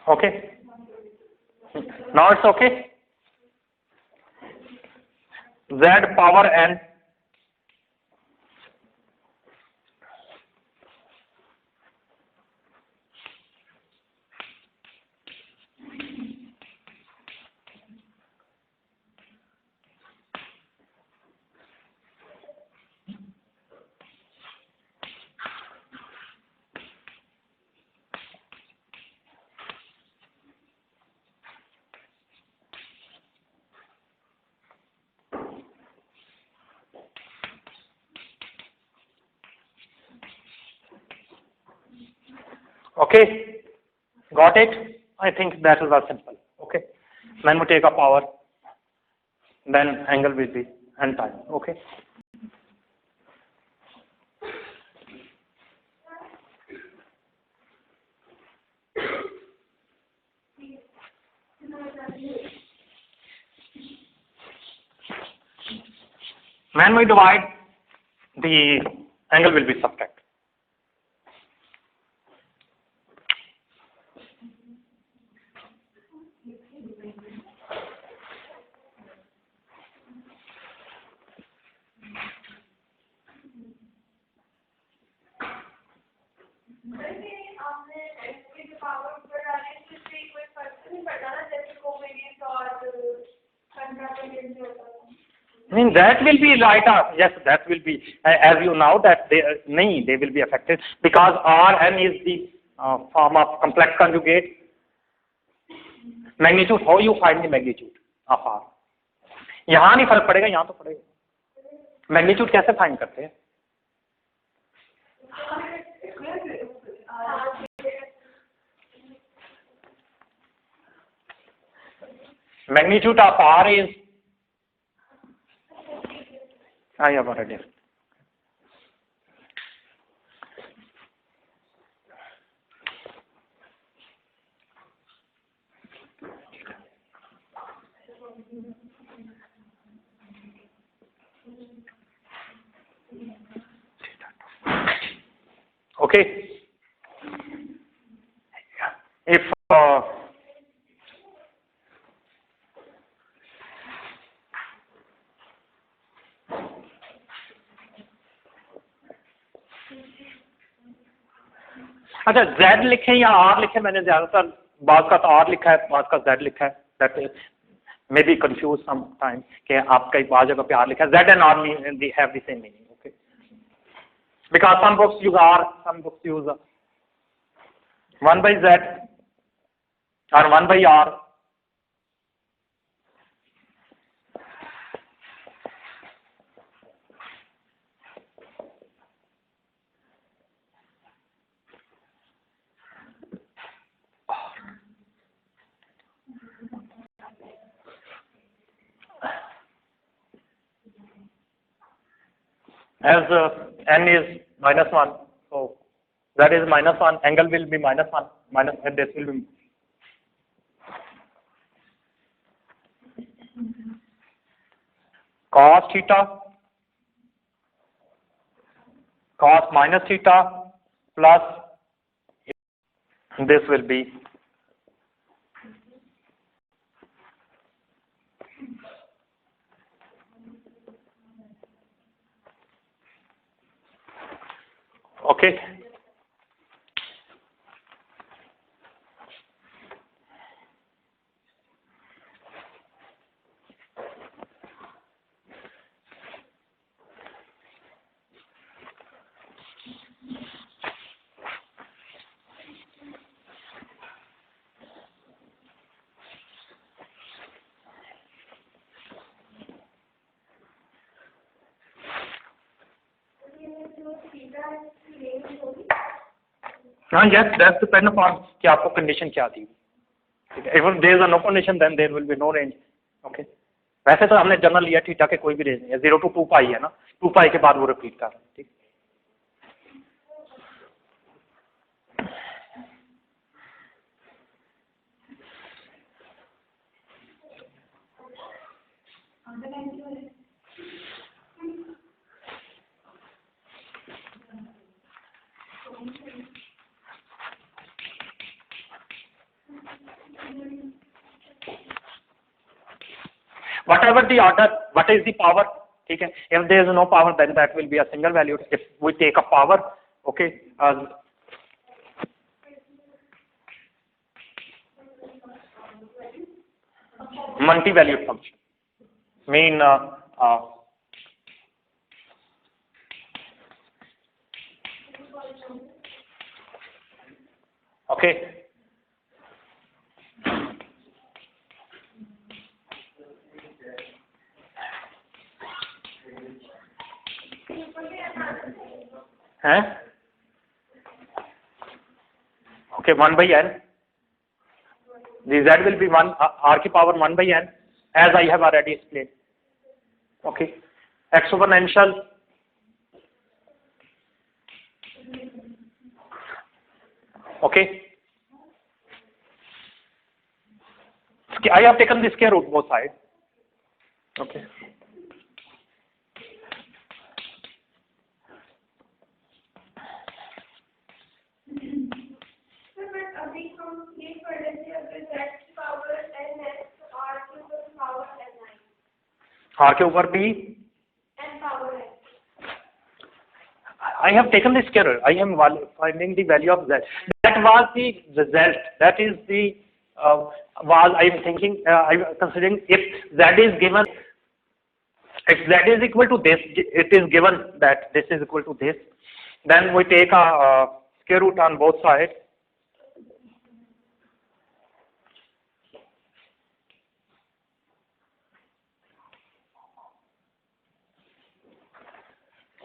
Okay. Now it's okay. Z power n Okay, got it? I think that is as simple. Okay, when we take a power, then angle will be n time. Okay. When we divide, the angle will be subtracted. I mean, that will be right. Yes, that will be, as you know that they will be affected because Rn is the form of complex conjugate. Magnitude, how you find the magnitude of R? यहाँ नहीं फर्क पड़ेगा, यहाँ तो पड़ेगा. Magnitude कैसे find करते हैं? Magnitude of R is, I have already. Okay. If अच्छा Z लिखे या R लिखे, मैंने ज्यादातर बात का तो R लिखा है, बात का Z लिखा है. That may be confused sometime कि आप कई बार जगह पे R लिखा है. Z and R mean they have the same meaning. Okay. Because some books use R, some books use 1 by Z or 1 by R. As n is -1, so that is -1, angle will be -1, minus, and this will be cos theta, cos minus theta plus this will be okay. हाँ, yes, that's depend upon कि आपको condition क्या दी. If there is a no condition, then there will be no range. Okay. वैसे तो हमने general लिया theta के कोई भी रेंज नहीं है, 0 to 2 पाई है ना, 2 पाई के बाद वो रिपीट कर रहे हैं. ठीक. whatever the order, what is the power, ठीक है, if there is no power then that will be a single valued. If we take a power, okay, multi-valued function mean okay, है okay, 1 by n, the z will be 1 r की power 1 by n as I have already explained. Okay, exponential okay, I have taken the square root both sides. Okay, r के ऊपर भी I have taken the square. I am finding the value of z. That was the result. That is the was I am thinking. I am considering if z is given. If z is equal to this, it is given that this is equal to this. Then we take a square root on both sides.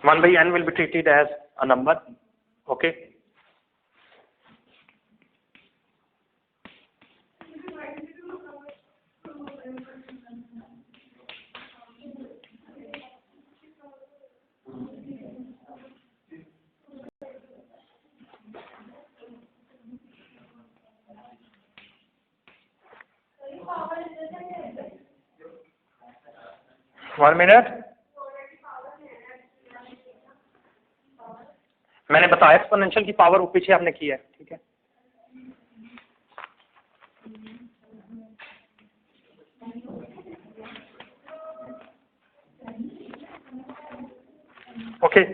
One by n will be treated as a number. Okay. One minute. मैंने बताया exponential की power पीछे आपने की है, ठीक है. Okay,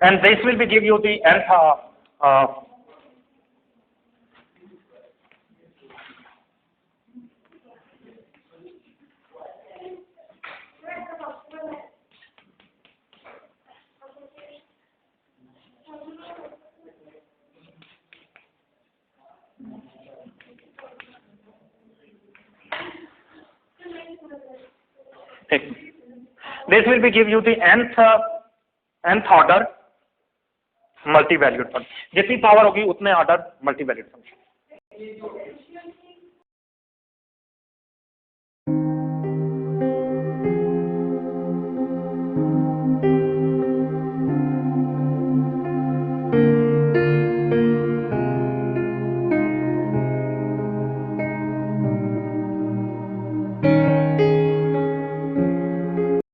and this will be give you the nth this will be give you the nth order multi-valued function. जितनी पावर होगी उतने ऑर्डर मल्टी-वैल्यूड फंक्शन.